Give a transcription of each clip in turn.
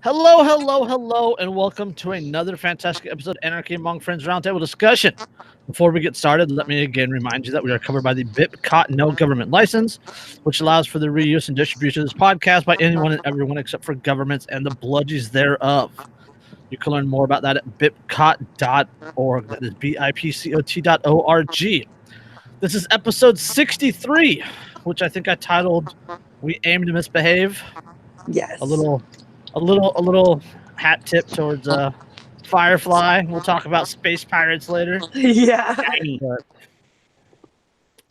Hello, and welcome to another fantastic episode of Anarchy Among Friends Roundtable discussion. Before we get started, let me again remind you that we are covered by the BIP No Government License, which allows for the reuse and distribution of this podcast by anyone and everyone except for governments and the bludgies thereof. You can learn more about that at bipcot.org. That is BIPCOT.org. This is episode 63, which I think I titled "We Aim to Misbehave." Yes. A little hat tip towards Firefly. We'll talk about space pirates later. Yeah. But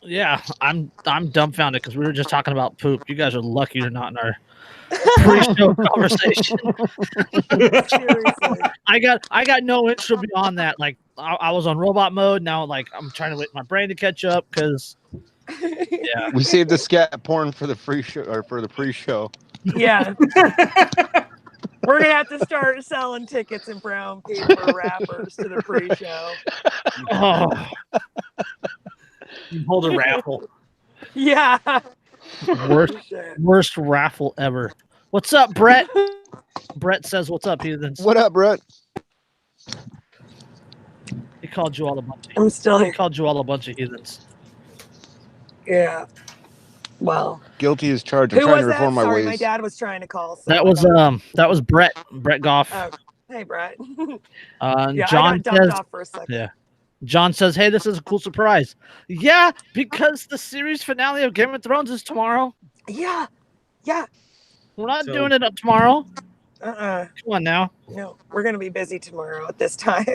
yeah, I'm dumbfounded because we were just talking about poop. You guys are lucky you're not in our pre-show conversation. Seriously. I got no intro beyond that. Like I was on robot mode. Now like I'm trying to wait my brain to catch up because yeah. We saved the scat porn for the free show or for the pre-show. Yeah. We're gonna have to start selling tickets in brown paper wrappers to the pre-show. Oh. Hold a raffle. Yeah. Worst raffle ever. What's up, Brett? Brett says, "What's up, heathens?" What up, Brett? He called you all a bunch. I'm still He here. called you all a bunch of heathens. Yeah. Well. Guilty as charged. I'm Who trying was to that? reform my Sorry, ways. my dad was trying to call. So That was Brett Goff. Oh, hey, Brett. John Yeah, I got dumped says, off for a second. yeah. John says, "Hey, this is a cool surprise." Yeah, because the series finale of Game of Thrones is tomorrow. Yeah. Yeah. We're not doing it up tomorrow. Uh-uh. Come on now. No, we're gonna be busy tomorrow at this time.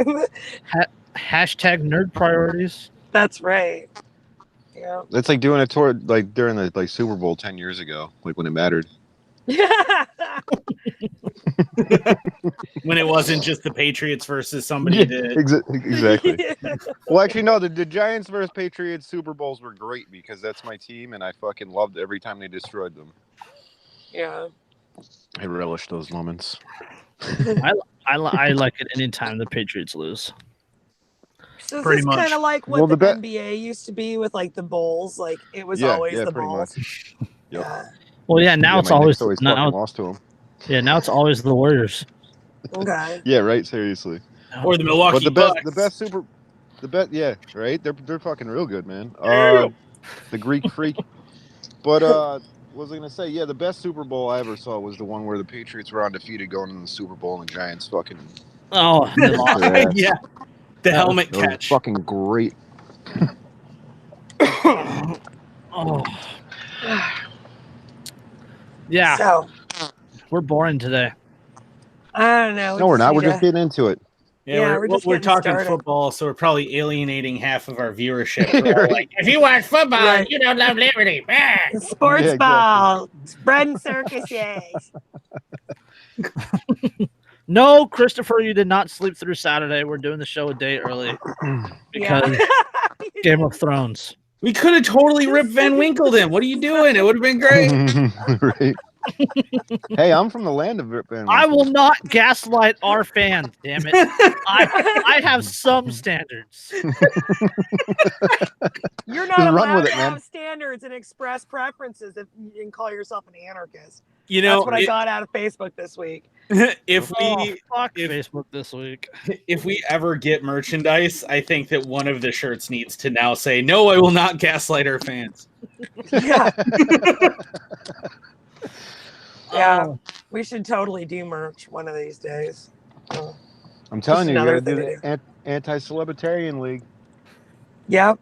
Hashtag nerd priorities. That's right. Yeah. It's like doing a tour like during the Super Bowl 10 years ago, like when it mattered. When it wasn't just the Patriots versus somebody that Exactly. Well, actually, no. The Giants versus Patriots Super Bowls were great because that's my team, and I fucking loved every time they destroyed them. Yeah. I relish those moments. I like it anytime the Patriots lose. So Pretty this much. kind of like what Well, the the NBA used to be with like the Bulls. Like it was Yeah, always yeah, the pretty Bulls. much. Yep. Yeah. Well, yeah, now Yeah, it's my always Knicks now, fucking lost to them. yeah, now it's always the Warriors. Okay. Yeah, right. Seriously. or the Milwaukee But Bucks. yeah, right. They're fucking real good, man. Yeah. The Greek Freak. But what was I gonna say? Yeah, the best Super Bowl I ever saw was the one where the Patriots were undefeated going into the Super Bowl and the Giants fucking. Oh, they lost. Yeah. Yeah, the helmet That was catch. fucking great. Oh. Yeah, So we're boring today. I don't know. No, we're not. We're need just getting into it. Yeah, we're just we're getting talking started. football, so we're probably alienating half of our viewership. We're all like, if you watch football, Right. you don't love liberty. Ah. sports Yeah, exactly. ball, spread and circuses. No, Christopher, you did not sleep through Saturday. We're doing the show a day early because Game of Thrones. We could have totally ripped Van Winkle in. What are you doing? It would have been great. Right. Hey, I'm from the land of Rip Van I will Winkle. not gaslight our fans, damn it. I have some standards. You're not Just run allowed with to it, man. have standards and express preferences if you can call yourself an anarchist. You That's know, what I got out of Facebook this week. if Oh, we fuck if- Facebook this week. if we ever get merchandise, I think that one of the shirts needs to now say, "No, I will not gaslight our fans." Yeah. Yeah. Oh, We should totally do merch one of these days. Oh. I'm telling you, you another gotta do thing the anti-celebritarian league. Yep.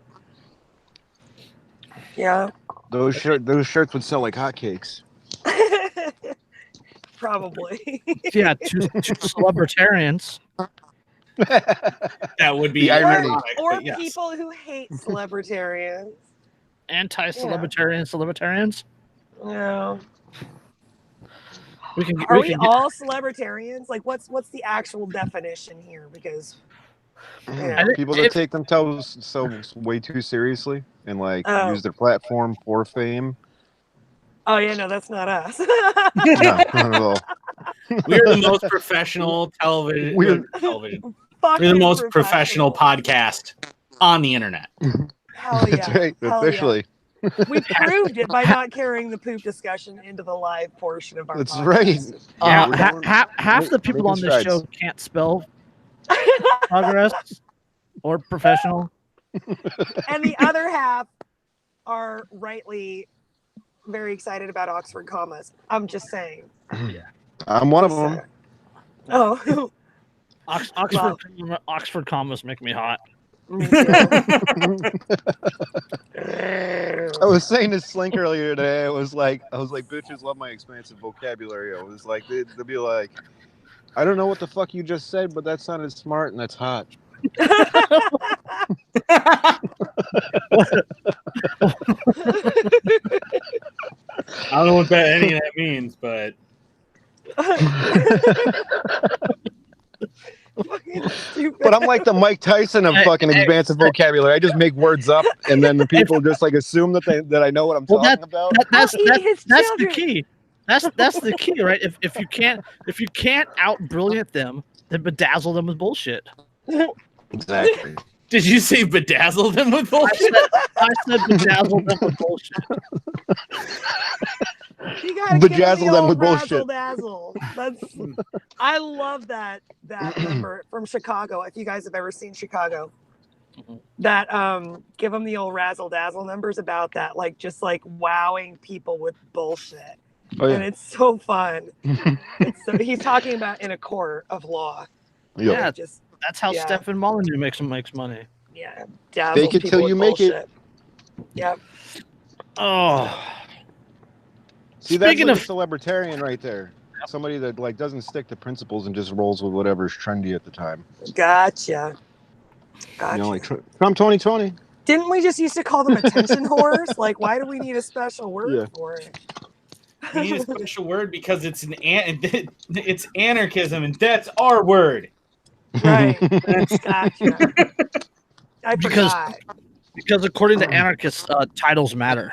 Yeah. Those shirts would sell like hotcakes. Probably. yeah, two celebritarians. That would be The irony. ironic, or but yes. people who hate celebritarians. Anti-celebritarians. No. We can Are we we can get, all celebritarians? Like what's the actual definition here? Because yeah. People that take themselves so way too seriously and like Oh. use their platform for fame. Oh yeah, no, that's not us. No, not at all. We're the most professional television. We're- We're the Fucking most professional podcast on the internet. Hell yeah. That's right, Hell officially. We proved it by not carrying the poop discussion into the live portion of our That's podcast. right. Yeah, we're doing- half the people making on this strides. show can't spell progress or professional. And the other half are rightly very excited about Oxford commas. I'm just saying. I'm one of them. Oh, Oxford commas make me hot. me too. I was saying to Slink earlier today. I was like, bitches love my expansive vocabulary. I was like, they'd be like, I don't know what the fuck you just said, but that sounded smart and that's hot. I don't know what any of that means, but Fucking stupid. But I'm like the Mike Tyson of fucking expansive vocabulary. I just make words up, and then the people just like assume that I know what I'm talking about. That's his the children. key. That's the key, right? If you can't out brilliant them, then bedazzle them with bullshit. Exactly. did you say bedazzle them with I bullshit? said bedazzle them with bullshit. You gotta give Bedazzle the them old with bullshit. razzle-dazzle. I love that number from Chicago. If you guys have ever seen Chicago, that give them the old razzle dazzle numbers about that, like just like wowing people with bullshit. Oh, And yeah. it's so fun. He's talking about in a court of law. Yep. Yeah, Just that's how Yeah. Stephen Molyneux makes money. yeah, dazzle Fake it people till with you make it. bullshit. Yep. Oh, See, that's Speaking like of- a celebritarian right there. Somebody that like doesn't stick to principles and just rolls with whatever's trendy at the time. Gotcha. You know, like Trump 2020. Didn't we just used to call them attention whores? Like, why do we need a special word Yeah. for it? We need a special word because it's it's anarchism, and that's our word. Right. Gotcha. I Because- forgot. because according to anarchists, titles matter.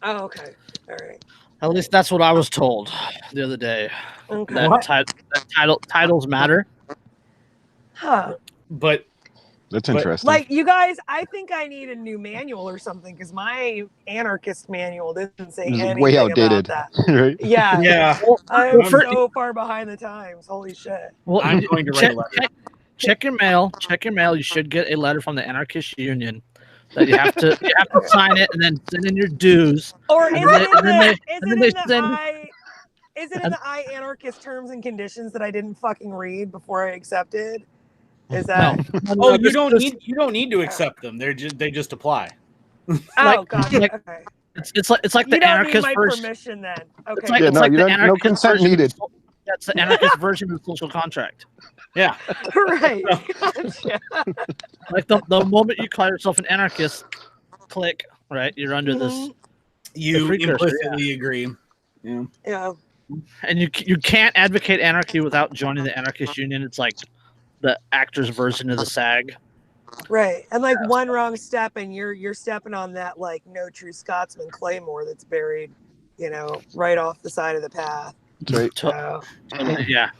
Oh, okay. All right. At least that's what I was told the other day. Okay. That, titles matter. Huh. But That's But, interesting. Like, you guys, I think I need a new manual or something because my anarchist manual didn't say This is anything way about outdated. that. Right? Yeah. yeah, I'm For- so far behind the times. Holy shit. Well, I'm going to write a letter. check your mail. Check your mail. You should get a letter from the Anarchist Union that you have to sign it and then send in your dues. Or is And it then- in and then the, they- is and then it they in the send- I is it in the I anarchist terms and conditions that I didn't fucking read before I accepted? Is that Oh, you don't need to accept them. They just apply. oh like- god, like- okay. It's like You the don't need anarchist my version. permission then. Okay. It's like, Yeah, it's no, like you the don't- no anarchist consent version of- needed. That's the anarchist version of the social contract. Yeah, Right. Gotcha. Like the moment you call yourself an anarchist, click, right? You're under this, Mhm. you precursor, implicitly agree. Yeah. Yeah. and you can't advocate anarchy without joining the anarchist union. It's like the actor's version of the SAG. Right. And like one wrong step and you're stepping on that like no true Scotsman claymore that's buried, right off the side of the path. That's right. So, Yeah.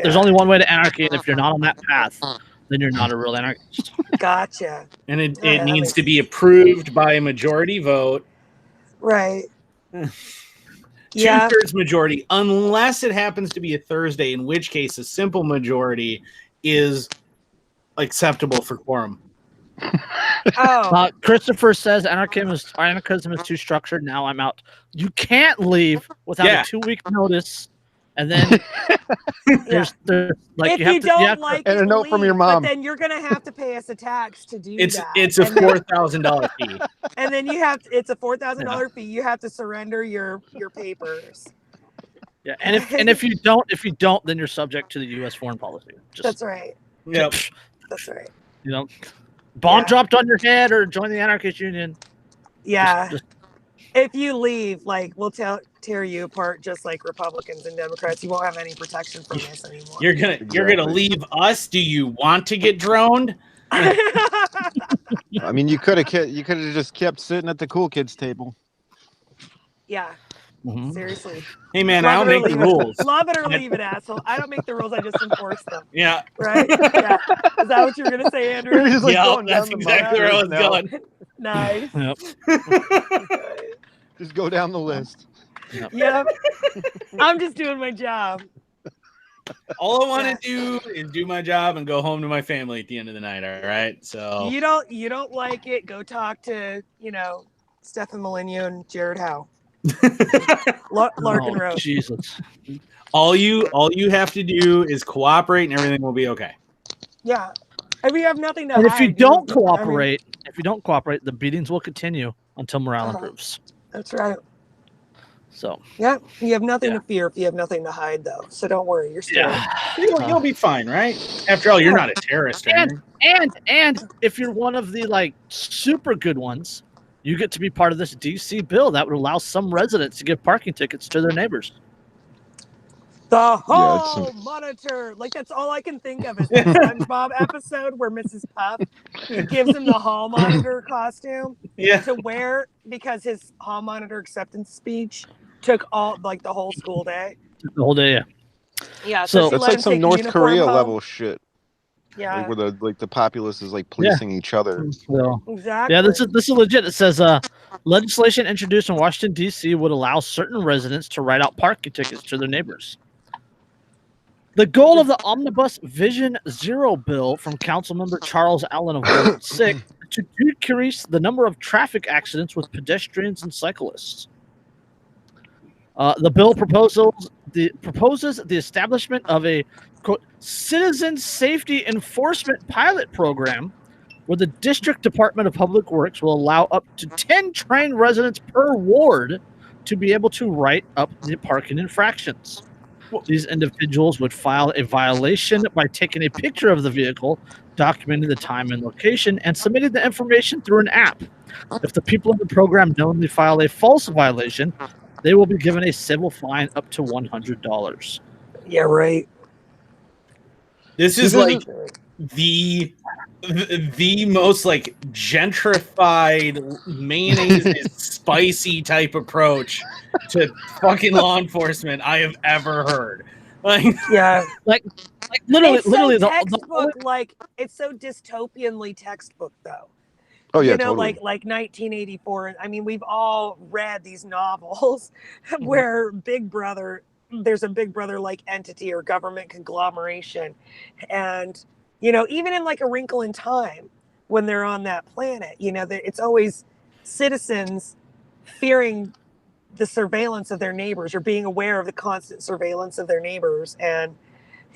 There's only one way to anarchy, and if you're not on that path, then you're not a real anarchist. gotcha. And it Yeah, that needs makes to be approved by a majority vote. Right. Yeah. 2/3 majority, unless it happens to be a Thursday, in which case a simple majority is acceptable for quorum. Oh. Christopher says anarchism is too structured. Now I'm out. You can't leave without Yeah. a 2-week notice, and then there's like if you have you to. don't You have like And it, a note from leave, your mom. But then you're gonna have to pay us a tax to do It's that. it's a And then- $4,000 fee. and then it's a $4,000 fee. You have to surrender your papers. yeah, and if you don't, then you're subject to the U.S. foreign policy. Just That's right. Yep. That's right. bomb Yeah. dropped on your head or join the anarchist union. Yeah. Just- If you leave, like we'll tear you apart, just like Republicans and Democrats. You won't have any protection from this anymore. You're gonna leave us? Do you want to get droned? I mean, you could have just kept sitting at the cool kids table. Yeah. Mhm. Seriously. Hey man, Love I don't it or make the leave it. rules. Love it or leave it, asshole. I don't make the rules. I just enforce them. Yeah. Right? Yeah. Is that what you're gonna say, Andrew? You're just, like, Yeah, going that's down the exactly where I was mountains now. going. Nice. Yep. Just go down the list. Yep. I'm just doing my job. All I want to do is do my job and go home to my family at the end of the night. All right. So You don't like it? Go talk to Stefan Molyneux and Jared Howe. Larkin Oh, Road. Jesus. all you have to do is cooperate, and everything will be okay. Yeah. If you have nothing to And hide. if you don't I mean, cooperate, the beatings will continue until morale improves. that's right. So Yeah, you have nothing to fear if you have nothing to hide, though. So don't worry, you're scared. You'll be fine, right? After all, you're not a terrorist. And if you're one of the super good ones, you get to be part of this DC bill that would allow some residents to give parking tickets to their neighbors. The hall monitor, that's all I can think of is that SpongeBob episode where Mrs. Puff gives him the hall monitor costume to wear because his hall monitor acceptance speech took all the whole school day. The whole day, yeah. Yeah, So that's like some North Korea level shit. Yeah, where the populace is policing each other. So, exactly. yeah, this is legit. It says legislation introduced in Washington D.C. would allow certain residents to write out parking tickets to their neighbors. The goal of the Omnibus Vision Zero bill from Councilmember Charles Allen of Ward 6 to decrease the number of traffic accidents with pedestrians and cyclists. The bill proposes the establishment of a quote, citizen safety enforcement pilot program where the District Department of Public Works will allow up to 10 trained residents per ward to be able to write up the parking infractions. These individuals would file a violation by taking a picture of the vehicle, documenting the time and location, and submitting the information through an app. If the people in the program knowingly file a false violation, they will be given a civil fine up to $100. Yeah, right. This is the most gentrified mayonnaise is spicy type approach to fucking law enforcement I have ever heard. Literally, it's so textbook. It's so dystopianly textbook, though. Oh yeah, totally. Totally. like 1984. I mean, we've all read these novels where there's a Big Brother like entity or government conglomeration, and even in A Wrinkle in Time, when they're on that planet, it's always citizens fearing the surveillance of their neighbors or being aware of the constant surveillance of their neighbors, and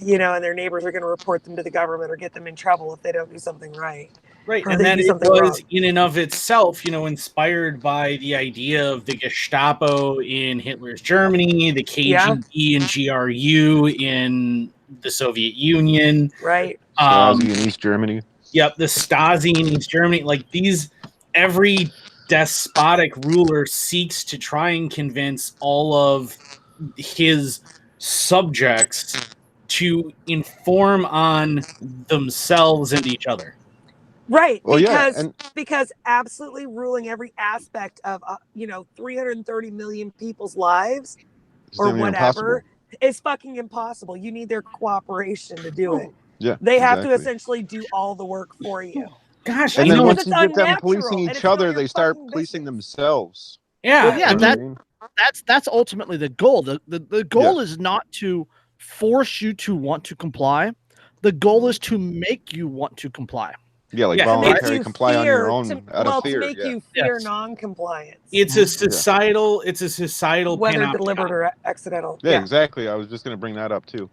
and their neighbors are going to report them to the government or get them in trouble if they don't do something right. Right, and then it was in and of itself, inspired by the idea of the Gestapo in Hitler's Germany, the KGB and GRU in the Soviet Union. Right. Stasi in East Germany. Yep, the Stasi in East Germany. Every despotic ruler seeks to try and convince all of his subjects to inform on themselves and each other. Right, well, because absolutely ruling every aspect of 330 million people's lives or whatever is fucking impossible. You need their cooperation to do it. Yeah, they have to essentially do do the work for you. Gosh, and then once you get them policing each other, they start policing themselves. Yeah, that's ultimately the goal. The goal is not to force you to want to comply. The goal is to make you want to comply. Yeah, voluntary comply on your own out of fear. To make you fear non-compliance. It's a societal. It's a societal. Whether deliberate or accidental. Yeah, exactly. I was just going to bring that up too.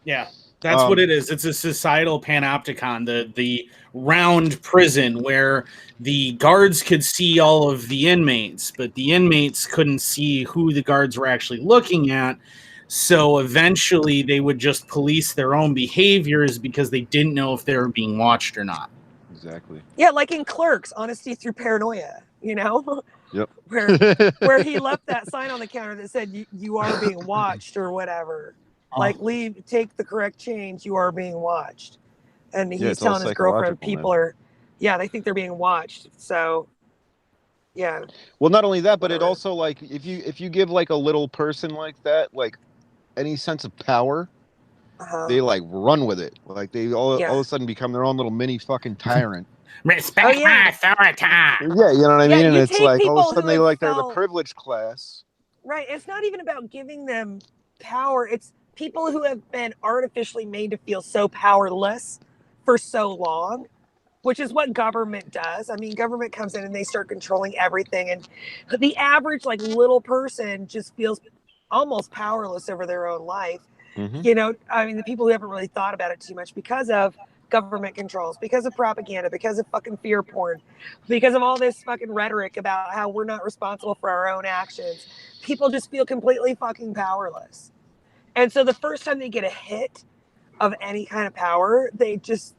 Yeah, that's what it is. It's a societal panopticon. The round prison where the guards could see all of the inmates, but the inmates couldn't see who the guards were actually looking at. So eventually, they would just police their own behaviors because they didn't know if they were being watched or not. Exactly. Yeah, like in Clerks, honesty through paranoia, Yep. where he left that sign on the counter that said you are being watched or whatever. Take the correct change, you are being watched. And he's telling his girlfriend they think they're being watched. So yeah. Well, not only that, but it also if you give a little person like that any sense of power, they run with it. They all of a sudden become their own little mini fucking tyrant. Respect Oh, yeah. my authority. Yeah, you know what I Yeah, mean? And you it's take like all of people a sudden who they have like they're the felt- privileged class. Right. It's not even about giving them power. It's people who have been artificially made to feel so powerless for so long, which is what government does. I mean, government comes in and they start controlling everything. And the average, like, little person just feels almost powerless over their own life. Mhm. You know, I mean, the people who haven't really thought about it too much because of government controls, because of propaganda, because of fucking fear porn, because of all this fucking rhetoric about how we're not responsible for our own actions. People just feel completely fucking powerless. And so the first time they get a hit of any kind of power, they just,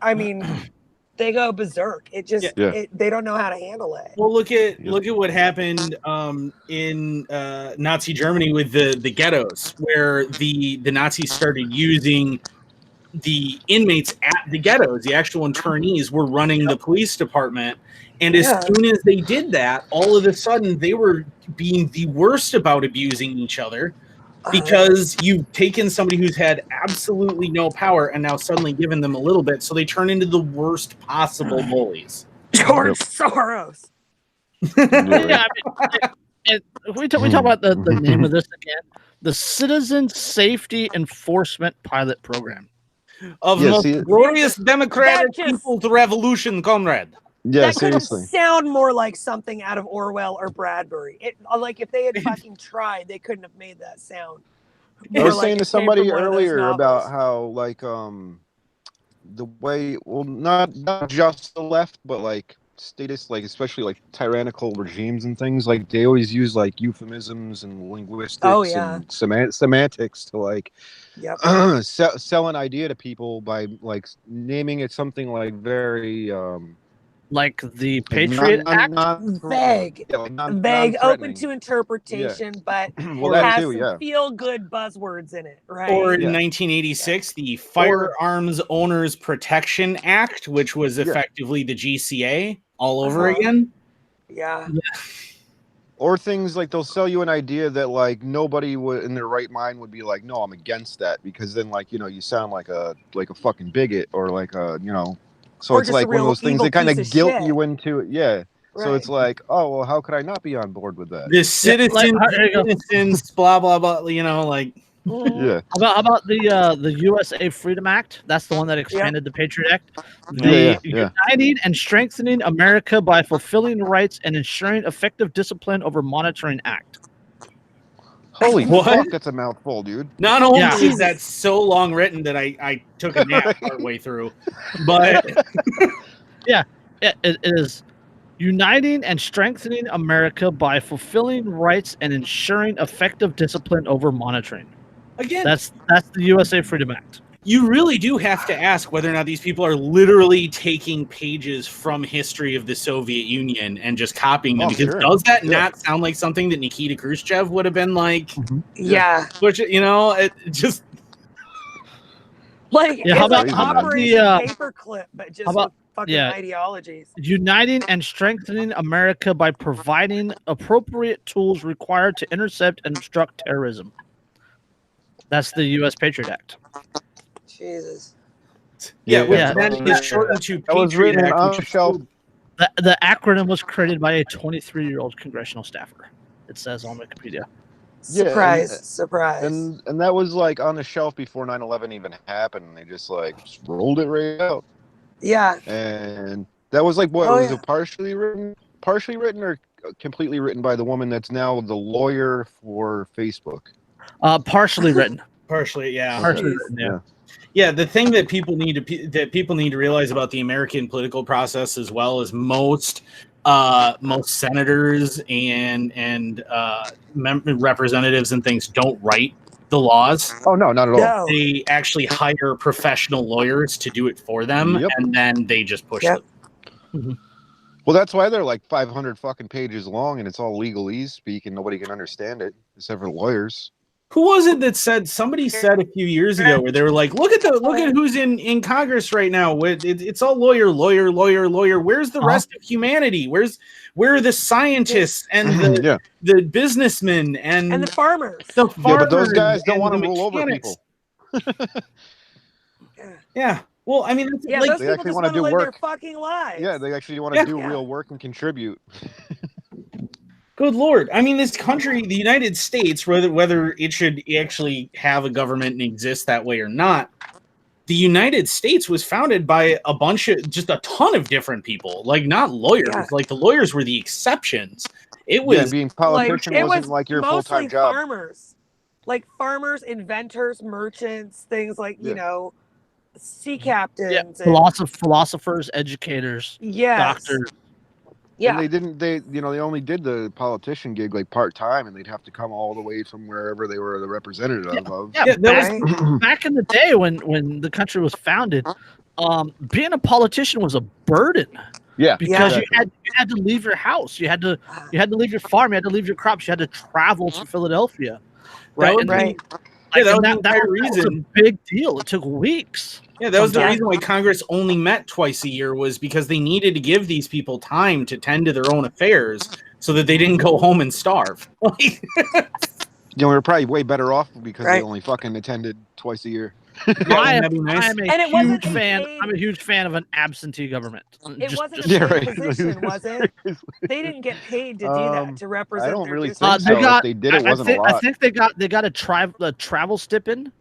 I mean, they go berserk. It just, Yeah. they don't know how to handle it. Well, look at what happened in Nazi Germany with the ghettos, where the Nazis started using the inmates at the ghettos. The actual internees were running the police department, and as soon as they did that, all of a sudden they were being the worst about abusing each other, because you've taken somebody who's had absolutely no power and now suddenly given them a little bit, so they turn into the worst possible bullies. George Soros. Yeah, I mean, we talk about the name of this again, the Citizen Safety Enforcement Pilot Program of Yeah, most see- glorious democratic that just- people's revolution, comrade. Yeah, That couldn't seriously. sound more like something out of Orwell or Bradbury. It, like, if they had fucking tried, they couldn't have made that sound. I More was like saying it to came somebody from one of those earlier about novels. how like the way, well, not just the left, but like status, like especially like tyrannical regimes and things, like they always use like euphemisms and linguistics and semantics to like sell an idea to people by like naming it something like very like the Patriot Act. Vague, yeah, like vague, open to interpretation, but well, that has too, some yeah. feel-good buzzwords in it, right? Or in 1986, the Firearms Owners Protection Act, which was effectively the GCA all over again. Yeah. Or things like they'll sell you an idea that like nobody would in their right mind would be like, no, I'm against that, because then like, you know, you sound like a fucking bigot or like a, you know, so Or it's just like a one of real those things evil that kind of piece of guilt shit. you into it. Yeah. So Right. it's like, oh, well, how could I not be on board with that? The citizens, blah, blah, blah, you know, like. Yeah. How about the USA Freedom Act? That's the one that expanded the Patriot Act. The Uniting and Strengthening America by Fulfilling Rights and Ensuring Effective Discipline Over Monitoring Act. Holy What? fuck, that's a mouthful, dude. Not only is that so long written that I took a nap partway through, but it is uniting and strengthening America by fulfilling rights and ensuring effective discipline over monitoring. Again, that's the USA Freedom Act. You really do have to ask whether or not these people are literally taking pages from history of the Soviet Union and just copying them. Because does that not sound like something that Nikita Khrushchev would have been like? Yeah. Which, you know, it just like how about Operation Paperclip, but just with fucking ideologies. Uniting and strengthening America by providing appropriate tools required to intercept and obstruct terrorism. That's the U.S. Patriot Act. Jesus. That is shortened to Patriot Act, on the shelf. The acronym was created by a 23-year-old congressional staffer. It says on Wikipedia. Surprise. And that was like on the shelf before 9/11 even happened. They just like rolled it right out. Yeah. And that was like what was it partially written or completely written by the woman that's now the lawyer for Facebook? Partially written. Partially, yeah. Partially written, yeah. Yeah, the thing that people need to realize about the American political process, as well as most senators and representatives and things, don't write the laws. Oh no, not at all. No. They actually hire professional lawyers to do it for them, and then they just push them. Mm-hmm. Well, that's why they're like 500 fucking pages long, and it's all legalese speak, and nobody can understand it except for the lawyers. Who was it that said? Somebody said a few years ago where they were like, "Look at who's in Congress right now. It's all lawyer. Where's the rest of humanity? Where are the scientists and the businessmen and the farmers? The farmers, but those guys don't want to roll over people. Yeah. Well, I mean, Yeah, like, those they people actually just wanna want to do live their work. fucking lives. Yeah, they actually want to do Yeah. real work and contribute. good Lord. I mean, this country, the United States, whether it should actually have a government and exist that way or not, the United States was founded by just a ton of different people, like not lawyers. Yeah. Like the lawyers were the exceptions. It Yeah, was being politician it wasn't was like your mostly full-time job. farmers, like farmers, inventors, merchants, things like Yeah. sea captains, and Philosophers, educators, yes, doctors. yeah, And they only did the politician gig like part-time, and they'd have to come all the way from wherever they were the representative of. Yeah, Yeah, that back in the day when the country was founded, being a politician was a burden. Yeah, Because exactly. you had to leave your house, you had to leave your farm, you had to leave your crops, you had to travel to Philadelphia, right? was And right. Yeah, that and was the entire was reason. a big deal. It took weeks. Yeah, that was the Yeah. reason why Congress only met twice a year, was because they needed to give these people time to tend to their own affairs so that they didn't go home and starve. You know, we were probably way better off because Right. they only fucking attended twice a year. I that'd be nice. am a And it wasn't huge fan. paid. I'm a huge fan of an absentee government. It wasn't a Yeah, paid right. position, was it? They didn't get paid to do that, to represent I don't their really district. think so. got- If they did, it wasn't a I lot. think they got a travel stipend.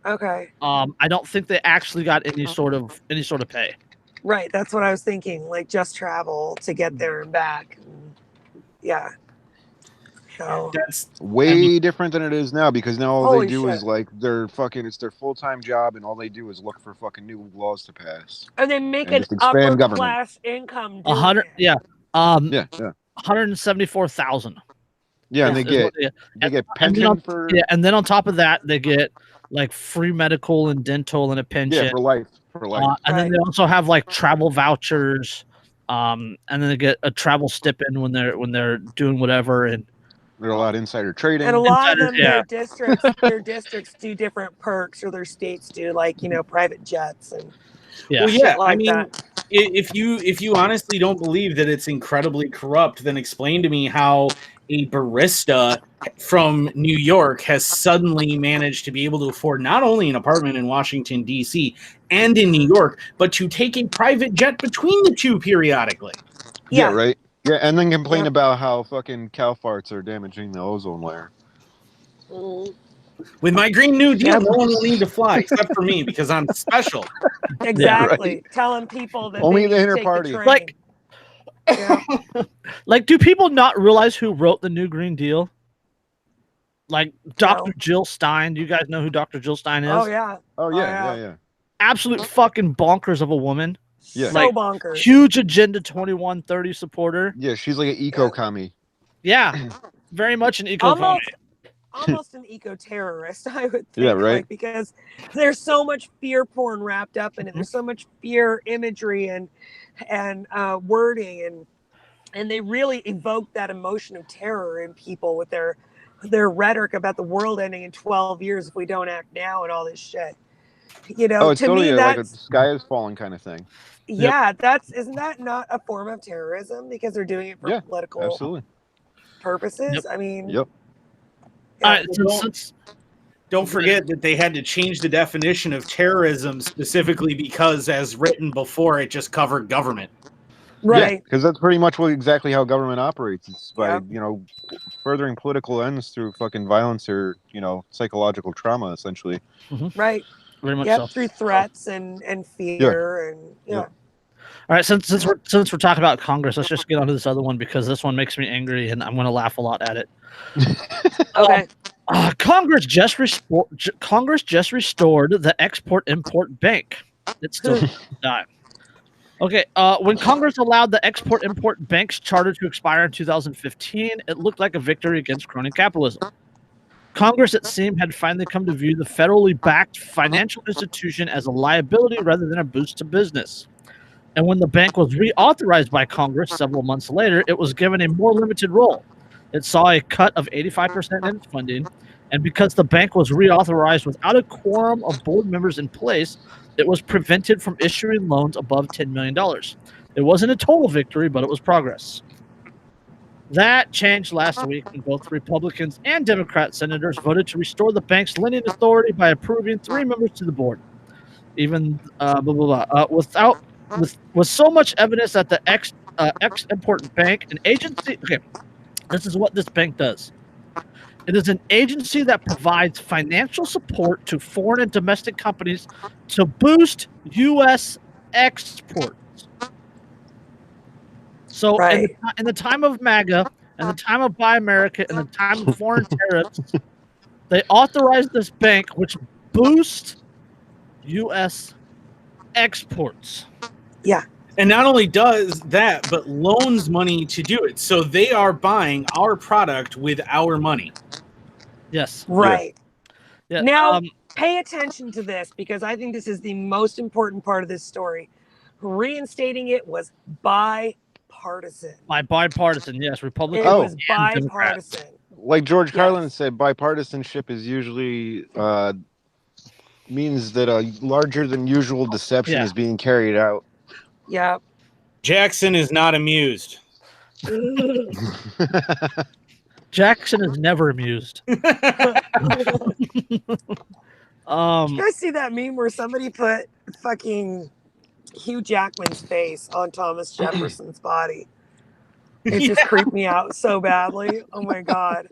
Okay, I don't think they actually got any sort of pay. right. That's what I was thinking. Like just travel to get there and back. Yeah. So That's Way different than it is now, because now all Holy they do shit. is like it's their full-time job, and all they do is look for fucking new laws to pass. and they make And an just expand upper government. class income. doing 100, it. yeah, Yeah, 174,000. yeah, and is they what get and then pension on- for Yeah, and then on top of that, they get like free medical and dental and a pension. for life. And then they also have like travel vouchers, and then they get a travel stipend when they're doing whatever. And There's a lot of insider trading. And a lot of them, Yeah. their districts do different perks, or their states do, like private jets and yeah, well, yeah. shit like I mean, that. if you honestly don't believe that it's incredibly corrupt, then explain to me how a barista from New York has suddenly managed to be able to afford not only an apartment in Washington, D.C. and in New York, but to take a private jet between the two periodically. Yeah, Yeah. right. Yeah, and then complain Yeah. about how fucking cow farts are damaging the ozone layer. Mhm. With my Green New Deal, Yep. no one will need to fly except for me because I'm special. Exactly. Telling people that Only they the need to inner take party. train. Like- Yeah. like, do people not realize who wrote the new Green Deal? Like Dr. No. Jill Stein. Do you guys know who Dr. Jill Stein is? Oh yeah. Oh yeah, yeah. yeah. Absolute fucking bonkers of a woman. Yeah. So Like, bonkers. Huge Agenda 2130 supporter. Yeah, she's like an eco-commie. Yeah, very much an eco Almost an eco-terrorist, I would think. Yeah, right. Like, because there's so much fear porn wrapped up in it. There's so much fear imagery and wording, and they really evoke that emotion of terror in people with their rhetoric about the world ending in 12 years if we don't act now and all this shit. Oh, it's to totally me, like a that's sky is falling kind of thing. yeah, isn't that not a form of terrorism because they're doing it for Yeah, political Absolutely. purposes? Yep. I mean, Yep. yeah. All right, since Don't forget that they had to change the definition of terrorism specifically because, as written before, it just covered government. Right. Because that's pretty much exactly how government operates. It's by, Yep. furthering political ends through fucking violence or, psychological trauma, essentially. Right. very much Yep. so. Through threats and fear and Yeah. All right, since we're talking about Congress, let's just get onto this other one because this one makes me angry and I'm going to laugh a lot at it. Okay. Congress just restored the Export-Import Bank. It's still not. Okay, when Congress allowed the Export-Import Bank's charter to expire in 2015, it looked like a victory against crony capitalism. Congress, it seemed, had finally come to view the federally backed financial institution as a liability rather than a boost to business. And when the bank was reauthorized by Congress several months later, it was given a more limited role. It saw a cut of 85% in its funding, and because the bank was reauthorized without a quorum of board members in place, it was prevented from issuing loans above $10 million. It wasn't a total victory, but it was progress. That changed last week when both Republicans and Democrat senators voted to restore the bank's lending authority by approving 3 members to the board. even blah blah blah. With so much evidence that the ex-import bank, an agency. Okay, this is what this bank does. It is an agency that provides financial support to foreign and domestic companies to boost U.S. exports. So, Right. in the time of MAGA, and the time of Buy America, and the time of foreign tariffs, they authorized this bank, which boosts U.S. exports. Yeah. And not only does that, but loans money to do it. So they are buying our product with our money. Yes. Right. Yeah. Now, pay attention to this because I think this is the most important part of this story. Reinstating it was bipartisan. Bipartisan, yes. Republican. It was and Democrat. bipartisan. Like George Yes. Carlin said, bipartisanship is usually means that a larger than usual deception is being carried out. Yeah. Jackson is not amused. Jackson is never amused. Did you guys see that meme where somebody put fucking Hugh Jackman's face on Thomas Jefferson's body? It just creeped me out so badly. Oh my god.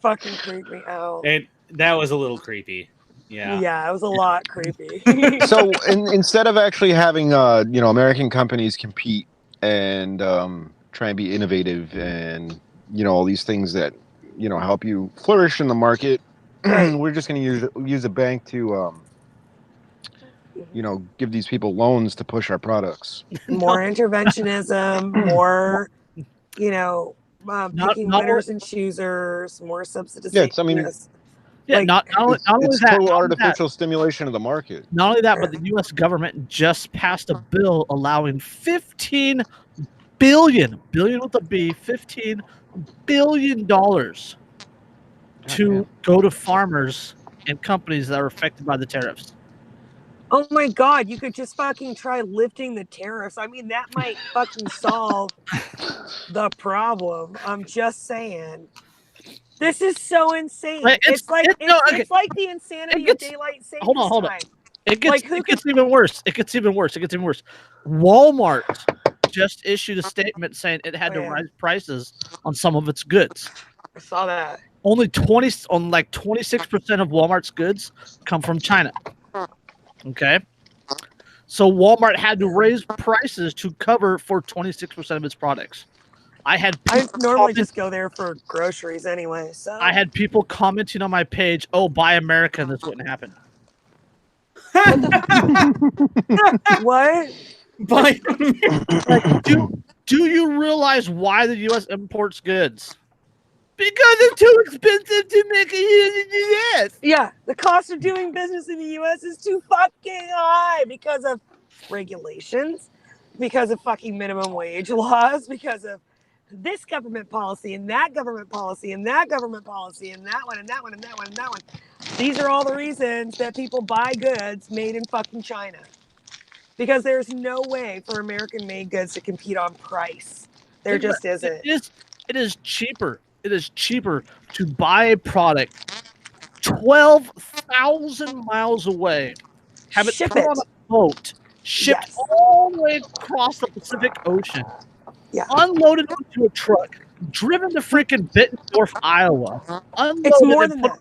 Fucking creeped me out. That was a little creepy. Yeah. Yeah, it was a lot creepy. So instead of actually having American companies compete and try and be innovative and all these things that help you flourish in the market, we're just going to use a bank to give these people loans to push our products. More interventionism, more picking winners and choosers, more subsidization. Yeah, not only it's that, total artificial stimulation of the market. Not only that, but the U.S. government just passed a bill allowing $15 billion with a B, $15 billion to go to farmers and companies that are affected by the tariffs. Oh my god, you could just fucking try lifting the tariffs. I mean, that might fucking solve the problem. I'm just saying. This is so insane. It's like the insanity of daylight savings hold on. time. It gets even worse. It gets even worse. Walmart just issued a statement saying it had to raise prices on some of its goods. I saw that. Only 26% of Walmart's goods come from China. Okay. So Walmart had to raise prices to cover for 26% of its products. I normally just go there for groceries anyway. So I had people commenting on my page, "Oh, buy America," and this wouldn't happen. What? Buy like, do you realize why the U.S. imports goods? Because it's too expensive to make it here in the U.S. Yeah, the cost of doing business in the U.S. is too fucking high because of regulations, because of fucking minimum wage laws, because of this government policy and that government policy and that government policy and that one and that one and that one and that one. These are all the reasons that people buy goods made in fucking China. Because there's no way for American-made goods to compete on price. There just isn't. It is cheaper. It is cheaper to buy a product 12,000 miles away, have it put on a boat, shipped all the way across the Pacific Ocean, unloaded into a truck, driven to freaking Bittendorf, Iowa. It's more than that.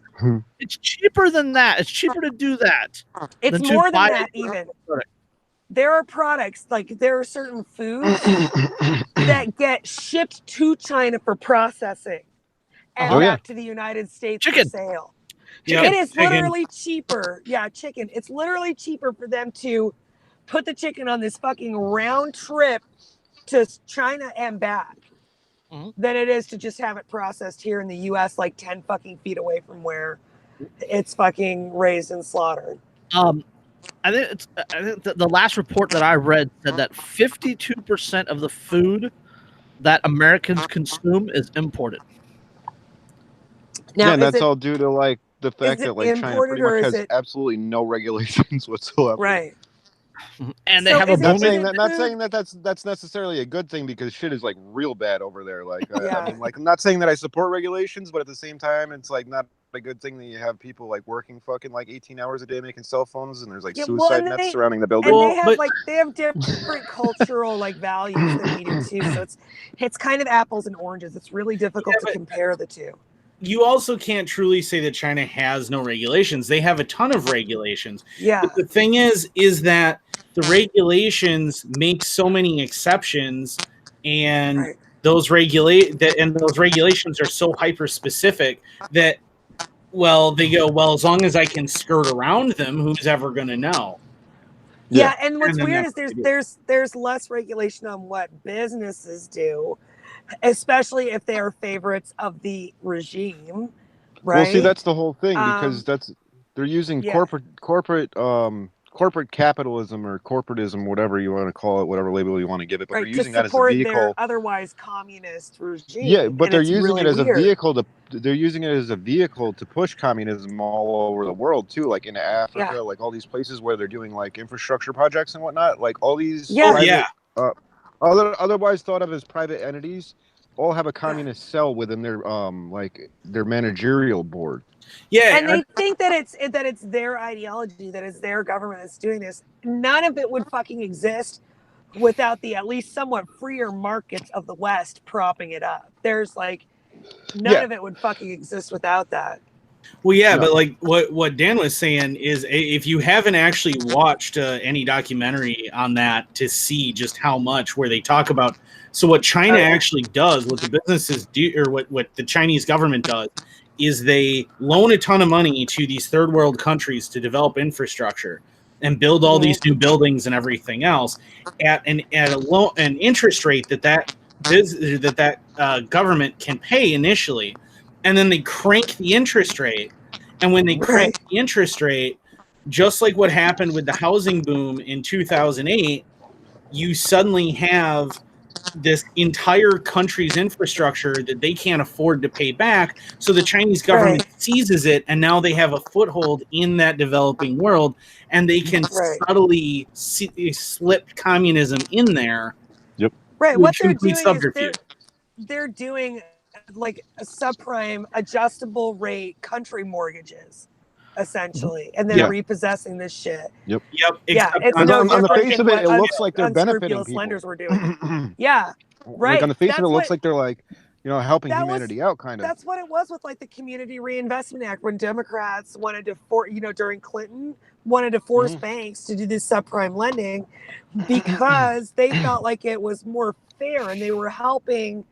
It's cheaper than that. It's cheaper to do that. It's more than that even. There are products, like there are certain foods that get shipped to China for processing and back to the United States for sale. It is literally cheaper. Yeah, chicken. It's literally cheaper for them to put the chicken on this fucking round trip to China and back than it is to just have it processed here in the U.S. like 10 fucking feet away from where it's fucking raised and slaughtered. I think the last report that I read said that 52% of the food that Americans consume is imported. Now, and that's all due to like the fact that like China pretty much has absolutely no regulations whatsoever. Right. And they have a not saying that that's necessarily a good thing because shit is like real bad over there. Like I mean, like I'm not saying that I support regulations, but at the same time, it's like not a good thing that you have people like working fucking like 18 hours a day making cell phones, and there's like Yeah, suicide well, nets surrounding the building. and Well, they have but- like different cultural like values than we do too. So it's kind of apples and oranges. It's really difficult to compare the two. You also can't truly say that China has no regulations. They have a ton of regulations. Yeah. But the thing is that the regulations make so many exceptions, and Right. those regulations are so hyper specific that, well, they go, well, as long as I can skirt around them, who's ever going to know? Yeah, and what's And then weird that's is what they there's less regulation on what businesses do, especially if they are favorites of the regime, right? Well, see, that's the whole thing, because they're using yeah. corporate capitalism or corporatism, whatever you want to call it, whatever label you want to give it, but right, they're using to that as a support vehicle. their otherwise communist regime. Yeah, but and they're it's using really it as weird. a vehicle to. They're using it as a vehicle to push communism all over the world too, like into Africa, like all these places where they're doing like infrastructure projects and whatnot. Like all these, otherwise thought of as private entities, all have a communist cell within their like their managerial board. Yeah, and they think that it's their ideology, that it's their government that's doing this. None of it would fucking exist without the at least somewhat freer markets of the West propping it up. There's like none of it would fucking exist without that. Well, yeah, but like what Dan was saying is, if you haven't actually watched any documentary on that to see just how much, where they talk about, so what China actually does, what the businesses do, or what the Chinese government does, is they loan a ton of money to these third world countries to develop infrastructure and build all these new buildings and everything else at an interest rate that government can pay initially, and then they crank the interest rate. And when they crank the interest rate, just like what happened with the housing boom in 2008, you suddenly have this entire country's infrastructure that they can't afford to pay back. So the Chinese government seizes it, and now they have a foothold in that developing world, and they can subtly slip communism in there. Yep. Right. What they're doing is they're doing like a subprime adjustable rate country mortgages, essentially, and then repossessing this shit. Yep. Yeah, it's on no the face of it, it looks like they're benefiting people. Lenders were doing. Yeah, right. Like on the face of it, looks like they're like, helping humanity out, kind of. That's what it was with like the Community Reinvestment Act, when Democrats wanted to during Clinton wanted to force banks to do this subprime lending because they felt like it was more fair, and they were helping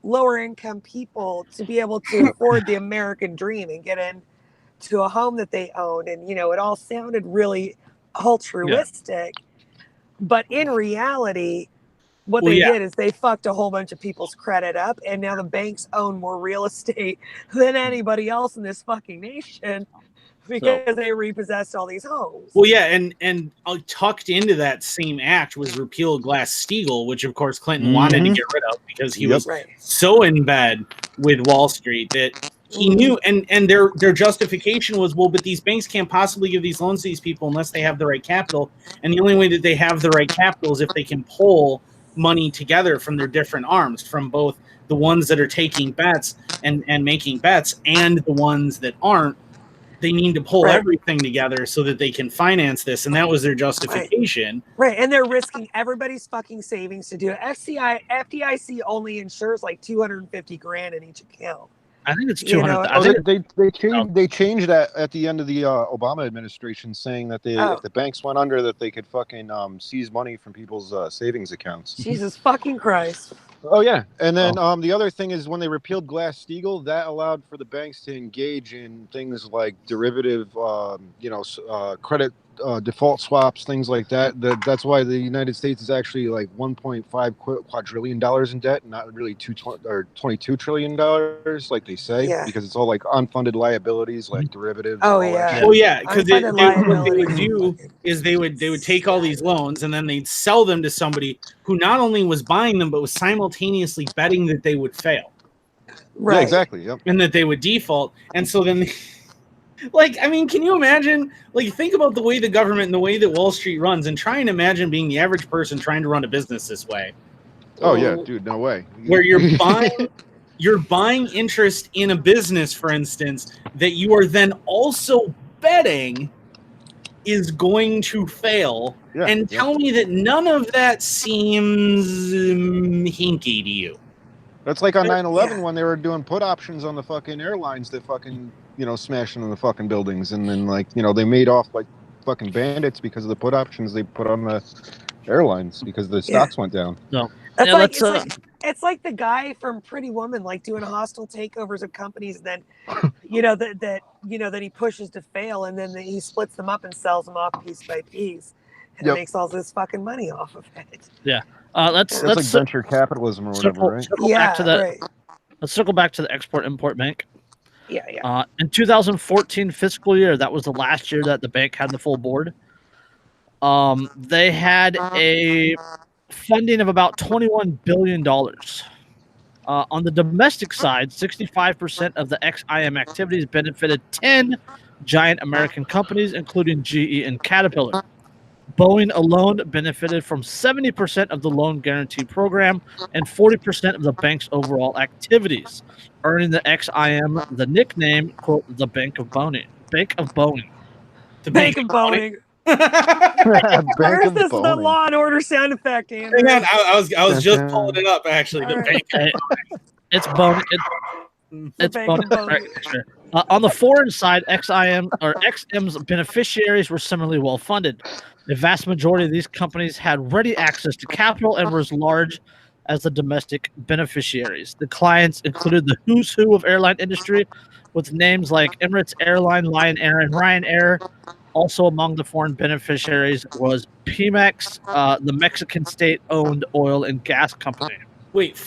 lower income people to be able to afford the American dream and get into a home that they owned. And, it all sounded really altruistic, but in reality, what they did is they fucked a whole bunch of people's credit up. And now the banks own more real estate than anybody else in this fucking nation, because they repossessed all these homes. Well, yeah, and tucked into that same act was repeal Glass-Steagall, which of course Clinton wanted to get rid of because he was so in bed with Wall Street that he knew, and their justification was, well, but these banks can't possibly give these loans to these people unless they have the right capital, and the only way that they have the right capital is if they can pull money together from their different arms, from both the ones that are taking bets and making bets and the ones that aren't. They need to pull everything together so that they can finance this, and that was their justification. Right, and they're risking everybody's fucking savings to do it. FDIC only insures like $250,000 in each account. I think it's 200. They changed that at the end of the Obama administration, saying that if the banks went under, that they could fucking seize money from people's savings accounts. Jesus fucking Christ. Oh yeah, and then the other thing is, when they repealed Glass-Steagall, that allowed for the banks to engage in things like derivative, credit default swaps, things like that. That's why the United States is actually like $1.5 quadrillion in debt, not really $22 trillion, like they say, because it's all like unfunded liabilities, like derivatives. Because what they would do is they would take all these loans, and then they'd sell them to somebody who not only was buying them, but was simultaneously betting that they would fail. Right. Yeah, exactly. Yep. And that they would default. And so then, can you imagine, think about the way the government and the way that Wall Street runs, and try and imagine being the average person trying to run a business this way. Oh, yeah, dude, no way. Where you're buying you're buying interest in a business, for instance, that you are then also betting is going to fail, and tell me that none of that seems hinky to you. That's like on 9/11 when they were doing put options on the fucking airlines that fucking, smashed into the fucking buildings, and then they made off like fucking bandits because of the put options they put on the airlines because the stocks went down. No. It's like the guy from Pretty Woman, like doing hostile takeovers of companies, and then that he pushes to fail, and then he splits them up and sells them off piece by piece, and makes all this fucking money off of it. Yeah. That's like venture capitalism or whatever, right? Let's circle back to the Export-Import Bank. Yeah. In 2014 fiscal year, that was the last year that the bank had the full board. They had a funding of about $21 billion. On the domestic side, 65% of the XIM activities benefited 10 giant American companies, including GE and Caterpillar. Boeing alone benefited from 70% of the loan guarantee program and 40% of the bank's overall activities, earning the XIM the nickname, quote, the Bank of Boeing. Bank of Boeing. The Bank of Boeing. Where's this the Law and Order sound effect, Andrew? Hang on, I was just pulling it up actually. The Bank of Boeing. It's Boeing. It's Boeing. Right, sure. On the foreign side, XM's beneficiaries were similarly well funded. The vast majority of these companies had ready access to capital and were as large as the domestic beneficiaries. The clients included the who's who of airline industry, with names like Emirates Airline, Lion Air, and Ryanair. Also among the foreign beneficiaries was Pemex, the Mexican state-owned oil and gas company. Why does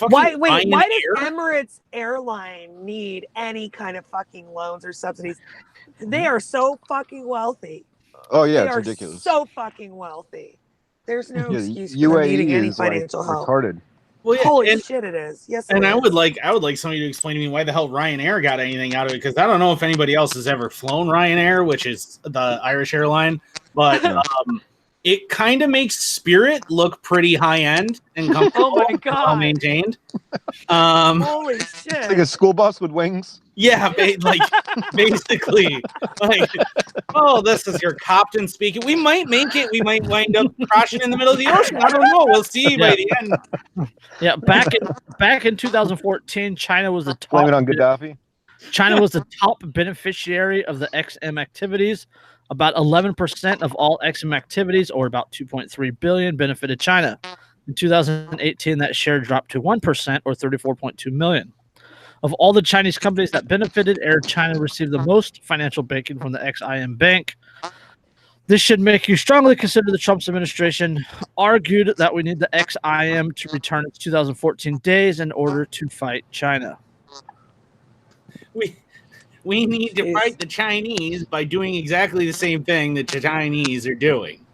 Emirates Airline need any kind of fucking loans or subsidies? They are so fucking wealthy. Oh yeah, it's ridiculous. So fucking wealthy. There's no excuse for UAE needing any financial help. Retarded. Well, yeah, holy shit, it is. Yes, and I would like somebody to explain to me why the hell Ryanair got anything out of it, because I don't know if anybody else has ever flown Ryanair, which is the Irish airline, but it kind of makes Spirit look pretty high end and comfortable. Oh my god, well maintained. Holy shit! It's like a school bus with wings. Yeah, basically, this is your captain speaking. We might make it. We might wind up crashing in the middle of the ocean. I don't know. We'll see by the end. Yeah, back in 2014, China was the top. Blame it on Gaddafi. China was the top beneficiary of the XM activities. About 11% of all XM activities, or about 2.3 billion, benefited China. In 2018, that share dropped to 1%, or 34.2 million. Of all the Chinese companies that benefited, Air China received the most financial backing from the XIM Bank. This should make you strongly consider the Trump administration argued that we need the XIM to return its 2014 days in order to fight China. We need to fight the Chinese by doing exactly the same thing that the Chinese are doing.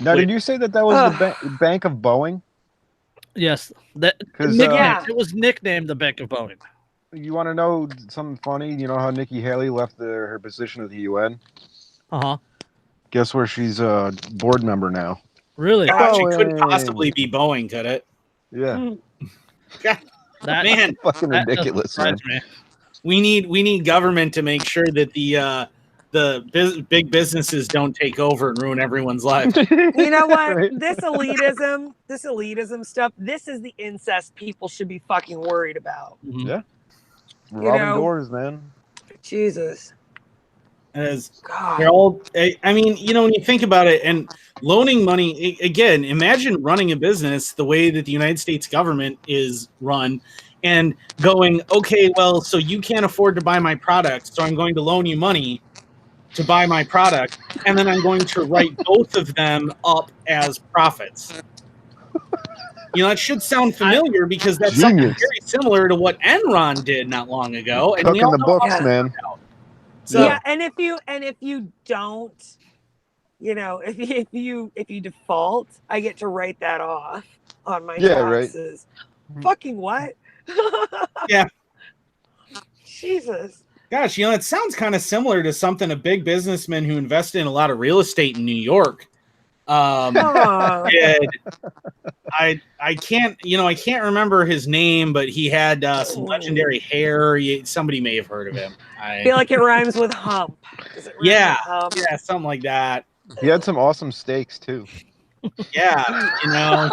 Now, did you say that was the Bank of Boeing? Yes. It was nicknamed the Bank of Boeing. You want to know something funny? You know how Nikki Haley left her position at the UN? Uh-huh. Guess where she's a board member now? Really? She couldn't possibly be Boeing, could it? Yeah. Man, fucking ridiculous. Man. We need government to make sure that the big businesses don't take over and ruin everyone's life. You know what? Right? This elitism stuff, this is the incest people should be fucking worried about. Mm-hmm. Yeah. Robbing doors, man. Jesus. They're all, I mean, when you think about it, and loaning money, again, imagine running a business the way that the United States government is run and going, okay, well, so you can't afford to buy my product, so I'm going to loan you money to buy my product, and then I'm going to write both of them up as profits. That should sound familiar because that's something very similar to what Enron did not long ago. And Cooking the books, man. So, yeah, and if you don't, if you default, I get to write that off on my taxes. Right. Fucking what? Yeah. Jesus. Gosh, it sounds kind of similar to something a big businessman who invested in a lot of real estate in New York Aw. And I can't remember his name, but he had some legendary hair. Somebody may have heard of him. I feel like it rhymes with hump. Does it rhyme Yeah, with hump? yeah, something like that. He had some awesome steaks too. Yeah,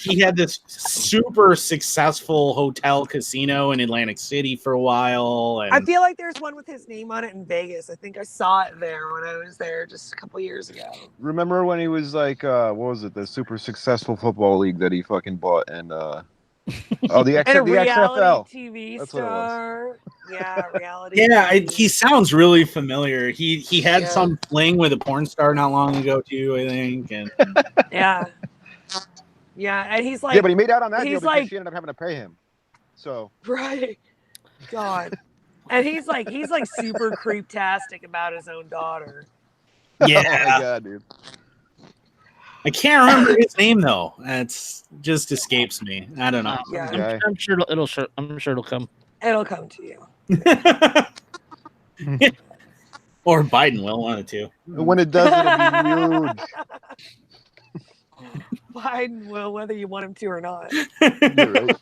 he had this super successful hotel casino in Atlantic City for a while. And I feel like there's one with his name on it in Vegas. I think I saw it there when I was there just a couple years ago. Remember when he was like, what was it? The super successful football league that he fucking bought and the And a the reality XFL. TV That's what it was. star. Yeah, reality. yeah, TV. he sounds really familiar. He had Yeah. some fling with a porn star not long ago too, I think. And Yeah. Yeah, and he's like, Yeah, but he made out on that he's deal because like- she ended up having to pay him. So right. God. And he's like super creep-tastic about his own daughter. yeah, oh my god, dude. I can't remember his name though. That's just escapes me. I don't know. Yeah. Okay. I'm sure it'll come. It'll come to you. Or Biden will, one of the two. When it does, it'll be huge. Biden will, whether you want him to or not. You're right.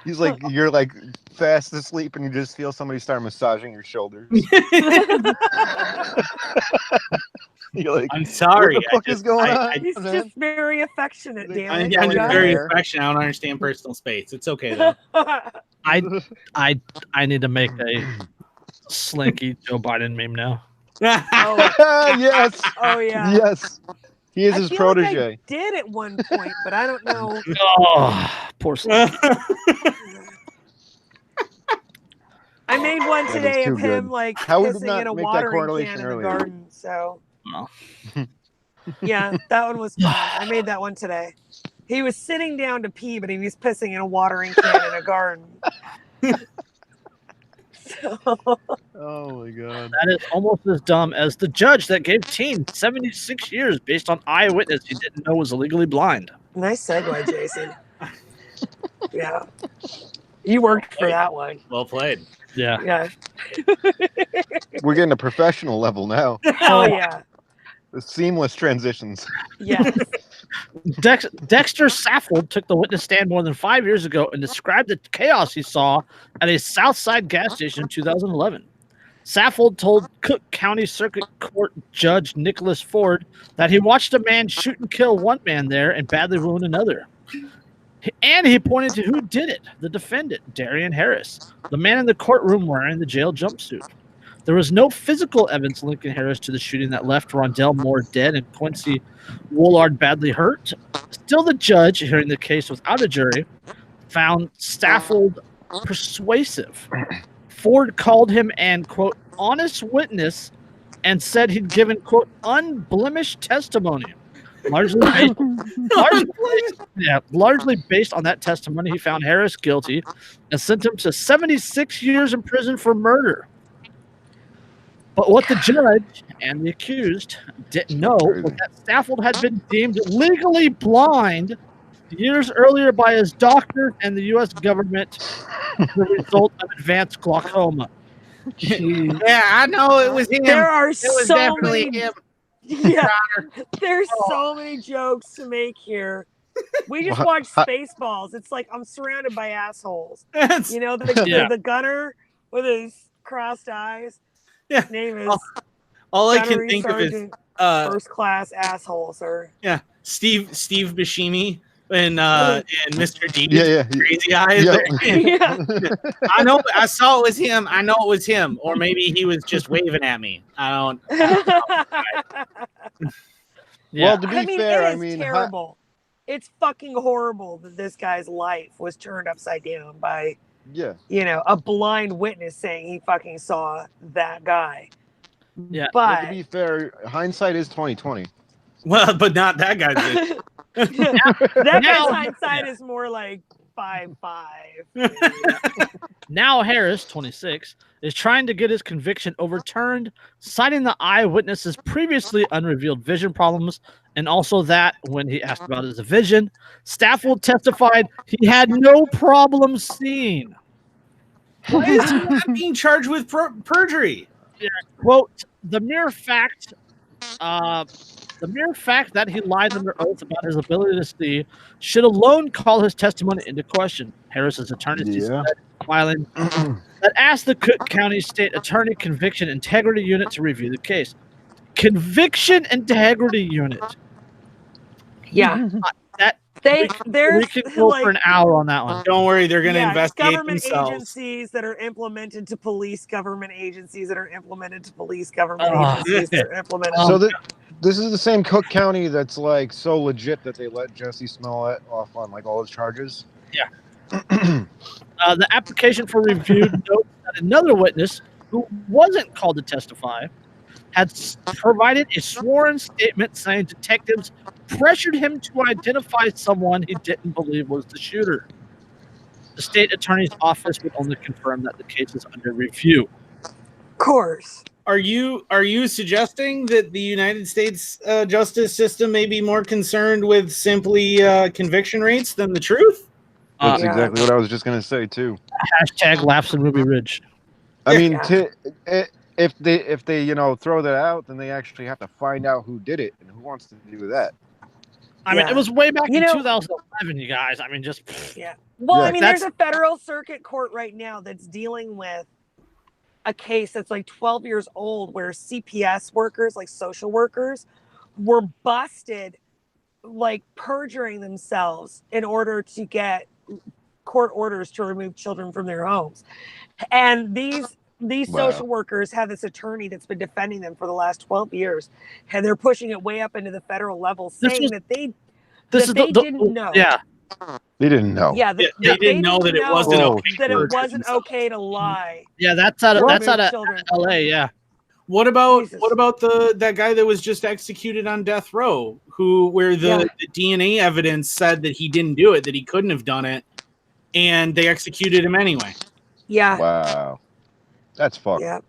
He's like, you're like fast asleep and you just feel somebody start massaging your shoulders. You're like, I'm sorry. what the fuck is going on? He's man? just very affectionate, damn I'm it. Yeah, just yeah. very affectionate. I don't understand personal space. It's okay though. I need to make a slinky Joe Biden meme now. Oh, yes. oh yeah. Yes. He is I his feel like protege. I did at one point, but I don't know. Oh, poor slinky. I made one That is today too of him good. like How we did pissing not in a make that watering correlation can in the earlier. garden. So Oh. yeah, that one was fun. I made that one today. He was sitting down to pee, but he was pissing in a watering can in a garden. So, Oh my god. That is almost as dumb as the judge that gave teen 76 years based on eyewitness he didn't know was illegally blind. nice segue, Jason. Yeah. You worked for that one. Well played. Yeah. Yeah. We're getting a professional level now. Hell yeah. The seamless transitions. Yes. Dexter Saffold took the witness stand more than 5 years ago and described the chaos he saw at a Southside gas station in 2011. Saffold told Cook County Circuit Court Judge Nicholas Ford that he watched a man shoot and kill one man there and badly wound another. And he pointed to who did it, the defendant, Darian Harris, the man in the courtroom wearing the jail jumpsuit. There was no physical evidence linking Harris to the shooting that left Rondell Moore dead and Quincy Woolard badly hurt. Still, the judge, hearing the case without a jury, found Saffold persuasive. Ford called him an, quote, honest witness and said he'd given, quote, unblemished testimony. Largely based on that testimony, he found Harris guilty and sent him to 76 years in prison for murder. But what the judge and the accused didn't know was that Saffold had been deemed legally blind years earlier by his doctor and the U.S. government as a result of advanced glaucoma. Yeah, I know it was him. There are It was so definitely many. him. Yeah. There's so many jokes to make here. We just watched Spaceballs. It's like I'm surrounded by assholes. That's- You know, the Yeah. the gunner with his crossed eyes. Yeah. His name is all I can Gunnery think of is Sergeant uh, First Class Asshole, sir. yeah, Steve Buscemi and Mr. D. Yeah. Crazy eyes. Yeah. Yeah. I know. I saw it was him. I know it was him, or maybe he was just waving at me. I don't. Yeah. Well, to be I mean, fair, it is terrible. It's fucking horrible that this guy's life was turned upside down by, yeah. you know, a blind witness saying he fucking saw that guy. Yeah. But to But be fair, hindsight is 20/20. Well, but not that guy's. that Now- guy's hindsight is more like 5'5". Now Harris, 26, is trying to get his conviction overturned, citing the eyewitness's previously unrevealed vision problems, and also that, when he asked about his vision, Saffold testified he had no problem seeing. Why is he not being charged with perjury? Quote, the mere fact The mere fact that he lied under oath about his ability to see should alone call his testimony into question. Harris's attorney Yeah. said, filing that asked the Cook County State Attorney Conviction Integrity Unit to review the case. Conviction Integrity Unit. Yeah. That They we there's can go like for an hour on that one. Don't worry, they're going to yeah, investigate government themselves. agencies that are implemented to police government agencies that are implemented to police government Oh, agencies that are implemented. So this is the same Cook County that's like so legit that they let Jesse Smollett off on like all his charges. Yeah. The application for review notes that another witness who wasn't called to testify had provided a sworn statement saying detectives pressured him to identify someone he didn't believe was the shooter. The state attorney's office would only confirm that the case is under review. Of course. Are you suggesting that the United States justice system may be more concerned with simply conviction rates than the truth? That's Yeah. exactly what I was just gonna say too. Hashtag laughs in Ruby Ridge. I mean, Yeah. if they throw that out, then they actually have to find out who did it and who wants to do that. I mean, Yeah. it was way back You in know- 2011, you guys. I mean, just Yeah. Well, Yeah, I mean, there's a federal circuit court right now that's dealing with a case that's like 12 years old where CPS workers, like social workers, were busted like perjuring themselves in order to get court orders to remove children from their homes. And these Wow. social workers have this attorney that's been defending them for the last 12 years, and they're pushing it way up into the federal level, saying was- that they this that is they didn't know. Yeah, They didn't know. Yeah, They didn't know that it wasn't Oh, okay. that to it wasn't themselves. okay to lie. yeah. That's out of Remove children. LA. Yeah. What about Jesus. that guy that was just executed on death row, where the DNA evidence said that he didn't do it, that he couldn't have done it, and they executed him anyway? Yeah. Wow. That's fucked. Yeah.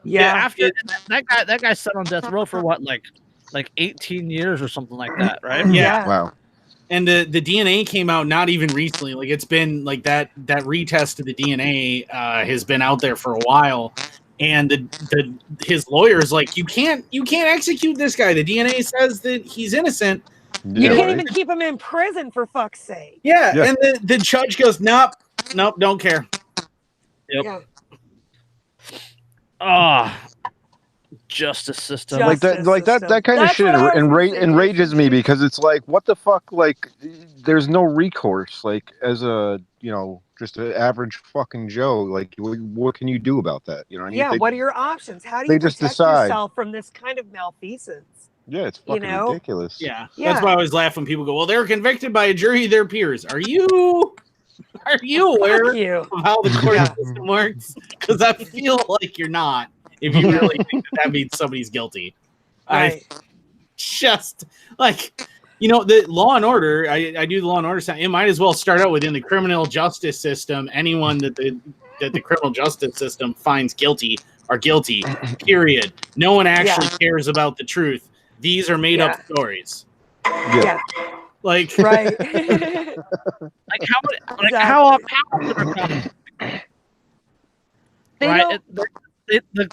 Yeah. Yeah. After that guy sat on death row for what, like 18 years or something like that, right? Yeah. Wow. And the DNA came out not even recently. Like, it's been like that retest of the DNA has been out there for a while. And his lawyer's like, you can't execute this guy. The DNA says that he's innocent. You Yeah, can't right? even keep him in prison, for fuck's sake. Yeah. Yeah. And the judge goes, nope, don't care. Yep. Yeah. Justice system. Justice that kind of That's shit what I was gonna say. enrages me because it's like, what the fuck? Like, there's no recourse. Like, as a just an average fucking Joe, like, what can you do about that? You know what I mean? Yeah. They- What are your options? How do they you just protect decide. yourself from this kind of malfeasance? Yeah, it's fucking know? ridiculous. Yeah. Yeah. That's why I always laugh when people go, well, they were convicted by a jury of their peers. Are you aware Fuck you. of how the court Yeah. system works? Because I feel like you're not, if you really think that means somebody's guilty. Right. I just, like, the Law and Order, I do the Law and Order side. It might as well start out within the criminal justice system. Anyone that the criminal justice system finds guilty are guilty, period. No one actually cares about the truth. These are made up stories. Yeah. Like, Right. Like how Exactly. often are found, They right? don't-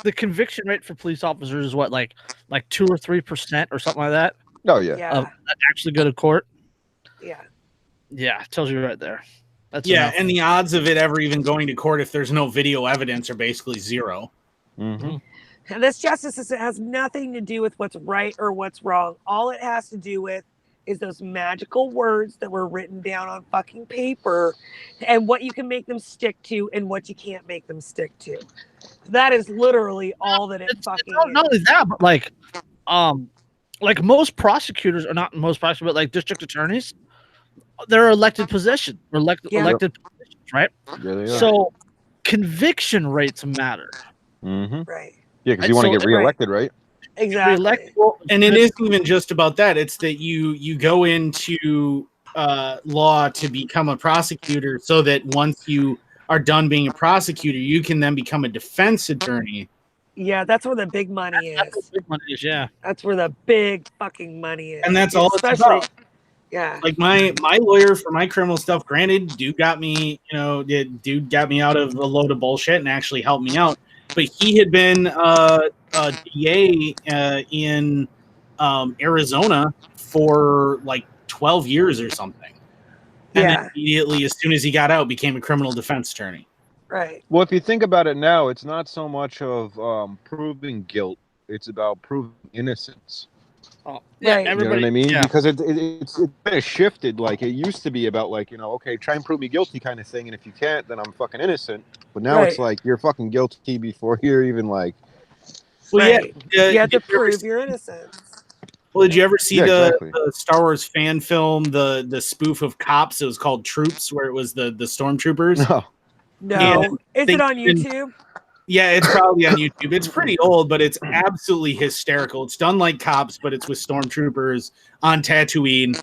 The conviction rate for police officers is what, like 2 or 3% or something like that, Oh yeah. Yeah. that actually go to court. Yeah. Yeah, it tells you right there. That's yeah, enough. and the odds of it ever even going to court if there's no video evidence are basically zero. Mm-hmm. And this justice system has nothing to do with what's right or what's wrong. All it has to do with is those magical words that were written down on fucking paper and what you can make them stick to and what you can't make them stick to. That is literally all that it fucking not is. only that, but like most prosecutors, or not most prosecutors, but like district attorneys, they're elected positions, or elected positions, right? Yeah, they are. So conviction rates matter. Mm-hmm. Right. Yeah, because you want to So- get reelected, right? Exactly. Reelected, And it isn't even just about that. It's that you go into law to become a prosecutor so that once you are done being a prosecutor, you can then become a defense attorney. Yeah, that's where the big money That's is. what big money is, yeah. That's where the big fucking money is. And that's all it's Especially, about. yeah. Like my lawyer for my criminal stuff, granted, dude got me out of a load of bullshit and actually helped me out. But he had been a DA in Arizona for like 12 years or something. And then immediately, as soon as he got out, became a criminal defense attorney. Right. Well, if you think about it now, it's not so much of proving guilt; it's about proving innocence. Oh, yeah, Right. You know what I mean? Yeah. Because it's kind of shifted. Like it used to be about like, okay, try and prove me guilty kind of thing, and if you can't, then I'm fucking innocent. But now it's like you're fucking guilty before you're even like. Well, right. You have to prove your innocence. Well, did you ever see exactly. the Star Wars fan film, the spoof of Cops? It was called Troops, where it was the stormtroopers. No. Is it on YouTube? Yeah, it's probably on YouTube. It's pretty old, but it's absolutely hysterical. It's done like Cops, but it's with stormtroopers on Tatooine.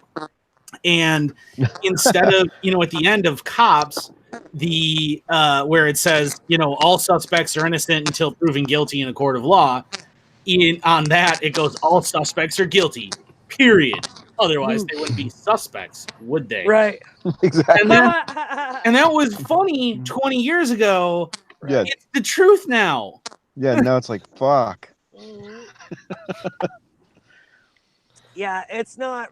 And instead of, at the end of Cops, the where it says, all suspects are innocent until proven guilty in a court of law. On that, it goes, all suspects are guilty, period. Otherwise, they wouldn't be suspects, would they? Right. Exactly. And that was funny 20 years ago. Yeah. It's the truth now. Yeah, now it's like, fuck. Yeah, it's not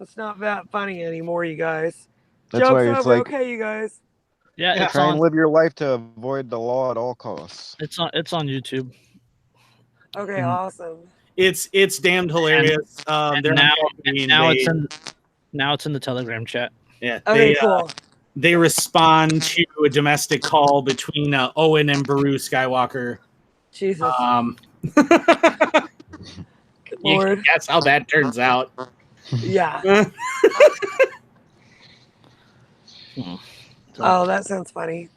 that funny anymore, you guys. That's Joke's why it's over, like, okay, you guys. Yeah, try and live your life to avoid the law at all costs. It's on YouTube. Okay, awesome. It's damned hilarious. Now it's in the Telegram chat. Yeah. Okay, cool. They respond to a domestic call between Owen and Baru Skywalker. Jesus. You can guess how that turns out. Yeah. Oh, that sounds funny.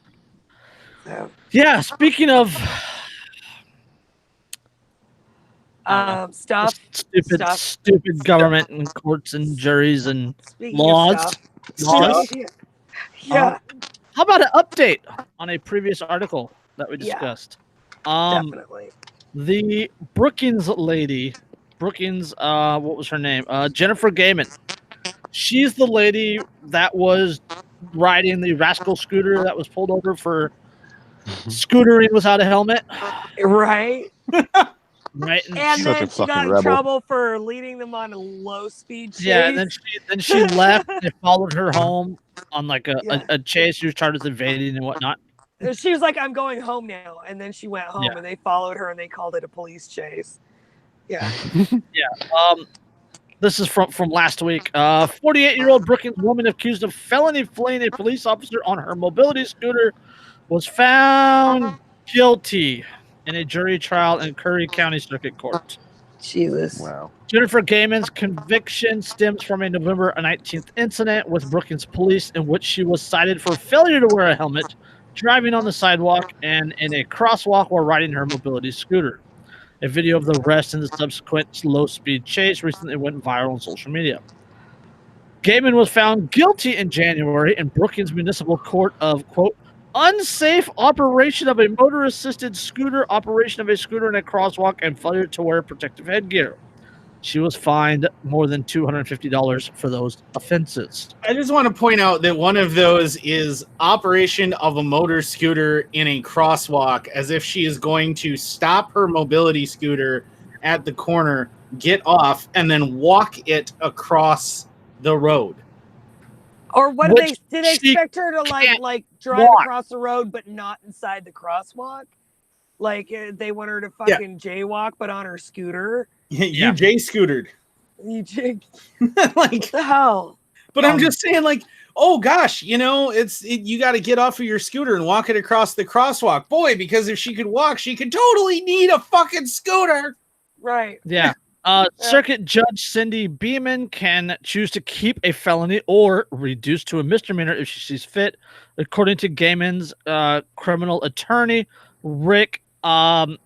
So. Yeah, speaking of stuff. Stupid government and courts and juries and laws. Yeah. How about an update on a previous article that we discussed? Definitely. The Brookings lady, what was her name? Jennifer Gaiman. She's the lady that was riding the rascal scooter that was pulled over for scootering without a helmet. Right. Right. And then she got in trouble for leading them on a low-speed chase. Yeah, and then she left and they followed her home on like a chase. She was charged with evading and whatnot. She was like, I'm going home now. And then she went home and they followed her and they called it a police chase. Yeah. Yeah. This is from last week. 48-year-old Brookings woman accused of felony fleeing a police officer on her mobility scooter was found guilty in a jury trial in Curry County Circuit Court. Jesus. Wow. Jennifer Gaiman's conviction stems from a November 19th incident with Brookings police in which she was cited for failure to wear a helmet, driving on the sidewalk, and in a crosswalk while riding her mobility scooter. A video of the arrest and the subsequent low-speed chase recently went viral on social media. Gaiman was found guilty in January in Brookings Municipal Court of, quote, unsafe operation of a motor-assisted scooter, operation of a scooter in a crosswalk, and failure to wear protective headgear. She was fined more than $250 for those offenses. I just want to point out that one of those is operation of a motor scooter in a crosswalk, as if she is going to stop her mobility scooter at the corner, get off, and then walk it across the road. Or what did they expect her to like drive across the road but not inside the crosswalk? Like they want her to fucking jaywalk but on her scooter. You J-scootered. You J like what the hell? But I'm just saying, like, oh gosh, you got to get off of your scooter and walk it across the crosswalk. Boy, because if she could walk, she could totally need a fucking scooter. Right. Yeah. Circuit Judge Cindy Beeman can choose to keep a felony or reduce to a misdemeanor if she sees fit, according to Gaiman's criminal attorney, Rick Inokuchi,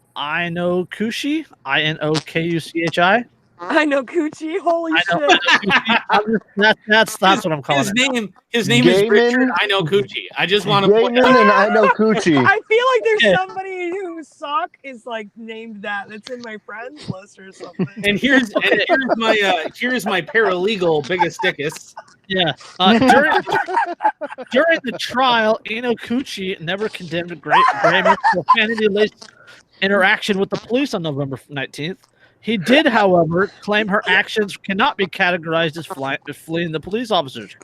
Inokuchi. I know Coochie. Holy shit! That's what I'm calling His name is Richard. I know Coochie. I just want to point out. And I know Coochie. I feel like there's somebody whose sock is like named that. That's in my friends list or something. And here's my paralegal biggest dickus. Yeah. During the trial, Inokuchi never condemned Gaiman's profanity-laced interaction with the police on November 19th. He did, however, claim her actions cannot be categorized as fleeing the police officers.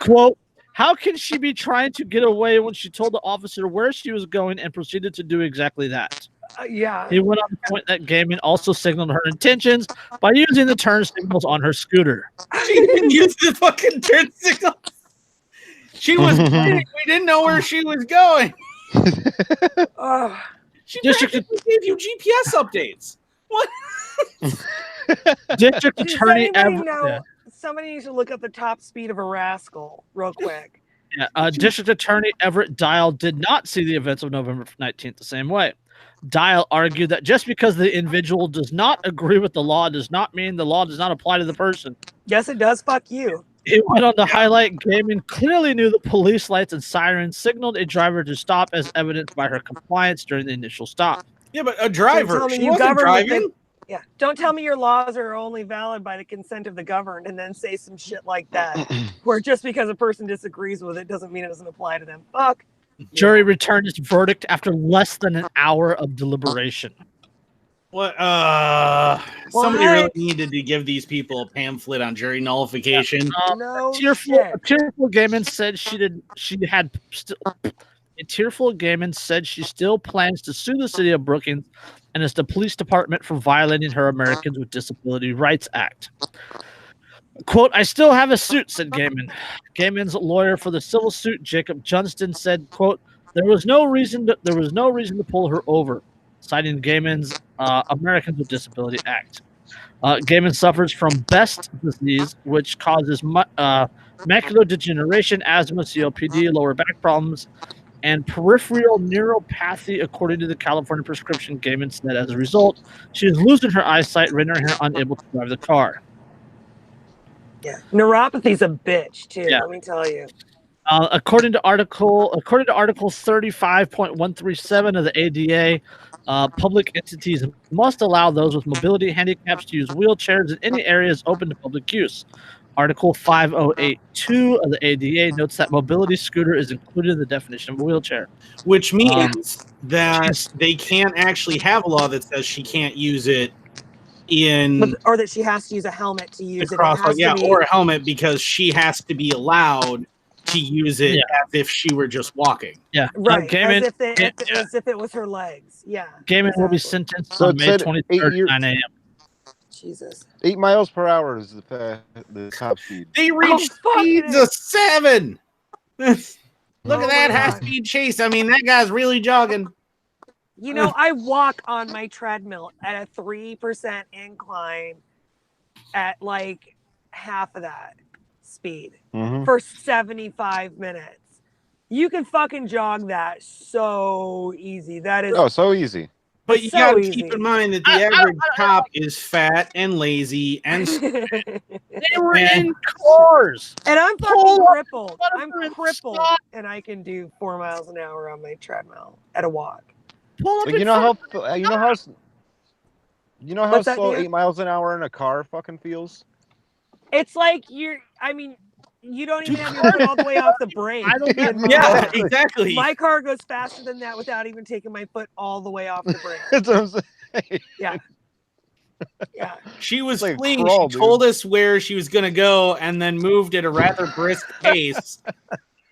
Quote, how can she be trying to get away when she told the officer where she was going and proceeded to do exactly that? Yeah. He went on to point that Gaiman also signaled her intentions by using the turn signals on her scooter. She didn't use the fucking turn signals. She was pointing. We didn't know where she was going. She practically gave you GPS updates. What? District Does Attorney anybody know? Somebody needs to look up the top speed of a rascal real quick. District Attorney Everett Dial did not see the events of November 19th the same way. Dial argued that just because the individual does not agree with the law does not mean the law does not apply to the person. Yes, it does. Fuck you. He went on to highlight Gaiman clearly knew the police lights and sirens signaled a driver to stop as evidenced by her compliance during the initial stop. Yeah, but a driver. Don't tell me She you wasn't govern with driving. Yeah. Don't tell me your laws are only valid by the consent of the governed and then say some shit like that. Where just because a person disagrees with it doesn't mean it doesn't apply to them. Fuck. Jury returned its verdict after less than an hour of deliberation. What? Somebody really needed to give these people a pamphlet on jury nullification. No Tearful Gaiman said Tearful Gaiman said she still plans to sue the city of Brookings and its the police department for violating her Americans with Disability Rights Act. Quote, I still have a suit, said Gaiman. Gaiman's lawyer for the civil suit, Jacob Johnston, said, quote, there was no reason to pull her over, citing Gaiman's Americans with Disability Act. Gaiman suffers from Best disease, which causes macular degeneration, asthma, COPD, lower back problems, and peripheral neuropathy, according to the California prescription. Gaiman said as a result, she is losing her eyesight, rendering her unable to drive the car. Yeah, neuropathy's a bitch too. Yeah. Let me tell you. According to Article 35.137 of the ADA, public entities must allow those with mobility handicaps to use wheelchairs in any areas open to public use. Article 5082 of the ADA notes that mobility scooter is included in the definition of a wheelchair. Which means that they can't actually have a law that says she can't use it or that she has to use a helmet to use it. Or a helmet because she has to be allowed to use it as if she were just walking. Yeah, right. Gaiman, as if it was her legs. Yeah. Gaiman will be sentenced on May 23rd at 9 a.m. Jesus. 8 miles per hour is the top speed. They reached speeds of 7. Look at that high-speed chase. I mean, that guy's really jogging. You know, I walk on my treadmill at a 3% incline at like half of that speed for 75 minutes. You can fucking jog that so easy. That is so easy. But you gotta keep in mind that the average cop is fat and lazy and they were in cars. And I'm fucking crippled. I'm crippled and I can do 4 miles an hour on my treadmill at a walk. Like, you know how slow 8 miles an hour in a car fucking feels? It's like you don't even have your foot all the way off the brake. Yeah, exactly. My car goes faster than that without even taking my foot all the way off the brake. That's what I'm saying. Yeah. Yeah. She was fleeing. She told us where she was going to go and then moved at a rather brisk pace.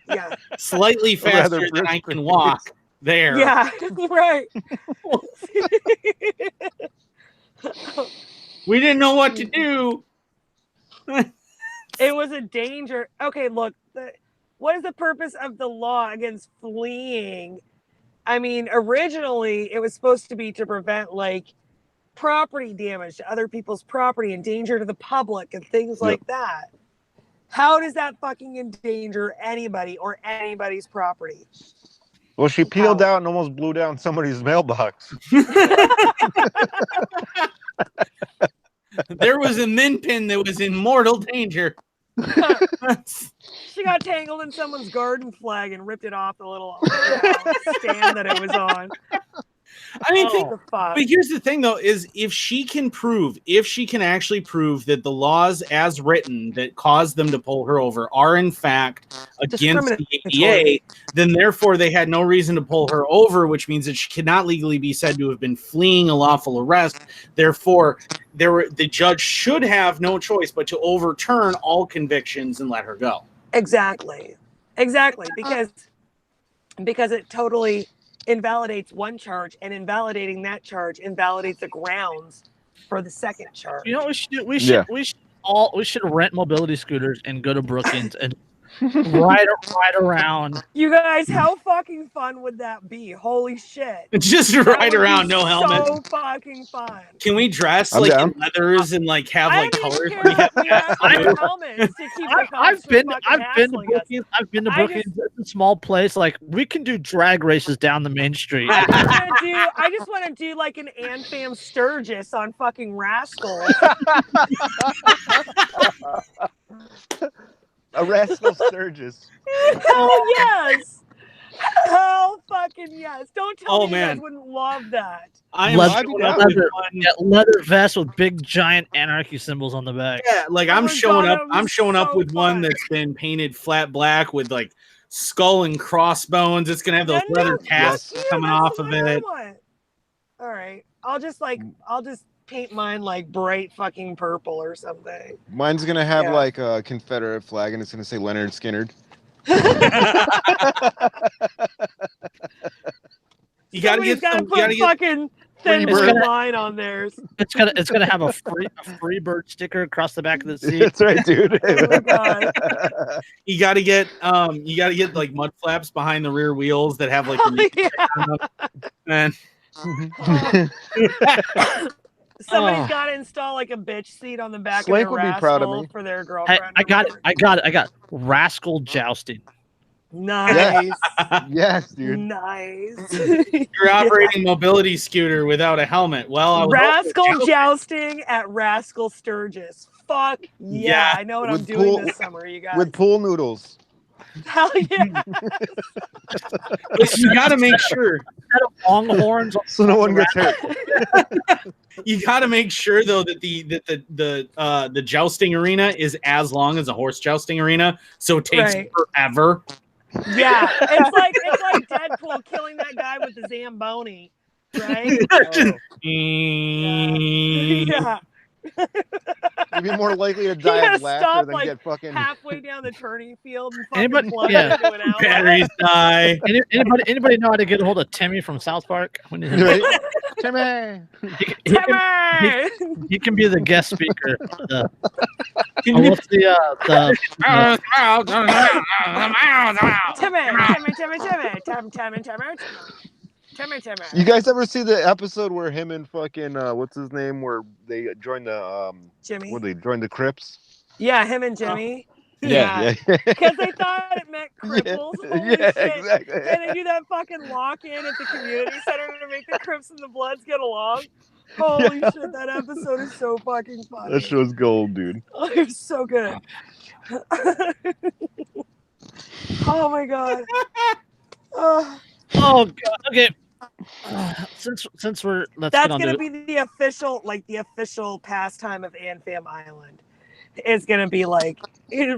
Yeah. Slightly faster than I can walk there. Yeah, right. We didn't know what to do. It was a danger. Okay, look, what is the purpose of the law against fleeing? I mean, originally it was supposed to be to prevent like property damage to other people's property and danger to the public and things like that. How does that fucking endanger anybody or anybody's property? Well, she peeled out and almost blew down somebody's mailbox. There was a min pin that was in mortal danger. She got tangled in someone's garden flag and ripped it off the little stand that it was on. I mean, The fuck? but here's the thing, though, is if she can actually prove that the laws as written that cause them to pull her over are in fact against the ADA, then therefore they had no reason to pull her over, which means that she cannot legally be said to have been fleeing a lawful arrest. Therefore, the judge should have no choice but to overturn all convictions and let her go. Exactly, because it totally invalidates one charge, and invalidating that charge invalidates the grounds for the second charge. You know what we should rent mobility scooters and go to Brookings and ride around. You guys, how fucking fun would that be? Holy shit! Just ride around, no helmet. So fucking fun. Can we dress I'm like down. in leathers and like have like colors? I've been to Brookings. It's a small place. Like we can do drag races down the main street. I just want to do like an Anfam Sturgis on fucking Rascal. A Rascal Sturgis. Hell yes. Hell fucking yes. Don't tell me you guys man. wouldn't love that. Leather vest with big giant anarchy symbols on the back. Yeah, like Oh I'm my showing God, up. that I'm was showing up so with one fun. that's been painted flat black with like skull and crossbones. It's gonna have those Then leather no, tasks yeah, coming that's off the of one I it. want. All right. I'll just paint mine like bright fucking purple or something. Mine's gonna have Yeah. like a Confederate flag, and it's gonna say Leonard Skinner. You gotta Somebody's get gotta some. put You gotta get. fucking thin It's bird gonna- line on theirs. It's gonna have a free bird sticker across the back of the seat. That's right, dude. Oh my God. You gotta get. You gotta get like mud flaps behind the rear wheels that have like. Oh, yeah. And Somebody's got to install like a bitch seat on the back Slink of would their be proud of Rascal me. for their Hey, girlfriend. I got it. Rascal jousting. Nice. Yes, dude. Nice. you're operating mobility scooter without a helmet. Well, I was Rascal jousting at Rascal Sturgis. Fuck yeah. Yeah. I know what I'm With doing pool- this summer, you guys. With pool noodles. Hell yeah. But you gotta make sure. Longhorns. So no one gets hurt. You gotta make sure though that the jousting arena is as long as a horse jousting arena, so it takes Right. forever. Yeah. It's like Deadpool killing that guy with the Zamboni. Right? Oh, Yeah. you'd be more likely to You die gotta of laughter stop, than like, get fucking. Halfway down the turning field and fucking Anybody- plunge yeah. into an outlet. Batteries die. Anybody know how to get a hold of Timmy from South Park? We need him. Right? Timmy. Timmy! He can be the guest speaker. For the, what's the Timmy. You guys ever see the episode where him and fucking what's his name, where they joined the Jimmy. where they joined the Crips? Yeah, him and Jimmy. Yeah. Because they thought it meant cripples. Holy Yeah, shit. exactly. And they do that fucking lock-in at the community center to make the Crips and the Bloods get along. Holy shit, that episode is so fucking funny. That show's gold, dude. Oh, it was so good. Oh my god. oh god. Okay. Since we're let's That's get on gonna to be the official pastime of Anfam Island. It's gonna be like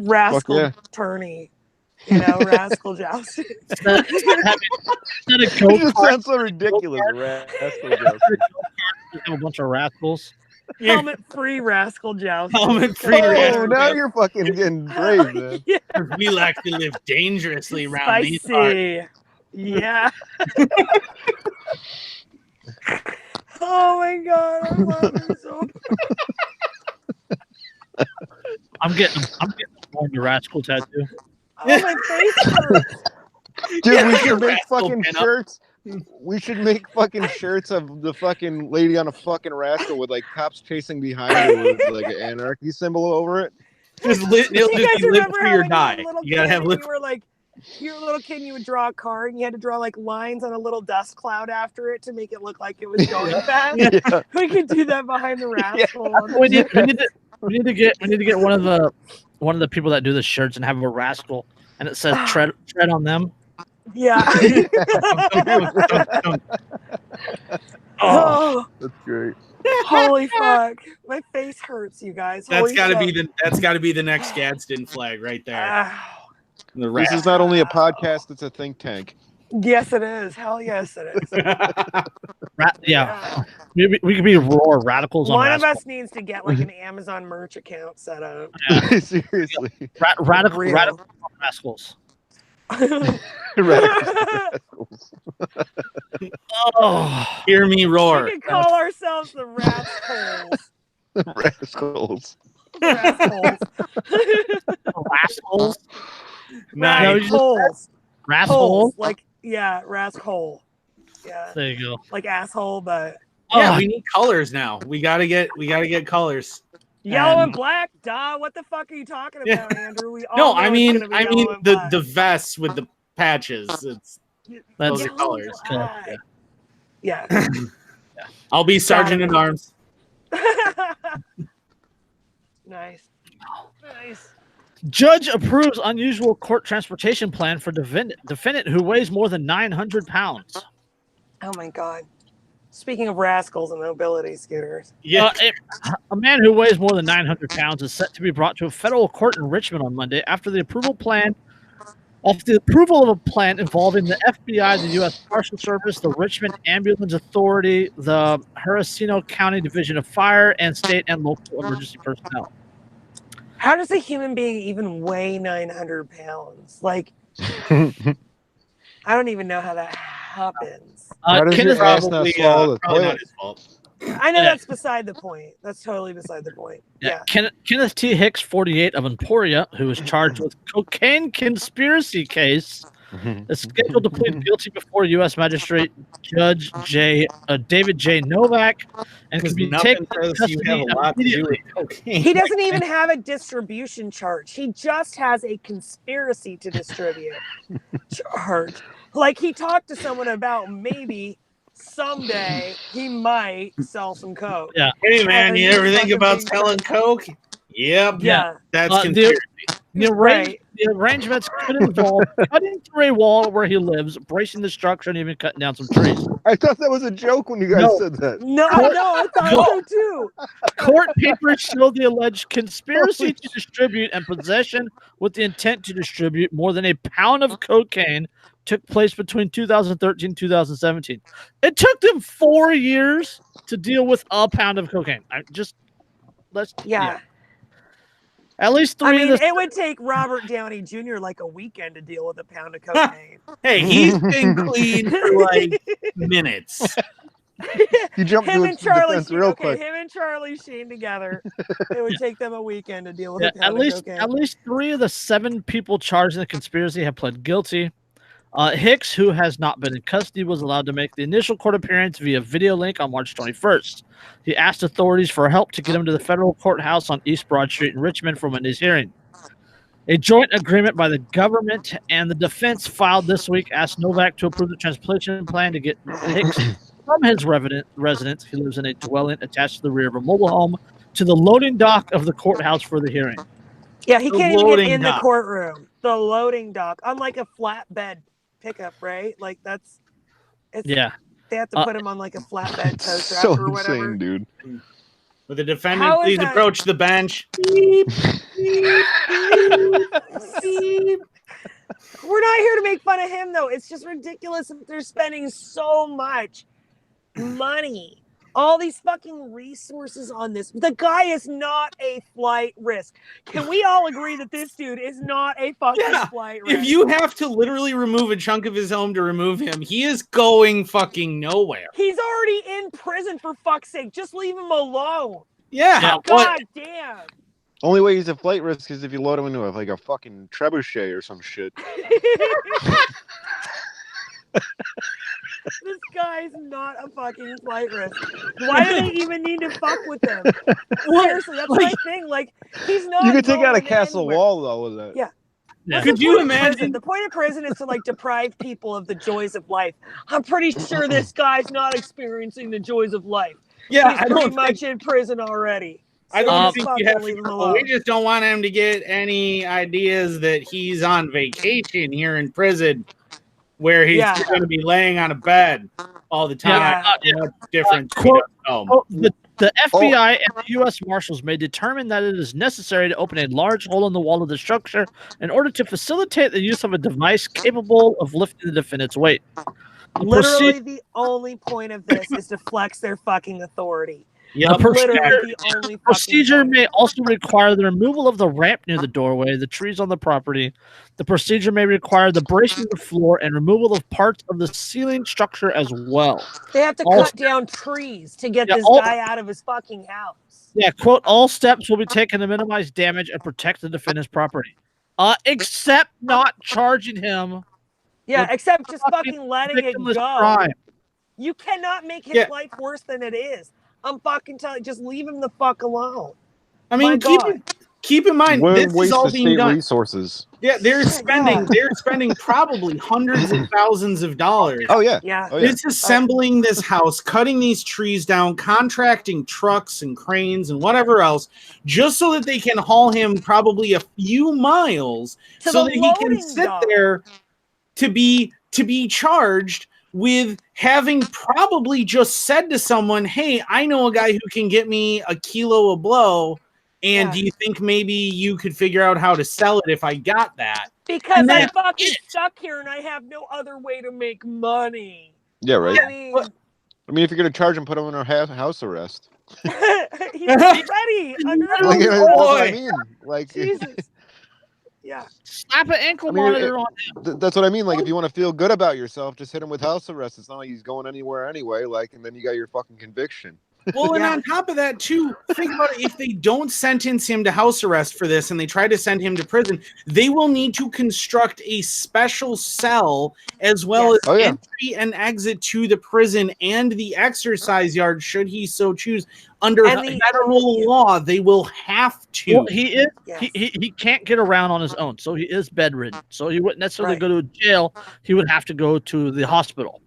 rascal yeah. tourney, rascal jousting. instead of It just go-kart, sounds so ridiculous. Rascal jousting. we have a bunch of rascals. Helmet-free rascal jousting. Helmet-free Oh, rascal now you're fucking getting brave, man. Yeah, We like to live dangerously around these parts. spicy. Yeah. Oh my god, I love it so much. I'm getting the rascal tattoo. Oh, my face hurts. Dude, we should make Rascal fucking pinup. shirts. We should make fucking shirts of the fucking lady on a fucking rascal with like cops chasing behind her with like an anarchy symbol over it. Just live, Do you guys live remember free how or when die. you were a little You gotta kid have and live. you were like, you're a little kid and you would draw a car and you had to draw like lines on a little dust cloud after it to make it look like it was going fast? Yeah. We could do that behind the rascal. We need to get one of the people that do the shirts and have a rascal and it says tread on them. Yeah. Oh, That's great. holy fuck! My face hurts, you guys. That's Holy got to shit. be the next Gadsden flag right there. Ow. The This is not only a podcast; it's a think tank. Yes, it is. Hell yes, it is. Yeah. We could be raw radicals on One of rascal. us needs to get like an Amazon merch account set up. Seriously. Radical Real. rascals. Radicals. Oh, Hear me roar. We could call ourselves the Rascals. Rascals. Rascals. rascals. Nice. Rascals. Rascal. Holes. Like, yeah, Rascal. Yeah. There you go. Like asshole, but Yeah, Oh, we need colors now. We gotta get colors. yellow and And- black. Duh. What the fuck are you talking Yeah. about, Andrew? We all No, know I it's mean gonna be yellow and black. the vests with the patches. It's that's those are Yellow and colors. black. Yeah. I'll be sergeant at arms. Nice. Nice. Judge approves unusual court transportation plan for defendant who weighs more than 900 pounds. Oh my god. Speaking of rascals and mobility scooters. Yeah. A man who weighs more than 900 pounds is set to be brought to a federal court in Richmond on Monday after the approval of a plan involving the FBI, the U.S. Marshal Service, the Richmond Ambulance Authority, the Hurricane County Division of Fire, and state and local emergency personnel. How does a human being even weigh 900 pounds? Like, I don't even know how that happens. How does Kenneth, your ass not swallow the probably not toilet? his fault. I know Yeah. that's beside the point. That's totally beside the point. Yeah. Kenneth T. Hicks, 48, of Emporia, who is charged with cocaine conspiracy case, is scheduled to plead guilty before U.S. Magistrate Judge David J. Novak and Because could be nothing taken into says you have custody a lot to do immediately. with cocaine. He doesn't even have a distribution charge. He just has a conspiracy to distribute charge. Like, he talked to someone about maybe someday he might sell some coke. Yeah. Hey man, And you he's ever think fucking about being selling coke? Yep. Yeah. That's The- conspiracy. Right. The arrangements could involve cutting through a wall where he lives, bracing the structure, and even cutting down some trees. I thought that was a joke when you guys No. said that. No, I thought so too. Court papers show the alleged conspiracy to distribute and possession with the intent to distribute more than a pound of cocaine took place between 2013 and 2017. It took them 4 years to deal with a pound of cocaine. Yeah. At least I three mean, of the it would take Robert Downey Jr. like a weekend to deal with a pound of cocaine. Hey, he's been clean for like minutes. You jumped Him to and its Charlie defense Sheen, real okay, quick. him and Charlie Sheen together. It would take them a weekend to deal with Yeah, a pound of cocaine. at least 3 of the 7 people charged in the conspiracy have pled guilty. Hicks, who has not been in custody, was allowed to make the initial court appearance via video link on March 21st. He asked authorities for help to get him to the federal courthouse on East Broad Street in Richmond for Monday's hearing. A joint agreement by the government and the defense filed this week asked Novak to approve the transplantation plan to get Hicks from his residence. He lives in a dwelling attached to the rear of a mobile home to the loading dock of the courthouse for the hearing. Yeah, he The can't even get loading in the dock. courtroom. The loading dock, unlike a flatbed pickup, right? Like it's Yeah. they have to put him on like a flatbed tow truck So or whatever. insane, dude. With the defendant, How is please that- approach the bench. We're not here to make fun of him though. It's just ridiculous that they're spending so much money, all these fucking resources on this. The guy is not a flight risk. Can we all agree that this dude is not a fucking Yeah, flight risk? If you have to literally remove a chunk of his home to remove him, he is going fucking nowhere. He's already in prison, for fuck's sake. Just leave him alone. Yeah. God What? damn. Only way he's a flight risk is if you load him into a fucking trebuchet or some shit. This guy's not a fucking flight risk. Why do they even need to fuck with him? Seriously, that's my thing. Like, he's not. You could take out a going castle anywhere. wall though with that. Yeah. Yeah. What's Could the you point of prison? imagine? The point of prison is to like deprive people of the joys of life. I'm pretty sure this guy's not experiencing the joys of life. Yeah, He's I pretty don't much think, in prison already. I So don't just think fucking you have leave him to. alone. We just don't want him to get any ideas that he's on vacation here in prison. where he's Yeah. going to be laying on a bed all the time. Much different. The FBI and the U.S. Marshals may determine that it is necessary to open a large hole in the wall of the structure in order to facilitate the use of a device capable of lifting the defendant's weight. Literally, the only point of this is to flex their fucking authority. Yep. Literally, the only procedure may also require the removal of the ramp near the doorway, the trees on the property. The procedure may require the bracing of the floor and removal of parts of the ceiling structure as well. They have to cut down trees to get this guy out of his fucking house. Yeah, quote, all steps will be taken to minimize damage and protect the defendant's property. Except not charging him. Yeah, except just fucking letting it go. Crime. You cannot make his life worse than it is. I'm fucking telling you, just leave him the fuck alone. I mean, keep in mind, this is all being done. Resources. Yeah, they're spending probably hundreds of thousands of dollars. Oh yeah. Disassembling this house, cutting these trees down, contracting trucks and cranes and whatever else, just so that they can haul him probably a few miles, so that he can sit there to be charged with having probably just said to someone, "Hey, I know a guy who can get me a kilo of blow. And do you think maybe you could figure out how to sell it if I got that?" Because I'm fucking stuck here and I have no other way to make money. Yeah, right. I mean, if you're gonna charge him, put him in house arrest. He's ready. That's what I mean. Like, Jesus. Yeah. Slap an ankle monitor on him. That's what I mean. Like, if you want to feel good about yourself, just hit him with house arrest. It's not like he's going anywhere anyway. Like, and then you got your fucking conviction. Well, and on top of that, too, think about it. If they don't sentence him to house arrest for this and they try to send him to prison, they will need to construct a special cell as well as entry and exit to the prison and the exercise yard, should he so choose. Under federal law, they will have to. Well, he is. He can't get around on his own, so he is bedridden. So he wouldn't necessarily go to jail. He would have to go to the hospital.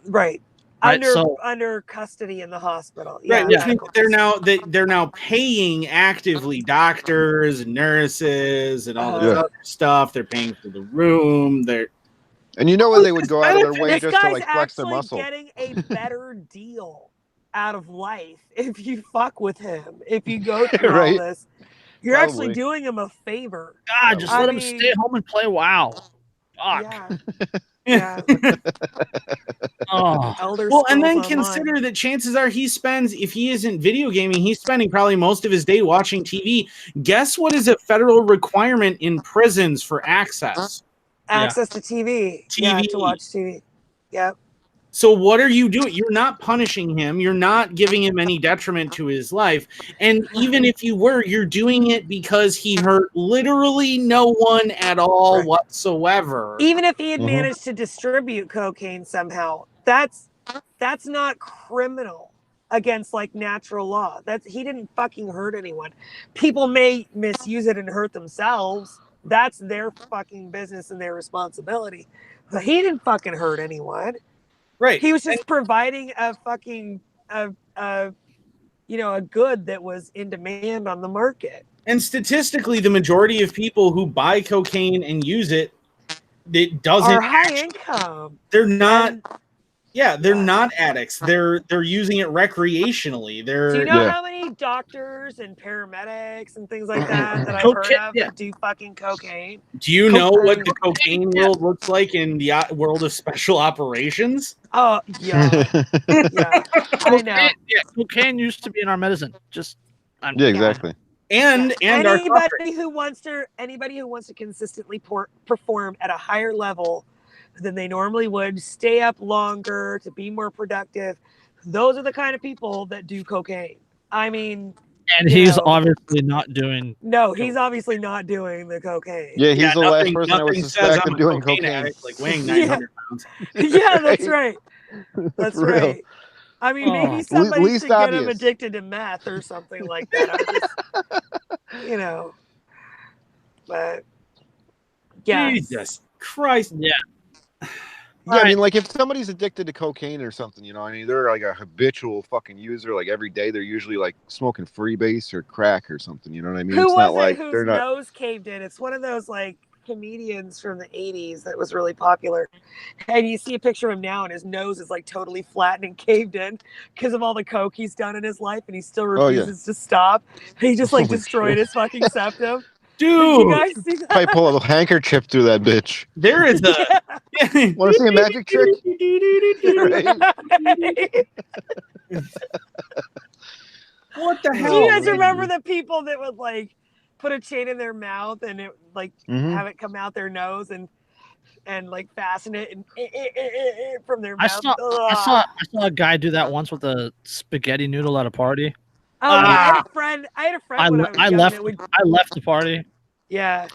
Right. Under custody in the hospital. Right. They're now paying actively doctors and nurses and all this other stuff. They're paying for the room. And you know when they would go out of their way just to like flex their muscle. Getting a better deal out of life if you fuck with him. If you go through all this, you're actually doing him a favor. God, just let him stay home and play WoW. Fuck. Yeah. Well, and then consider that chances are if he isn't video gaming, he's spending probably most of his day watching TV. Guess what is a federal requirement in prisons for access? Access to TV. Yeah, to watch TV. Yep. So what are you doing? You're not punishing him. You're not giving him any detriment to his life. And even if you were, you're doing it because he hurt literally no one at all whatsoever. Even if he had managed to distribute cocaine somehow, that's not criminal against like natural law. He didn't fucking hurt anyone. People may misuse it and hurt themselves. That's their fucking business and their responsibility. But he didn't fucking hurt anyone. Right. He was just providing a fucking a good that was in demand on the market. And statistically, the majority of people who buy cocaine and use it, are high income. They're not. They're not addicts. They're using it recreationally. Do you know how many doctors and paramedics and things like that I've heard of that do fucking cocaine? Do you know what the cocaine world looks like in the world of special operations? Oh yeah, I know. Cocaine used to be in our medicine. Exactly. And anybody who wants to consistently perform at a higher level than they normally would, stay up longer to be more productive. Those are the kind of people that do cocaine. I mean, and he's obviously not doing. No, he's obviously not doing the cocaine. Yeah, he's the last person I would suspect of doing cocaine. Addict, like weighing 900 pounds. Yeah, that's right. That's right. I mean, maybe somebody should get him addicted to meth or something like that. But yeah. Jesus Christ. Yeah. Yeah, I mean, like if somebody's addicted to cocaine or something, they're like a habitual fucking user. Like every day, they're usually like smoking freebase or crack or something. You know what I mean? Who was it whose nose caved in? It's one of those like comedians from the 80s that was really popular. And you see a picture of him now, and his nose is like totally flattened and caved in because of all the coke he's done in his life, and he still refuses to stop. He just like Holy destroyed shit. his fucking septum. Did Dude, you guys see that? Probably pull a handkerchief through that bitch. there is a. Want to see a magic trick? Right? What the Do hell? you guys man. remember the people that would like put a chain in their mouth and it like Mhm. have it come out their nose and like fasten it and from their I mouth? saw a guy do that once with a spaghetti noodle at a party. Oh yeah, I had a friend. I had a friend when I was young that would. I left the party. Yeah,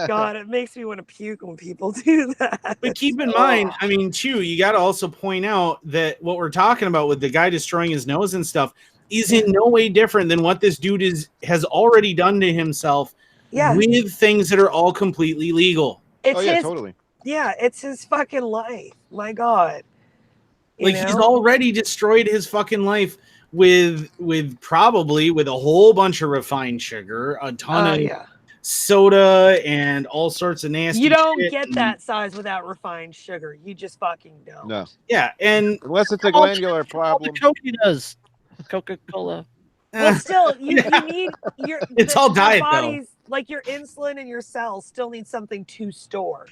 God, it makes me want to puke when people do that. But keep in mind, I mean, Chew, you got to also point out that what we're talking about with the guy destroying his nose and stuff is in no way different than what this dude has already done to himself with things that are all completely legal. It's his, totally. Yeah, it's his fucking life. My God. Like he's already destroyed his fucking life with probably with a whole bunch of refined sugar, a ton of soda, and all sorts of nasty. You don't shit get that size without refined sugar. You just fucking don't. No. Yeah, and unless it's a glandular problem. The Coke he does. Coca-Cola. Well, still, you need your. It's all diet, though. body's, like your insulin and your cells still need something to store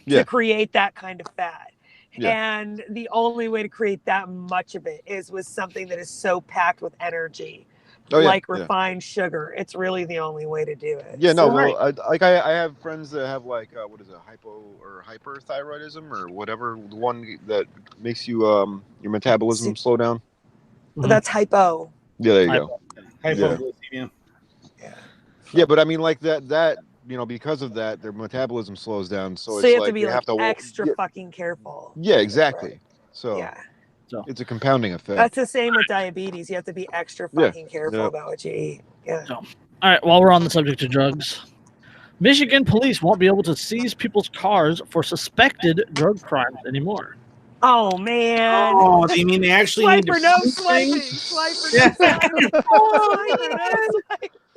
to create that kind of fat. Yeah. And the only way to create that much of it is with something that is so packed with energy, like refined sugar. It's really the only way to do it. Yeah, no, well, I have friends that have like what is it, hypo or hyperthyroidism or whatever, the one that makes you your metabolism slow down. That's hypo. Yeah, there you go. Hypoglycemia. Yeah, but I mean, like that because of that, their metabolism slows down. So it's you have like to be you have to extra fucking careful. Yeah, exactly. Right. So it's a compounding effect. That's the same with diabetes. You have to be extra fucking careful about what you eat. Yeah. So, all right. While we're on the subject of drugs, Michigan police won't be able to seize people's cars for suspected drug crimes anymore. Oh man! Oh, do you mean they actually need to swiping?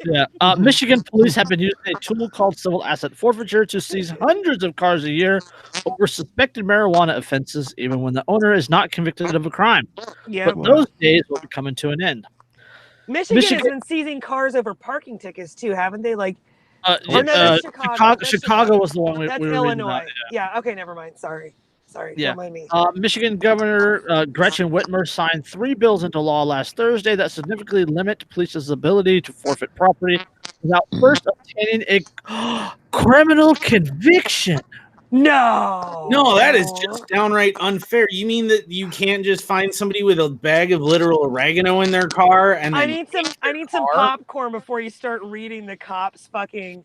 Yeah. Michigan police have been using a tool called civil asset forfeiture to seize hundreds of cars a year over suspected marijuana offenses, even when the owner is not convicted of a crime. Yeah. But those days will be coming to an end. Michigan has been seizing cars over parking tickets too, haven't they? Like, Chicago was the one that's we were Illinois. reading about, Okay, never mind. Sorry. Yeah. Don't mind me. Michigan Governor Gretchen Whitmer signed 3 bills into law last Thursday that significantly limit police's ability to forfeit property without first obtaining a criminal conviction. No, that is just downright unfair. You mean that you can't just find somebody with a bag of literal oregano in their car and I need some popcorn before you start reading the cops' fucking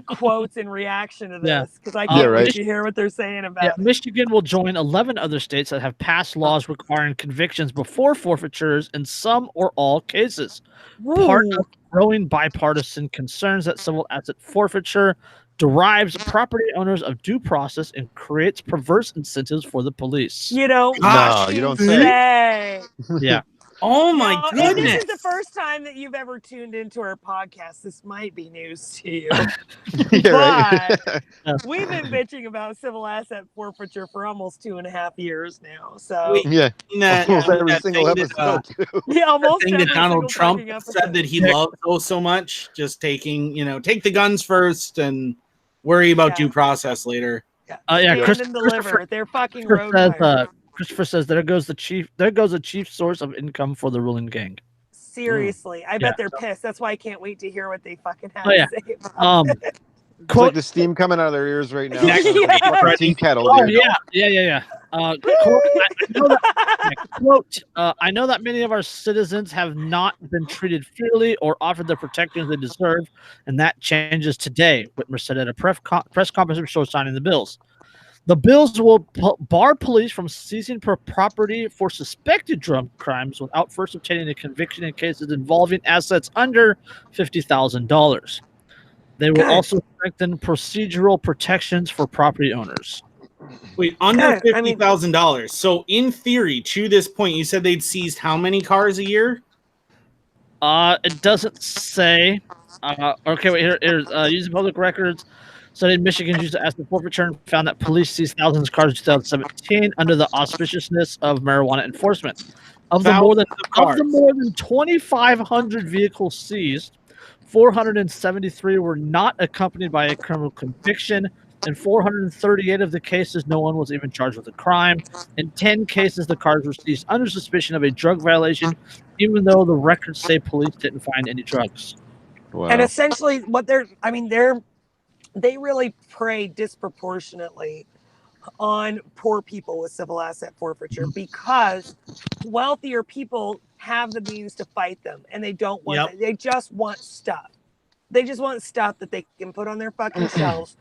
quotes in reaction to this, because I can't wait to hear what they're saying about it. Michigan will join 11 other states that have passed laws requiring convictions before forfeitures in some or all cases. Part of growing bipartisan concerns that civil asset forfeiture derives property owners of due process and creates perverse incentives for the police. You don't say. Yeah. Oh my goodness. This is the first time that you've ever tuned into our podcast. This might be news to you. But we've been bitching about civil asset forfeiture for almost 2.5 years now. So almost every single episode. Almost every that Donald Trump said that he loves so much. Just take the guns first and worry about due process later. Christopher, they're fucking road Christopher says there goes a chief source of income for the ruling gang. Seriously. I bet they're pissed. That's why I can't wait to hear what they fucking have to say about it. It's like the steam coming out of their ears right now. Tea kettle. Yeah. I know that many of our citizens have not been treated fairly or offered the protections they deserve, and that changes today, Whitmer said at a press conference before signing the bills. The bills will bar police from seizing property for suspected drug crimes without first obtaining a conviction in cases involving assets under $50,000. They will also strengthen procedural protections for property owners. Wait, under $50,000. So in theory, to this point, you said they'd seized how many cars a year? It doesn't say. Okay, wait, here's using public records. Study in Michigan used asset forfeiture and found that police seized thousands of cars in 2017 under the auspiciousness of marijuana enforcement. Of the more than 2,500 vehicles seized, 473 were not accompanied by a criminal conviction. In 438 of the cases, no one was even charged with a crime. In 10 cases, the cars were seized under suspicion of a drug violation, even though the records say police didn't find any drugs. Wow. And essentially, they really prey disproportionately on poor people with civil asset forfeiture because wealthier people have the means to fight them, and they don't want it. They just want stuff. They just want stuff that they can put on their fucking shelves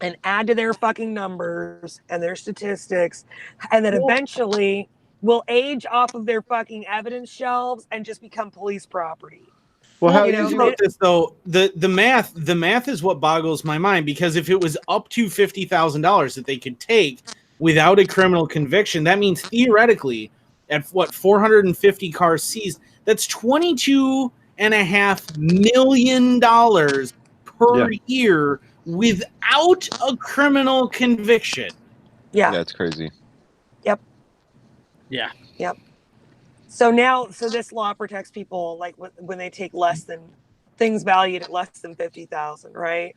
and add to their fucking numbers and their statistics, and then eventually will age off of their fucking evidence shelves and just become police property. Well, how easy about this though? The math is what boggles my mind, because if it was up to $50,000 that they could take without a criminal conviction, that means theoretically, at 450 cars seized, that's $22.5 million per year without a criminal conviction. Yeah, that's crazy. Yep. Yeah. Yep. So this law protects people like when they take less than things valued at less than 50,000, right?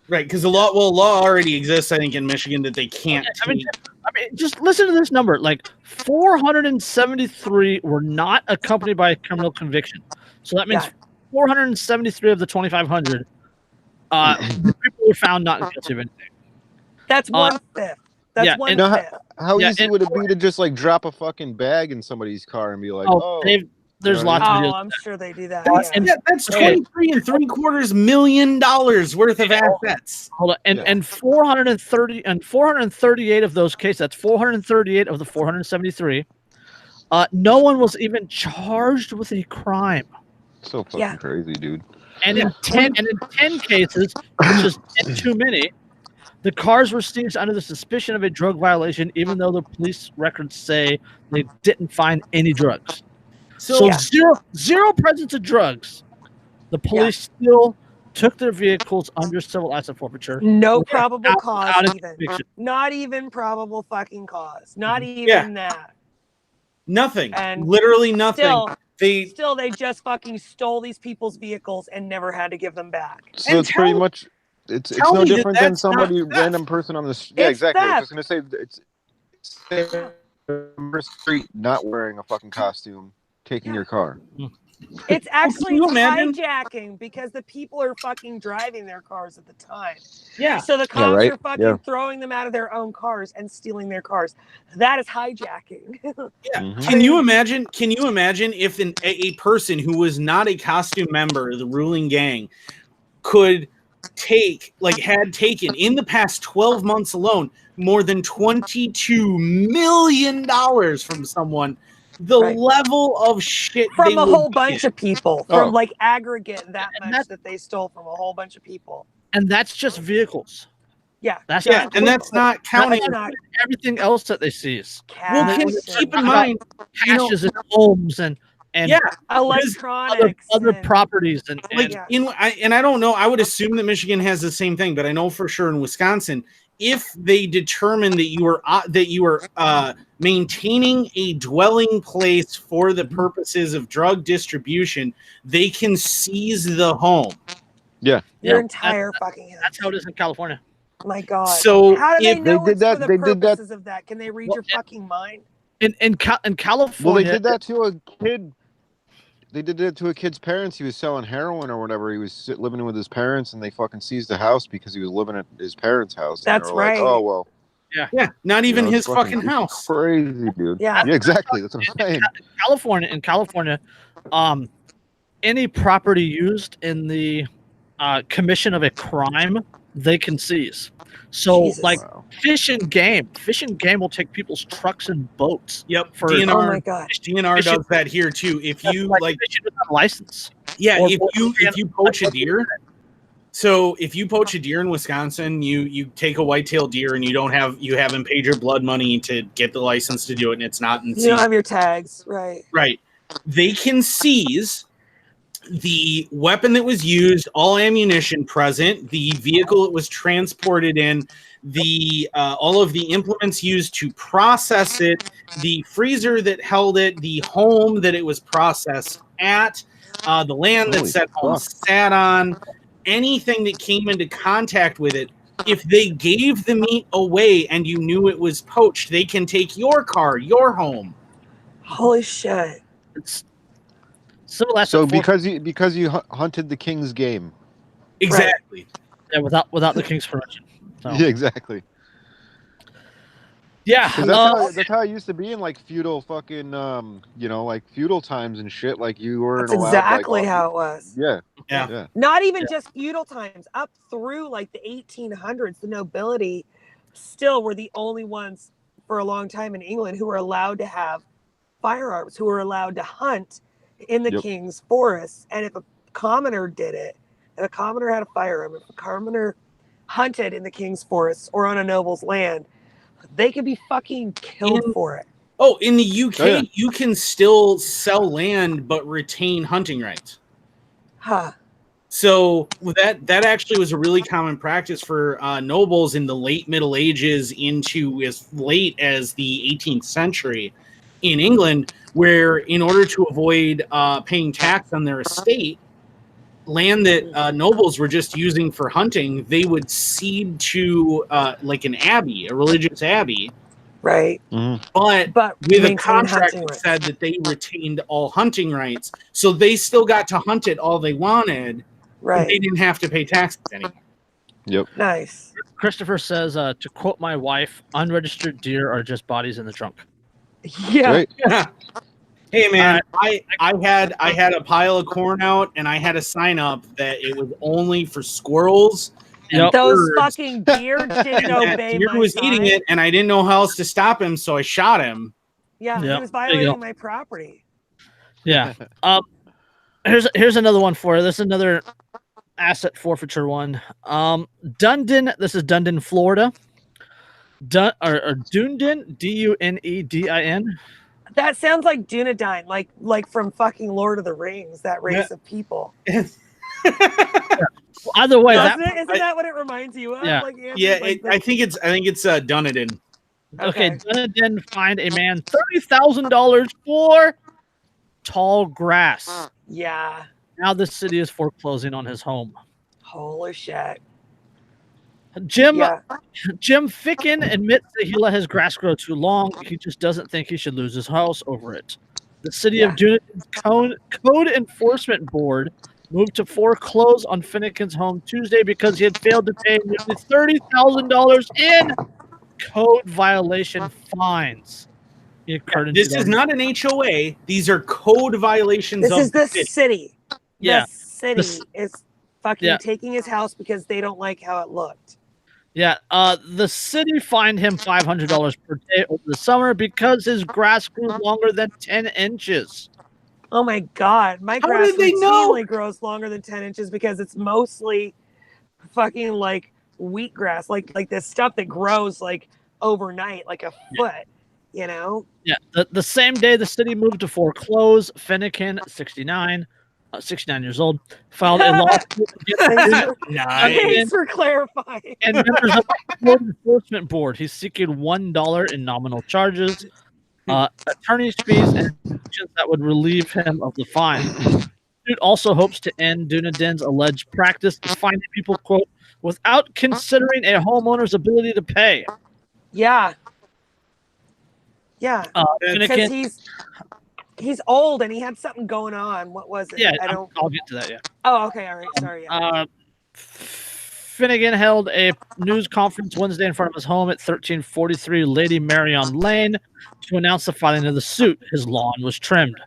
Right, because the law already exists, I think, in Michigan that they can't. I mean, just listen to this number. Like 473 were not accompanied by a criminal conviction. So that means 473 of the 2,500 people were found not guilty of anything. That's 1/5. That's 1/5. How easy would it be to just like drop a fucking bag in somebody's car and be like, there's lots of videos. I'm sure they do that. That's $23.75 million worth of assets. Hold on. And 438 of those cases, that's 438 of the 473. No one was even charged with a crime. So fucking crazy, dude. And in 10 cases, which is 10 too many, the cars were seized under the suspicion of a drug violation, even though the police records say they didn't find any drugs. So zero presence of drugs. The police still took their vehicles under civil asset forfeiture. No probable cause even. Not even probable fucking cause. Not even that. Nothing. And literally nothing. They just fucking stole these people's vehicles and never had to give them back. So it's pretty much it's no different than somebody random person on the street. Yeah, exactly. I was just gonna say it's street not wearing a fucking costume, taking your car. It's actually hijacking because the people are fucking driving their cars at the time. Yeah. So the cops are fucking throwing them out of their own cars and stealing their cars. That is hijacking. Can you imagine if a person who was not a costume member of the ruling gang could had taken in the past 12 months alone more than $22 million from someone? The level of shit from a whole bunch of people, from like aggregate that much that they stole from a whole bunch of people, and that's just vehicles. Yeah, that's and that's not counting everything else that they seize. Well, keep in mind, caches and homes and electronics, other properties, and I don't know. I would assume that Michigan has the same thing, but I know for sure in Wisconsin, if they determine that you are maintaining a dwelling place for the purposes of drug distribution, they can seize the home. Yeah, your entire fucking house. That's how it is in California. My God. So how do they know did that? For the purposes of that? Can they read your fucking mind? In California, well, they did that to a kid. They did it to a kid's parents. He was selling heroin or whatever. He was living with his parents, and they fucking seized the house because he was living at his parents' house. That's right. Like, oh well. Yeah. Not even his fucking house. Crazy, dude. Yeah, exactly. That's what I'm saying. In California, any property used in the commission of a crime, they can seize. So, Fish and Game will take people's trucks and boats. Yep. For oh my God. DNR does that here too. If you fishing without a license. Yeah. If you poach a deer. So if you poach a deer in Wisconsin, you take a white-tailed deer and you haven't paid your blood money to get the license to do it, and it's not in you don't have your tags, right? Right. They can seize the weapon that was used, all ammunition present, the vehicle it was transported in, the all of the implements used to process it, the freezer that held it, the home that it was processed at, the land that Holy said home fuck. sat on, anything that came into contact with it. If they gave the meat away and you knew it was poached, they can take your car, your home. Holy shit. It's civil asset So forfeiture. because you hunted the king's game. Exactly. Yeah, without the king's permission. So. Yeah, exactly. Yeah, 'Cause that's how it used to be in like feudal fucking like feudal times and shit. Like you weren't That's allowed exactly like how it was. Yeah. Not even just feudal times, up through like the 1800s, the nobility still were the only ones for a long time in England who were allowed to have firearms, who were allowed to hunt in the Yep. king's forests. And if a commoner did it, if a commoner had a firearm, if a commoner hunted in the king's forests or on a noble's land, they could be fucking killed for it. Oh, in the UK, Oh, yeah. you can still sell land but retain hunting rights. Huh. So that actually was a really common practice for nobles in the late Middle Ages into as late as the 18th century in England, where in order to avoid paying tax on their estate, land that nobles were just using for hunting, they would cede to like an abbey, a religious abbey, Right. but with a maintain contract hunting that rights. said that they retained all hunting rights, so they still got to hunt it all they wanted. But they Right. didn't have to pay taxes anymore. Yep. Nice. Christopher says, to quote my wife, unregistered deer are just bodies in the trunk. Yeah. Right. Hey man, I had a pile of corn out and I had a sign up that it was only for squirrels and Yep. Those birds, fucking deer didn't and that obey deer my was sign. eating it and I didn't know how else to stop him, so I shot him. Yeah, Yep. he was There you violating go. my property. Yeah. Here's another one for you. This is another asset forfeiture one. Dundon. This is Dundon, Florida. Dunedin, Dunedin. That sounds like Dunedain, like from fucking Lord of the Rings, that race of people. Either way, Doesn't it? Isn't that what it reminds you of? Yeah. Like, Andrew, Yeah, like I think it's Dunedin. okay. Dunedin fined a man $30,000 for tall grass. Yeah. Now the city is foreclosing on his home. Holy shit. Jim Yeah. Ficken admits that he let his grass grow too long. He just doesn't think he should lose his house over it. The city of Dunedin's Code Enforcement Board moved to foreclose on Finnegan's home Tuesday because he had failed to pay nearly $30,000 in code violation fines. This is not an HOA. These are code violations. This is the city. Yeah. The city is fucking taking his house because they don't like how it looked. Yeah, the city fined him $500 per day over the summer because his grass grew longer than 10 inches. Oh my God. My How grass did they know? routinely grows longer than 10 inches because it's mostly fucking like wheatgrass, like this stuff that grows like overnight, like a foot, you know? Yeah, the same day the city moved to foreclose, Finnegan, 69 years old, filed a lawsuit against Thanks for clarifying. and members of the Code Enforcement Board. He's seeking $1 in nominal charges, attorney's fees, and sanctions that would relieve him of the fine. The suit also hopes to end Dunedin's alleged practice of finding people, quote, without considering a homeowner's ability to pay. Yeah. Yeah. Because Finnegan, he's old and he had something going on. What was it? yeah, I'll get to that, yeah. Oh, okay. All right. Sorry. Yeah. Finnegan held a news conference Wednesday in front of his home at 1343 Lady Marion Lane to announce the filing of the suit. His lawn was trimmed.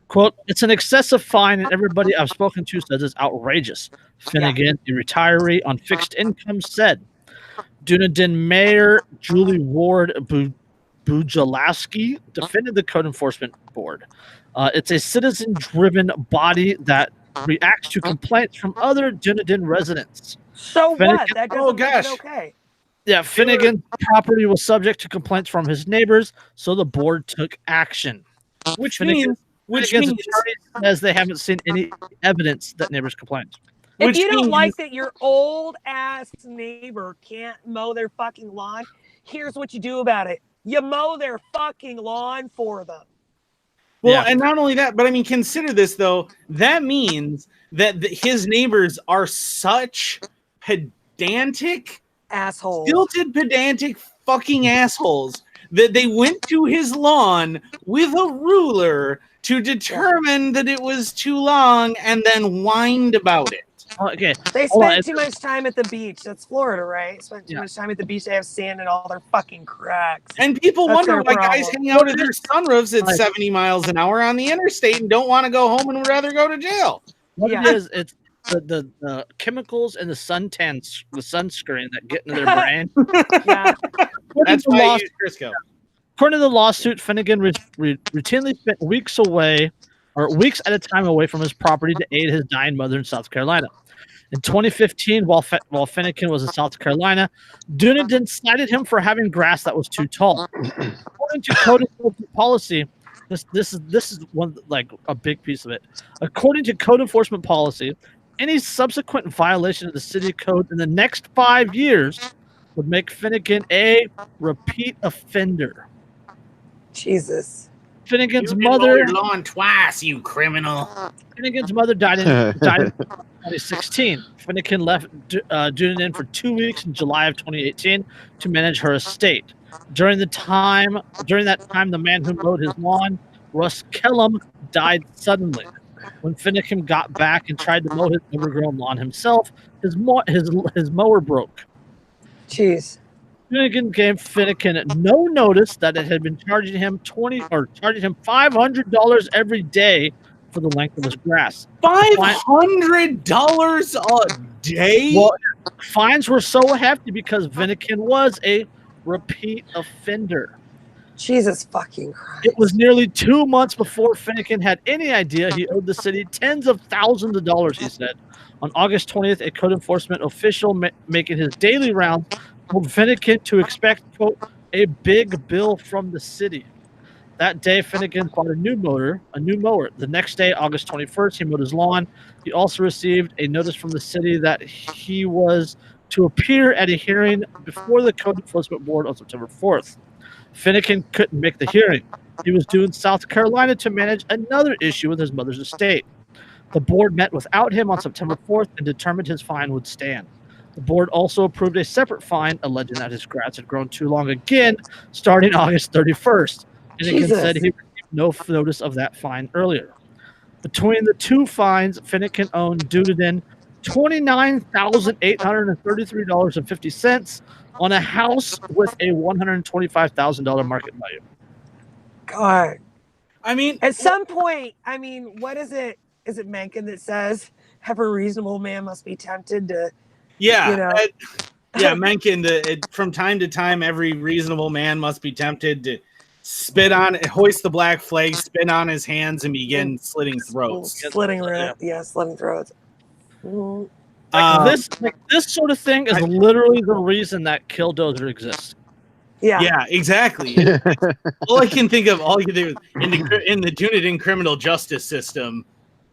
Quote, it's an excessive fine, and everybody I've spoken to says it's outrageous. Finnegan, a retiree on fixed income, said. Dunedin Mayor Julie Ward Bujalowski defended the Code Enforcement Board. It's a citizen-driven body that reacts to complaints from other Dunedin residents. So Finnegan, what? That doesn't make it okay. Yeah, Finnegan's property was subject to complaints from his neighbors, so the board took action. Which means Which Finnegan's means, attorney says they haven't seen any evidence that neighbors complained. If you don't like that your old ass neighbor can't mow their fucking lawn, here's what you do about it. You mow their fucking lawn for them. well, Yeah. and not only that, but I mean, consider this though. That means that his neighbors are such pedantic, Assholes. stilted, pedantic fucking assholes that they went to his lawn with a ruler to determine that it was too long and then whined about it. Okay. They Hold on, spend too much time at the beach. That's Florida, right? Spend too much time at the beach. They have sand in all their fucking cracks. And people That's wonder their why guys problem. hang out at their sunroofs at 70 miles an hour on the interstate and don't want to go home and would rather go to jail. What Yeah. it is, it's the chemicals and the sunscreen that get into their brain. Yeah. That's why I use Crisco. According to the lawsuit, Finnegan routinely spent weeks at a time away from his property to aid his dying mother in South Carolina. In 2015, while Finnegan was in South Carolina, Dunedin cited him for having grass that was too tall. According to code enforcement policy, this is one like a big piece of it. According to code enforcement policy, any subsequent violation of the city code in the next 5 years would make Finnegan a repeat offender. Jesus. Finnegan's mother lawn twice, you criminal. Finnegan's mother died in 2016. Finnegan left Dunedin for 2 weeks in July of 2018 to manage her estate. During that time, the man who mowed his lawn, Russ Kellum, died suddenly. When Finnegan got back and tried to mow his overgrown lawn himself, his mower broke. Jeez. Finnegan gave Finnegan no notice that it had been charging him $500 every day for the length of his grass. $500 a day? Well, fines were so hefty because Finnegan was a repeat offender. Jesus fucking Christ. It was nearly 2 months before Finnegan had any idea he owed the city tens of thousands of dollars, he said. On August 20th, a code enforcement official making his daily rounds told Finnegan to expect, quote, a big bill from the city. That day, Finnegan bought a new mower. The next day, August 21st, he mowed his lawn. He also received a notice from the city that he was to appear at a hearing before the Code Enforcement Board on September 4th. Finnegan couldn't make the hearing. He was due in South Carolina to manage another issue with his mother's estate. The board met without him on September 4th and determined his fine would stand. The board also approved a separate fine, alleging that his grass had grown too long again, starting August 31st. Finnegan said he received no notice of that fine earlier. Between the two fines, Finnegan owed Dunedin $29,833.50 on a house with a $125,000 market value. God. I mean, at some point, what is it? Is it Mencken that says, every reasonable man must be tempted to, Mencken, from time to time, every reasonable man must be tempted to hoist the black flag, spit on his hands, and begin slitting throats. Slitting throats. Mm-hmm. This sort of thing is literally the reason that Killdozer exists. Yeah, exactly. all I can think of in the Dunedin criminal justice system,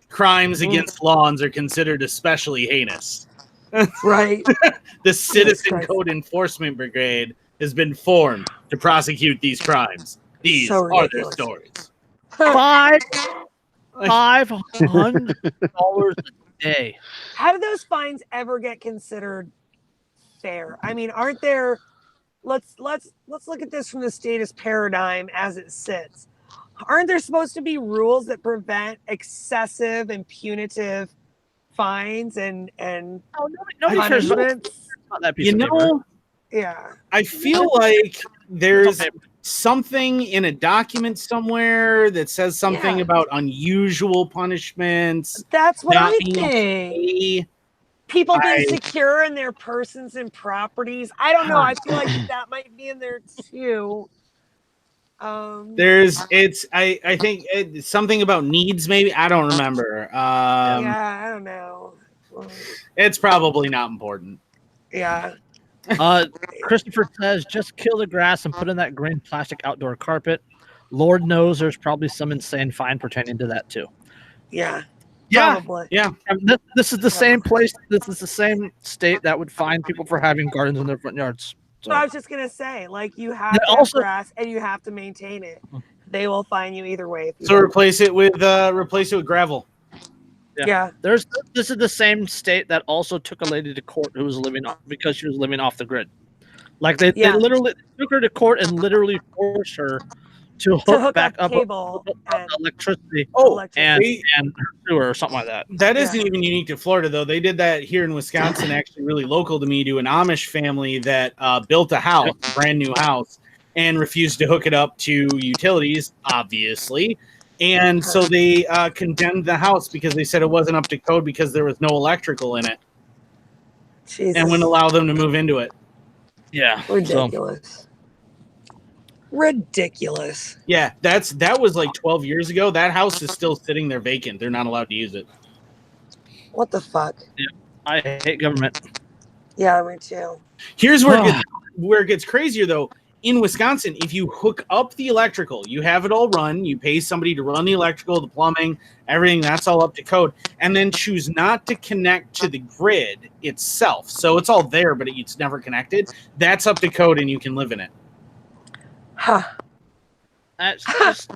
crimes against lawns are considered especially heinous. Right. The Citizen Code Enforcement Brigade has been formed to prosecute these crimes. These are their stories. $500 a day. How do those fines ever get considered fair? Aren't there? Let's look at this from the status paradigm as it sits. Aren't there supposed to be rules that prevent excessive and punitive fines and punishments? I feel like there's something in a document somewhere that says something about unusual punishments. That's what I think. People being secure in their persons and properties. I don't know. I feel like that might be in there too. I think it's something about needs, maybe. I don't remember. I don't know. It's probably not important. Yeah. Christopher says, just kill the grass and put in that green plastic outdoor carpet. Lord knows there's probably some insane fine pertaining to that too. Yeah. Yeah. Probably. Yeah. And this is the same place. This is the same state that would fine people for having gardens in their front yards. So I was just gonna say, like, you have They to also- have grass and you have to maintain it. They will fine you either way. If you So don't. replace it with gravel. Yeah. this is the same state that also took a lady to court who was living off because she was living off the grid. Like they literally took her to court and literally forced her to hook back up cable and electricity electricity. and sewer or something like that. That isn't even unique to Florida, though. They did that here in Wisconsin, actually really local to me, to an Amish family that built a house, a brand new house, and refused to hook it up to utilities, obviously. And so they condemned the house because they said it wasn't up to code because there was no electrical in it. Jesus. And wouldn't allow them to move into it. Yeah. Ridiculous. Ridiculous. Yeah, that was like 12 years ago. That house is still sitting there vacant. They're not allowed to use it. What the fuck? I hate government. Yeah, me too. Here's where it gets crazier, though. In Wisconsin, if you hook up the electrical, you have it all run, you pay somebody to run the electrical, the plumbing, everything, that's all up to code, and then choose not to connect to the grid itself. So it's all there, but it's never connected. That's up to code, and you can live in it. Huh. That's just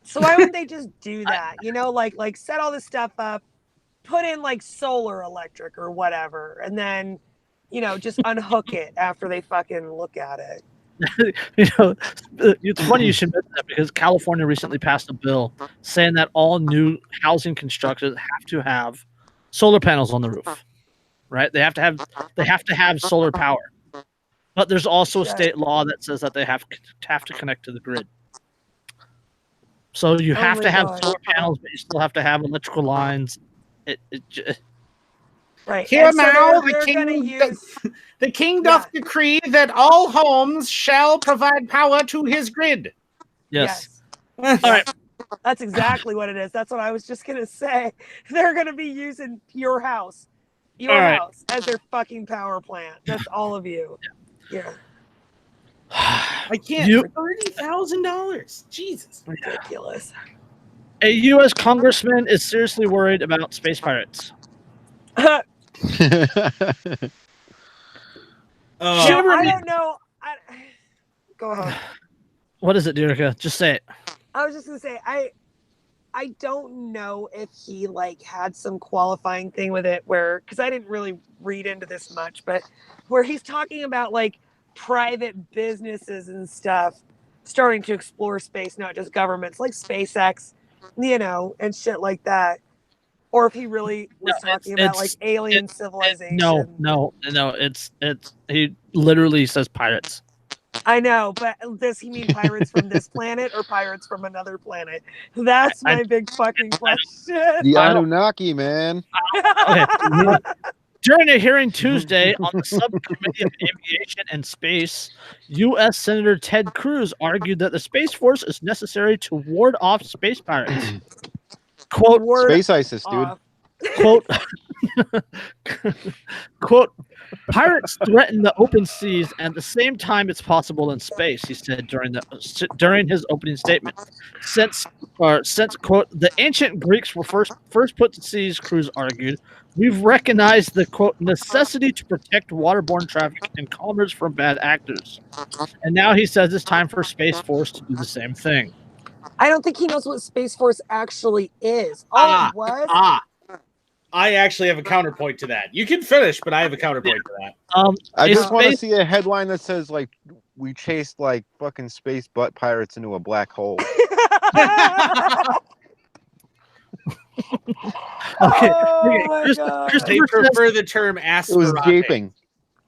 So why wouldn't they just do that? You know, like set all this stuff up, put in like solar electric or whatever, and then, you know, just unhook it after they fucking look at it. You know, it's funny you should mention that because California recently passed a bill saying that all new housing constructions have to have solar panels on the roof. Right? They have to have solar power. But there's also a state law that says that they have to connect to the grid. So you have to have solar panels, but you still have to have electrical lines. Right. Here And so now, they're gonna use the king doth decree that all homes shall provide power to his grid. Yes. All right. That's exactly what it is. That's what I was just gonna say. They're gonna be using your house as their fucking power plant. That's all of you. Yeah. I can't. $30,000. Jesus. Ridiculous. A U.S. congressman is seriously worried about space pirates. I don't know. Go ahead. What is it, Derica? Just say it. I was just gonna say I don't know if he like had some qualifying thing with it where, because I didn't really read into this much, but where he's talking about like private businesses and stuff starting to explore space, not just governments, like SpaceX, you know, and shit like that. Or if he really was talking about like alien civilization. No. It's he literally says pirates. I know, but does he mean pirates from this planet or pirates from another planet? That's my big fucking question. The Anunnaki, man. Okay. During a hearing Tuesday on the Subcommittee of Aviation and Space, U.S. Senator Ted Cruz argued that the Space Force is necessary to ward off space pirates. Quote, Space ISIS, dude. Quote, quote, pirates threaten the open seas and at the same time it's possible in space, he said during his opening statement. Since quote, the ancient Greeks were first put to seas, Cruz argued, we've recognized the quote necessity to protect waterborne traffic and commerce from bad actors. And now he says it's time for Space Force to do the same thing. I don't think he knows what Space Force actually is. I actually have a counterpoint to that. You can finish, but I have a counterpoint to that. I just want to see a headline that says like we chased like fucking space butt pirates into a black hole. Okay. They prefer the term ass. It was gaping.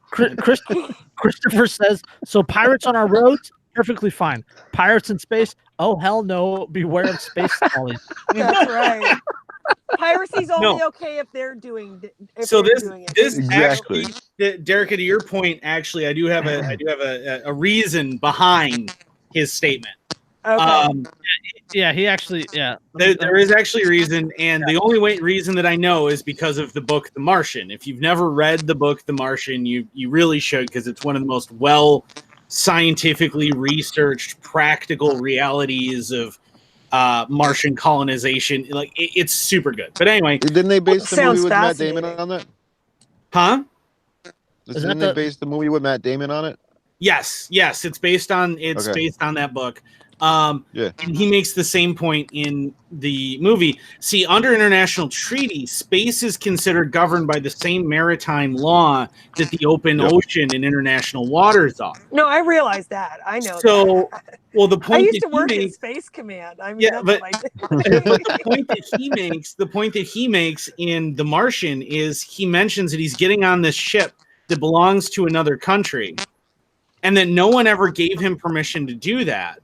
Christopher says, so pirates on our roads, perfectly fine. Pirates in space, oh hell no, beware of space folly. That's right. Piracy's only okay if they're doing it. This exactly. Actually, Derica, to your point, actually, I do have a reason behind his statement. Okay. There is actually a reason, and the only reason that I know is because of the book The Martian. If you've never read the book The Martian, you really should, because it's one of the most well scientifically researched practical realities of Martian colonization. Like it's super good. But anyway, Didn't they base the movie Sounds with Matt Damon fascinating. on that? huh? Didn't they base the movie with Matt Damon on it? Yes, it's based on based on that book. Yeah. And he makes the same point in the movie. See, under international treaty, space is considered governed by the same maritime law that the open ocean and international waters are. No, I realize that. I know. So, that. well, the I point used to that he work in makes, Space Command. I mean, Yeah, that's but- what I did. the point that he makes in The Martian is he mentions that he's getting on this ship that belongs to another country, and that no one ever gave him permission to do that.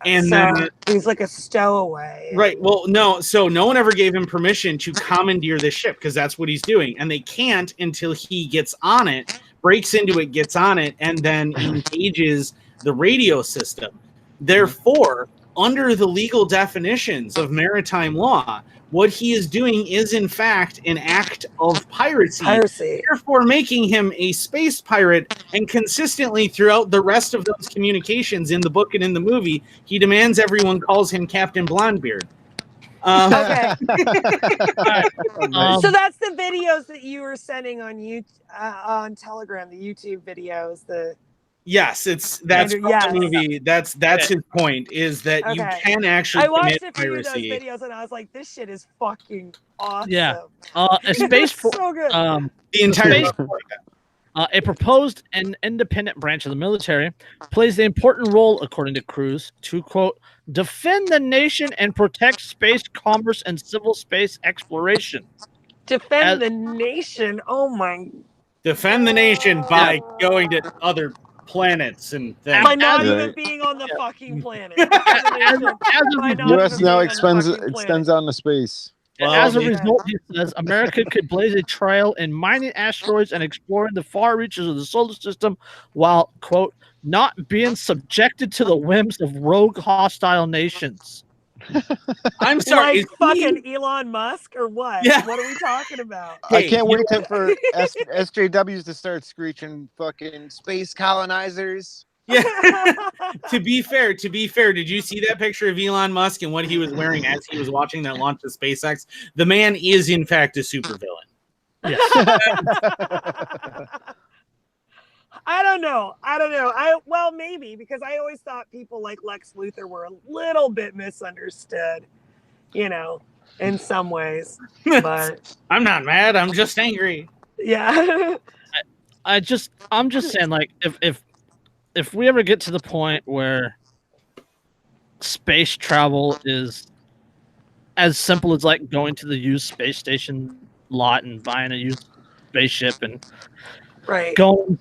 And So then, he's like a stowaway. right, well, no, so no one ever gave him permission to commandeer this ship because that's what he's doing, and they can't until he gets on it, breaks into it, gets on it, and then engages the radio system. Therefore, under the legal definitions of maritime law, what he is doing is in fact an act of piracy, therefore making him a space pirate. And consistently throughout the rest of those communications in the book and in the movie, he demands everyone calls him Captain Blondebeard. Okay. Nice. So that's the videos that you were sending on on Telegram, the YouTube videos. Yes, that's from Yes. the movie. That's his point, is that you Okay. can actually I watched commit a few of those piracy. videos and I was like, this shit is fucking awesome. Yeah. A space It's so good. The entire Space- a proposed and independent branch of the military plays the important role, according to Cruz, to quote defend the nation and protect space commerce and civil space exploration. Defend the nation. Oh my. Defend the nation by going to other planets and things. By not Yeah. even being on the fucking planet. As By a not U.S. even now being on the fucking extends out into space. Well, As a yeah. result, he says, America could blaze a trail in mining asteroids and exploring the far reaches of the solar system while, quote, not being subjected to the whims of rogue hostile nations. I'm sorry. Like is fucking he- Elon Musk or what? Yeah. What are we talking about? I Hey, can't you wait for SJWs to start screeching fucking space colonizers. Yeah. To be fair, did you see that picture of Elon Musk and what he was wearing as he was watching that launch of SpaceX? The man is in fact a supervillain. Yes. I don't know. Well, maybe, because I always thought people like Lex Luthor were a little bit misunderstood, in some ways. But I'm not mad. I'm just angry. yeah. I'm just saying, like, if we ever get to the point where space travel is as simple as like going to the used space station lot and buying a used spaceship and Right. going,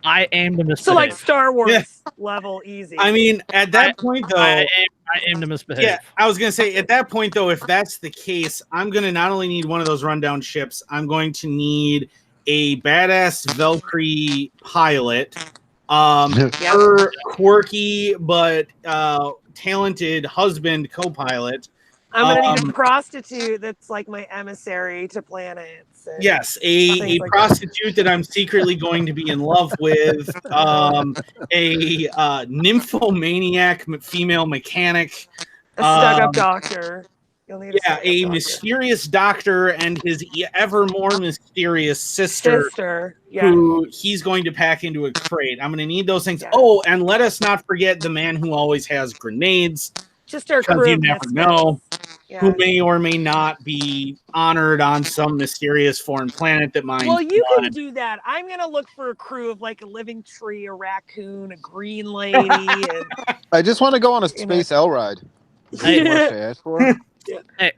I aim to misbehave. So like Star Wars Yeah. level easy. I mean, at that point though, I aim to misbehave. yeah, I was gonna say at that point though, if that's the case, I'm gonna not only need one of those rundown ships, I'm going to need a badass Valkyrie pilot, her quirky but talented husband co-pilot. I'm gonna need a prostitute that's like my emissary to planets. and Yes, things a like prostitute that I'm secretly going to be in love with, a nymphomaniac female mechanic, A stuck-up doctor. You'll need a stuck-up mysterious doctor and his ever more mysterious sister, sister. Yeah. who he's going to pack into a crate. I'm going to need those things. Yeah. Oh, and let us not forget the man who always has grenades, Just our because crew. you of never misfits. know, Yeah. who may or may not be honored on some mysterious foreign planet that might. Well, you can do that. I'm gonna look for a crew of like a living tree, a raccoon, a green lady, and I just want to go on a You know. space L ride. Hey, What I asked for. Hey,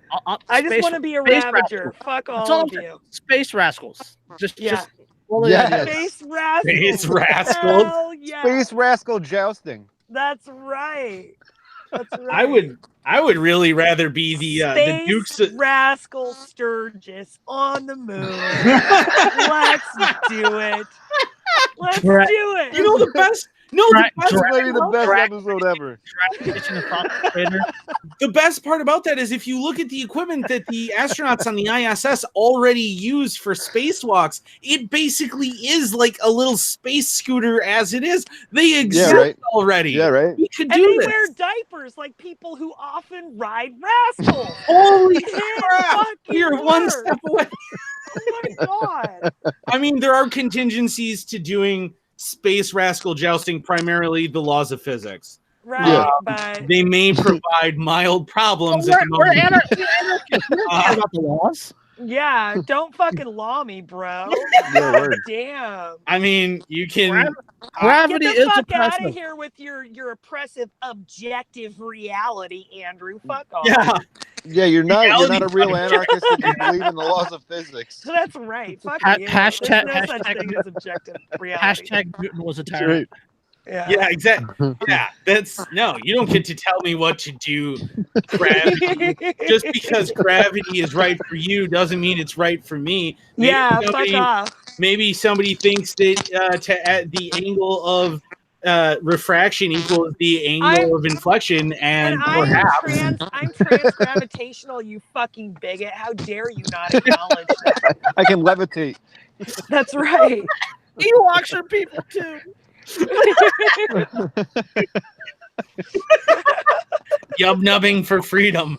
I just space- want to be a space Ravager. rascals. Fuck That's all all of I'm you. Space rascals. Just Yes. Space rascals. Space rascals. Hell yeah. Space rascal jousting. That's right. That's right. I would really rather be the Space Dukes. Rascal Sturgis on the moon. Let's do it. Let's Right. do it. You know, No, This is maybe the best episode ever. The best part about that is if you look at the equipment that the astronauts on the ISS already use for spacewalks, it basically is like a little space scooter as it is. They exist already. Yeah, right. We could And do they this. wear diapers like people who often ride rascals. Holy It crap! fucking You're one works. step away. Oh my god. I mean, there are contingencies to doing space rascal jousting, primarily the laws of physics. Right, but They may provide mild problems. We're anarchists. We don't care about the laws. yeah, don't fucking law me, bro. Yeah, word. Damn. I mean, you can. Gravity Get the is fuck out of oppressive. here with your oppressive objective reality, Andrew. Fuck off. Yeah, Yeah, you're not a real Reality. anarchist if you believe in the laws of physics. That's right. Fuck you. Hashtag- There's no such hashtag- thing as objective reality. Hashtag Newton was a That's tyrant. right. yeah, exactly. Yeah, no, you don't get to tell me what to do. Gravity. Just because gravity is right for you doesn't mean it's right for me. Maybe Yeah, fuck off. Maybe somebody thinks that at the angle of refraction equals the angle of inflection, and perhaps I'm transgravitational, you fucking bigot. How dare you not acknowledge that? I can levitate. That's right. Ewoks are people too. yub nubbing for freedom.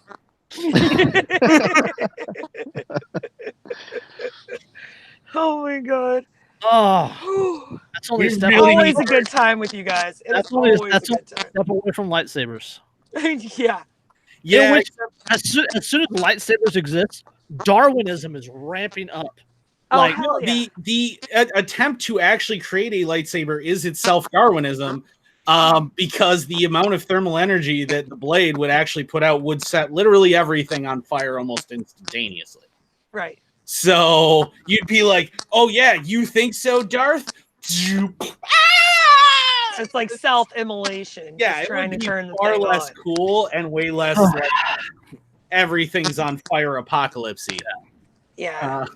Oh my god. Oh, that's only a We step, really Always a good time with you guys. It That's is always- always that's a good time. step away from lightsabers. Yeah. Yeah, Which, as soon as lightsabers exist, Darwinism is ramping up. Oh, Like, hell yeah. the attempt to actually create a lightsaber is itself Darwinism, because the amount of thermal energy that the blade would actually put out would set literally everything on fire almost instantaneously. Right. So you'd be like, "Oh yeah, you think so, Darth?" It's like self-immolation. Yeah, just it trying would to be turn the far thing less on. cool and way less like everything's on fire apocalypse-y. Yeah.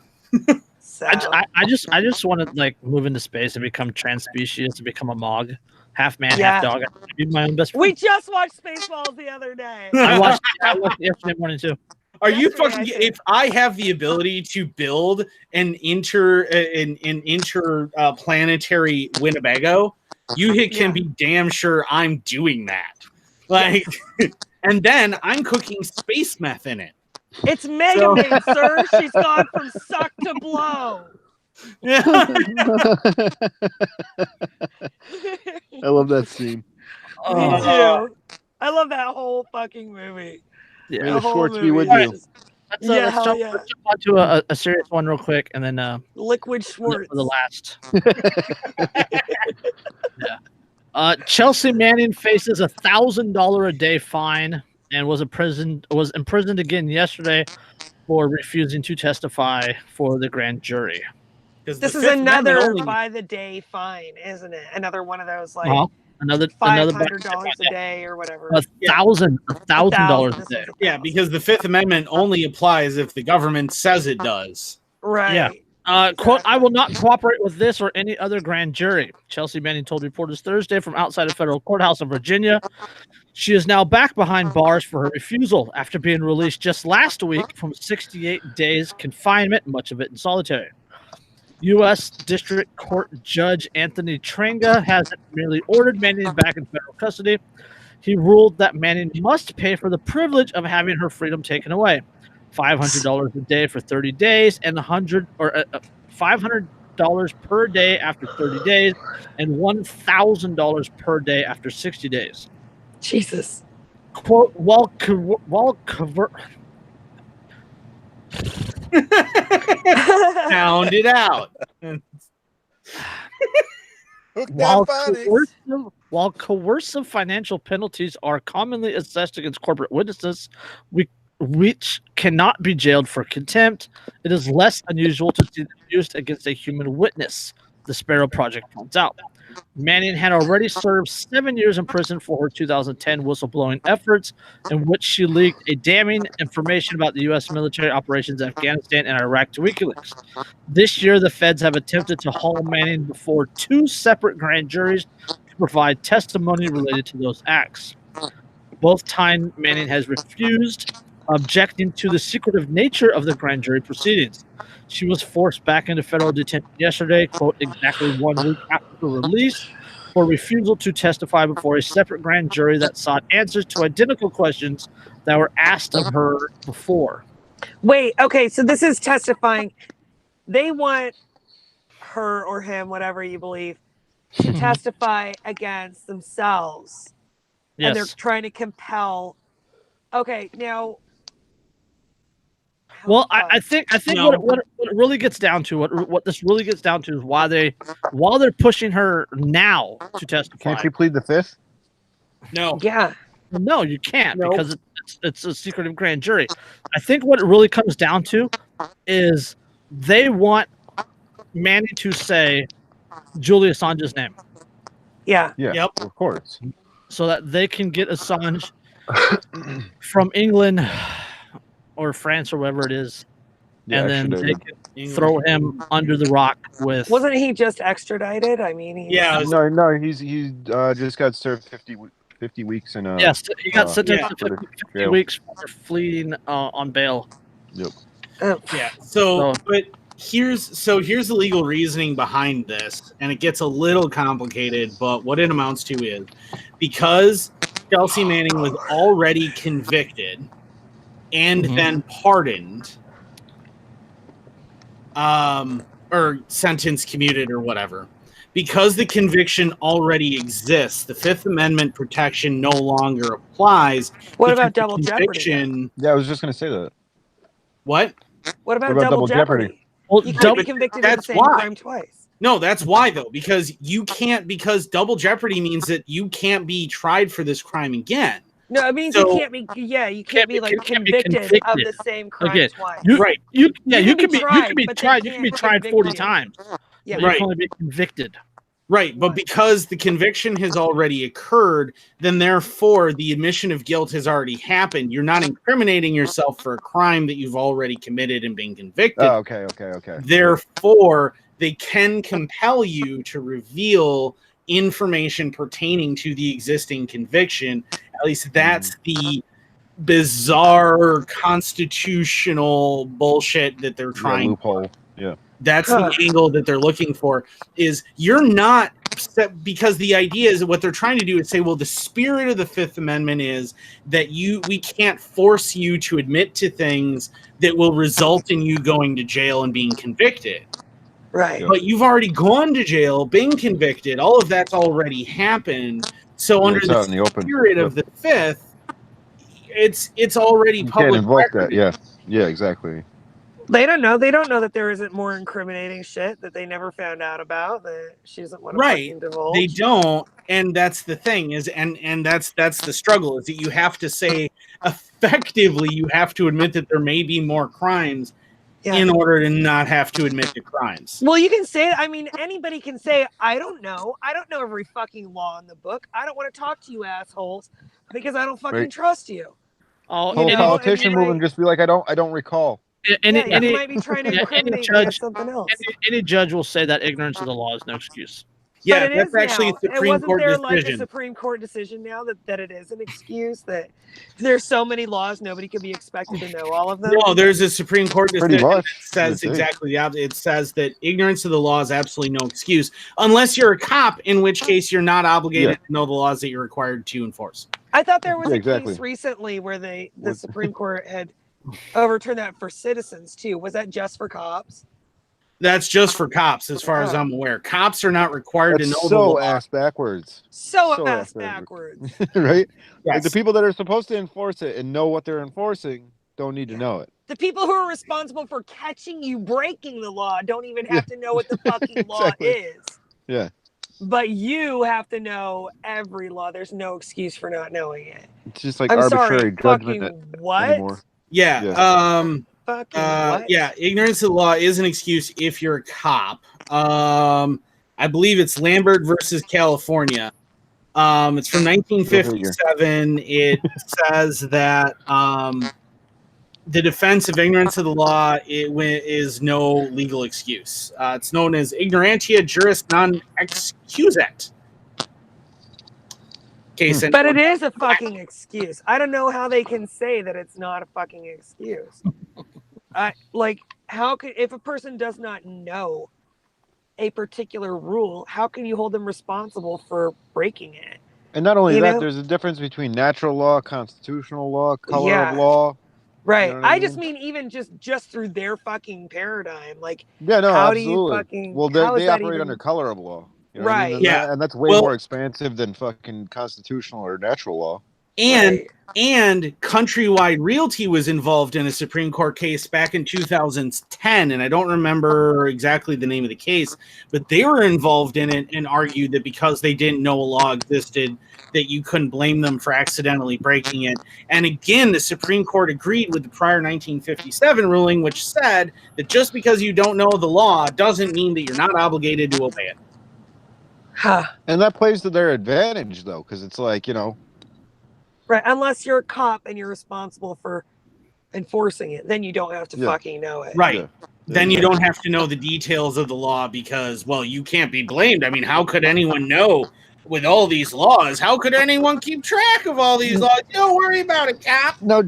So I just want to like move into space and become trans-species and become a Mog, half man, Yeah. half dog. I'd be my own best friend. we just watched Spaceballs the other day. I watched it yesterday morning too. Are you Yesterday, fucking? I think. If I have the ability to build an interplanetary Winnebago, you can Yeah. be damn sure I'm doing that. Like, and then I'm cooking space meth in it. It's Mega Man, sir. She's gone from suck to blow. I love that scene. Me too. I love that whole fucking movie. Yeah. May The the whole Schwartz be movie with is you. just Let's, Yeah, let's hell jump, yeah. let's jump onto a serious one real quick, and then Liquid for Schwartz. the last. Yeah. Chelsea Manning faces $1,000 a day fine and was imprisoned again yesterday for refusing to testify for the grand jury. This is another by the day fine, isn't it? Another one of those like Another $500 a day or whatever. $1,000 a This day. was Yeah, because the Fifth Amendment only applies if the government says it does. right. Yeah. Quote, I will not cooperate with this or any other grand jury. Chelsea Manning told reporters Thursday from outside a federal courthouse in Virginia. She is now back behind bars for her refusal after being released just last week from 68 days confinement, much of it in solitary. U.S. District Court Judge Anthony Trenga has merely ordered Manning back in federal custody. He ruled that Manning must pay for the privilege of having her freedom taken away. $500 a day for 30 days and $500 per day after 30 days and $1,000 per day after 60 days. Jesus. Quote, Sound it out. While coercive financial penalties are commonly assessed against corporate witnesses, which cannot be jailed for contempt, it is less unusual to see them used against a human witness, the Sparrow Project points out. Manning had already served 7 years in prison for her 2010 whistleblowing efforts, in which she leaked a damning information about the U.S. military operations in Afghanistan and Iraq to WikiLeaks. This year, the feds have attempted to haul Manning before two separate grand juries provide testimony related to those acts. Both time Manning has refused, objecting to the secretive nature of the grand jury proceedings. She was forced back into federal detention yesterday, quote, exactly 1 week after her release, for refusal to testify before a separate grand jury that sought answers to identical questions that were asked of her before. Wait, okay, so this is testifying. They want her or him, whatever you believe, to testify against themselves. Yes. And they're trying to compel. Okay, now. Well, I think what it really gets down to, what this really gets down to, is while they're pushing her now to testify. Can't you plead the fifth? No. Yeah. No, you can't, because it's a secretive grand jury. I think what it really comes down to is they want Manning to say Julian Assange's name. Yeah. Yeah. Yep. Of course. So that they can get Assange from England or France or wherever it is, Yeah, and then they extradited. can throw him under the rock with. Wasn't he just extradited? I mean, Yeah. No, he just got served 50 weeks in Yes, he got sentenced to 50 jail. weeks for fleeing on bail. Yep. Oh, Yeah. But here's the legal reasoning behind this, and it gets a little complicated, but what it amounts to is because Chelsea Manning was already convicted and then pardoned, or sentence commuted or whatever. Because the conviction already exists, the Fifth Amendment protection no longer applies. What about double jeopardy? Yeah, I was just going to say that. What? What about What about double double jeopardy? jeopardy? Well, You can't be convicted of the that's same why. crime twice. No, that's why though, because because double jeopardy means that you can't be tried for this crime again. No, it means So- you can't be. Yeah, you can't be like you can't be convicted of convicted. the same crime Again, twice. Right. You can can be be tried, tried. but they You can be can't tried convict 40 you. times. Yeah. But you Right. can only be convicted. Right, but because the conviction has already occurred, then therefore the admission of guilt has already happened. You're not incriminating yourself for a crime that you've already committed and been convicted. Oh, okay. Therefore, they can compel you to reveal information pertaining to the existing conviction. At least that's the bizarre constitutional bullshit that they're Yeah, trying. loophole. Yeah. That's the angle that they're looking for. Is you're not set, because the idea is that what they're trying to do is say, well, the spirit of the Fifth Amendment is that we can't force you to admit to things that will result in you going to jail and being convicted. Right. But you've already gone to jail, been convicted. All of that's already happened. So under it's the out in the open. spirit of the Fifth, it's already You can't public invoke record. that. Yeah. Yeah, exactly. They don't know. They don't know that there isn't more incriminating shit that they never found out about that she doesn't want to Right. fucking divulge. They don't, and that's the thing is, and that's the struggle is that you have to say effectively you have to admit that there may be more crimes in order to not have to admit to crimes. Well, you can say, I mean, anybody can say, I don't know every fucking law in the book. I don't want to talk to you assholes because I don't fucking trust you. Oh, Whole know, politician and move and just be like, I don't recall. You might be trying to incriminate me as something else. Any judge will say that ignorance of the law is no excuse. Yeah, but it that's is actually now. a Supreme wasn't Court there decision. like a Supreme Court decision now that it is an excuse that there's so many laws nobody can be expected to know all of them? No, there's a Supreme Court Pretty decision that much, says I think. exactly the opposite. It says that ignorance of the law is absolutely no excuse, unless you're a cop, in which case you're not obligated to know the laws that you're required to enforce. I thought there was Yeah, a exactly. case recently where the Supreme Court had overturned that for citizens too. Was that just for cops? That's just for cops, as far as I'm aware. Cops are not required That's to know the so law. ass backwards. So ass backwards. Right? Yes. Like the people that are supposed to enforce it and know what they're enforcing don't need to know it. The people who are responsible for catching you breaking the law don't even have to know what the fucking law Exactly. is. Yeah. But you have to know every law. There's no excuse for not knowing it. It's just like I'm arbitrary sorry, judgment fucking what? anymore. Yeah. Yeah. Fucking what? Yeah. Ignorance of the law is an excuse if you're a cop. I believe it's Lambert versus California. It's from 1957. It says that the defense of ignorance of the law is no legal excuse. It's known as ignorantia juris non excusat. case. But it is a fucking excuse. I don't know how they can say that it's not a fucking excuse. How could, if a person does not know a particular rule, how can you hold them responsible for breaking it? And not only You that, know? there's a difference between natural law, constitutional law, color Yeah. of law. Right. You know what I I just mean? mean even just through their fucking paradigm. Like, Yeah, no, how do you absolutely. fucking? Well, how is they that operate even under color of law. You know what I mean? right? And, Yeah. and that's way Well- more expansive than fucking constitutional or natural law. And Right. and Countrywide Realty was involved in a Supreme Court case back in 2010, and I don't remember exactly the name of the case, but they were involved in it and argued that because they didn't know a law existed, that you couldn't blame them for accidentally breaking it. And again, the Supreme Court agreed with the prior 1957 ruling, which said that just because you don't know the law doesn't mean that you're not obligated to obey it. Huh. And that plays to their advantage, though, because it's like, you know, Right. Unless you're a cop and you're responsible for enforcing it, then you don't have to Yeah. fucking know it. Right. Yeah. Then you don't have to know the details of the law because, well, you can't be blamed. I mean, how could anyone know with all these laws? How could anyone keep track of all these laws? Don't worry about it, Cap. no,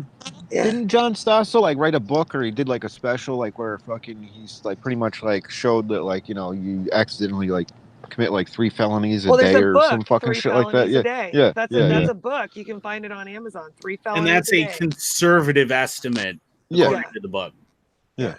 Yeah. didn't John Stossel like write a book, or he did like a special, like where fucking he's like pretty much like showed that, like, you know, you accidentally like commit like 3 felonies a Well, there's day a or book, some fucking 3 shit like that. felonies Yeah, a day. yeah, That's yeah, that's a book. You can find it on Amazon. 3 felonies And that's a a day. conservative estimate, Yeah. according to the book. Yeah.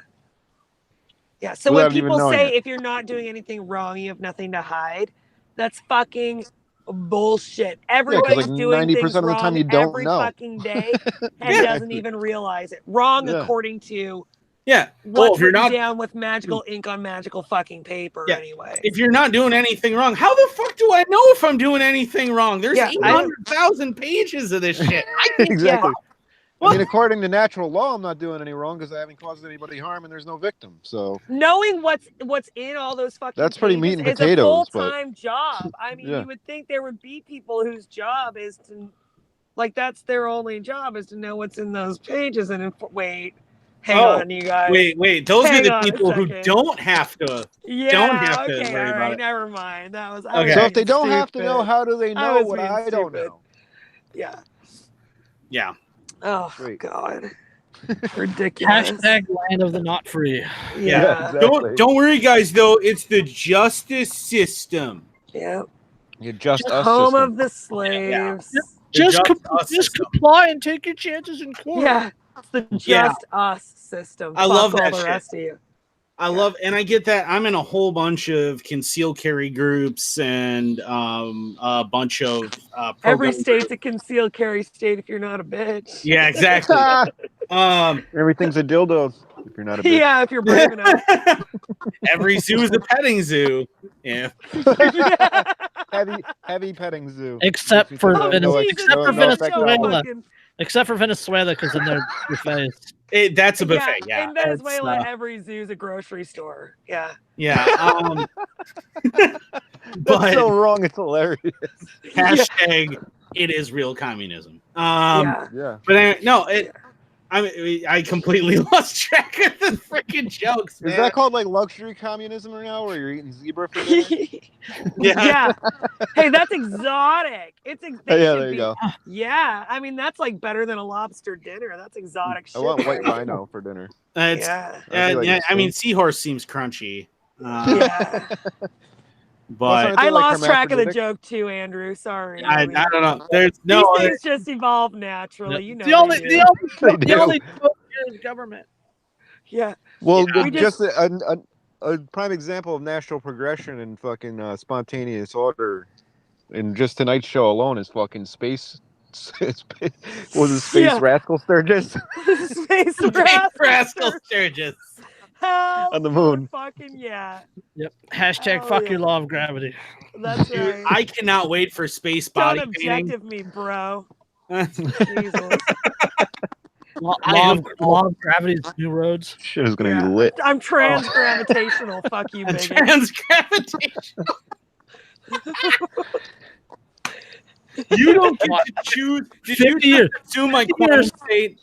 So Without when even people knowing say it. if you're not doing anything wrong, you have nothing to hide, that's fucking bullshit. Everybody's like doing 90% things of the wrong time you don't every know. fucking day and doesn't even realize it. Wrong Yeah. according to Yeah. what's Well, if you're written not down with magical ink on magical fucking paper. Yeah. Anyway. if you're not doing anything wrong, how the fuck do I know if I'm doing anything wrong? There's Yeah, I don't- 800,000 pages of this shit. Exactly. Yeah. I mean, according to natural law, I'm not doing any wrong because I haven't caused anybody harm and there's no victim. So Knowing what's in all those fucking That's pretty meat pages and is a potatoes, but- full-time job. I mean, Yeah. you would think there would be people whose job is to, like, that's their only job is to know what's in those pages. And hang on, you guys. Wait. Those Hang are on the a people who second. don't have to. Yeah. don't have to okay. worry All about right. it. Never mind. I was Okay. So being if they don't have to know, stupid. how do they I know was what being I don't stupid. know? Yeah. Yeah. Oh Sweet. God. Ridiculous. Hashtag land of the not free. Yeah. exactly. Don't worry, guys. Though it's the justice system. Yeah. You're just us Home system. of the slaves. The Just us system. comply and take your chances in court. Yeah. It's the just us system. I Fuck love all that the shit. rest of you. I love, and I get that. I'm in a whole bunch of concealed carry groups and a bunch of Every program state's groups. a concealed carry state if you're not a bitch. Yeah, exactly. Everything's a dildo if you're not a bitch. Yeah, if you're brave enough. Every zoo is a petting zoo. Yeah. Yeah. Heavy petting zoo. Except for Oh, Venezuela. Jesus, Except for no Venezuela. fucking- Except for Venezuela, because then they're your face. That's a buffet. Yeah. In Venezuela, It's, every zoo's a grocery store. Yeah. Yeah. That's But so wrong. It's hilarious. hashtag it is real communism. Yeah. Yeah. But no, I completely lost track of the freaking jokes. Is Man. that called like luxury communism right now, where you're eating zebra for dinner? Yeah. Hey, that's exotic. They Yeah, should there you be- go. Yeah. I mean, that's like better than a lobster dinner. That's exotic shit. I want white right? rhino for dinner. It's, Yeah. I feel like yeah, it's I mean, sweet. seahorse seems crunchy. Yeah. But I They're like lost track of the hermaphroditic. joke too, Andrew. Sorry. I mean, don't know. There's no. these things just evolve naturally. You know. The only, they the do. only, They the do. only joke here is government. Yeah. Well, We just a prime example of natural progression and fucking spontaneous order, in just tonight's show alone is fucking space. Was it Space Yeah. Rascal Sturgis Space Rascal Sturgis. Hell on the moon? fucking yeah. Yep. Hashtag Oh, fuck yeah. your law of gravity. That's Dude, right. I cannot wait for space Don't body painting. objective me, bro. Jesus. Law of gravity's new roads. Shit is gonna Yeah. be lit. I'm transgravitational. Fuck you, bigot. Transgravitation. You don't get to choose. Did 50 you years. assume my 50 quantum years. state?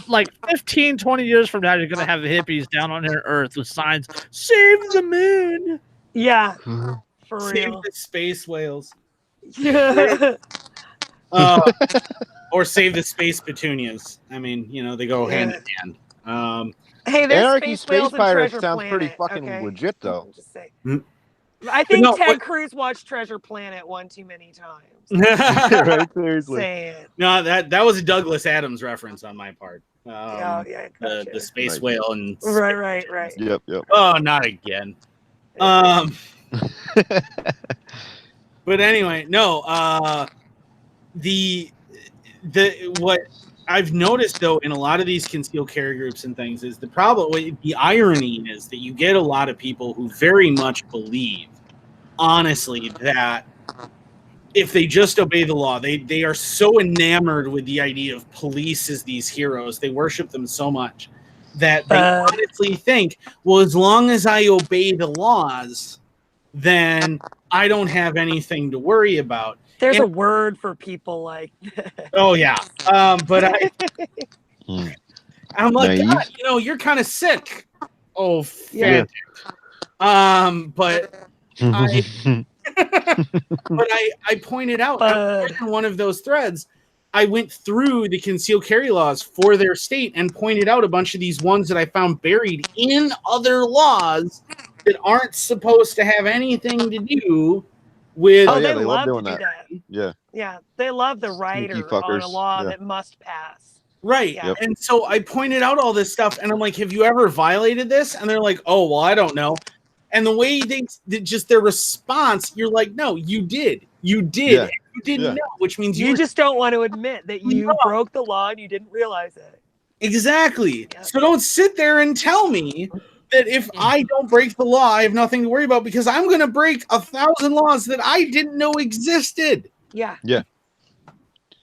like 15, 20 years from now, you're gonna have hippies down on their Earth with signs, "Save the moon." Yeah. Mhm. For Save real. the space whales. Yeah. Or save the space petunias. I mean, they go hand in hand. Hey, there's Anarchy space whales Space and Pirates Treasure sounds pretty Planet. fucking Okay? legit, though. I'm just saying. Mm. I think no, Ted Cruz watched Treasure Planet one too many times. Right, seriously. Saying. No, that was a Douglas Adams reference on my part. Yeah, gotcha. The space Nice. whale and Right. Yep. Oh, not again. But anyway, no. The what I've noticed though in a lot of these concealed carry groups and things is the irony is that you get a lot of people who very much believe, honestly, that if they just obey the law, they are so enamored with the idea of police as these heroes. They worship them so much that they honestly think, well, as long as I obey the laws, then I don't have anything to worry about. There's a word for people like that. Oh yeah, but I'm like, Naive. God, you're kind of sick. Oh, Yeah. But I pointed out in one of those threads, I went through the concealed carry laws for their state and pointed out a bunch of these ones that I found buried in other laws that aren't supposed to have anything to do with. Oh, yeah, they love love doing to do that. Yeah. Yeah, they love the writer on a law that must pass. Right. Yeah. And so I pointed out all this stuff and I'm like, have you ever violated this? And they're like, oh, well, I don't know. And the way just their response, you're like, no, you did. You did. Yeah. And you didn't know, which means you just don't want to admit that you broke the law and you didn't realize it. Exactly. Yeah. So don't sit there and tell me that if I don't break the law, I have nothing to worry about because I'm going to break 1,000 laws that I didn't know existed. Yeah. Yeah.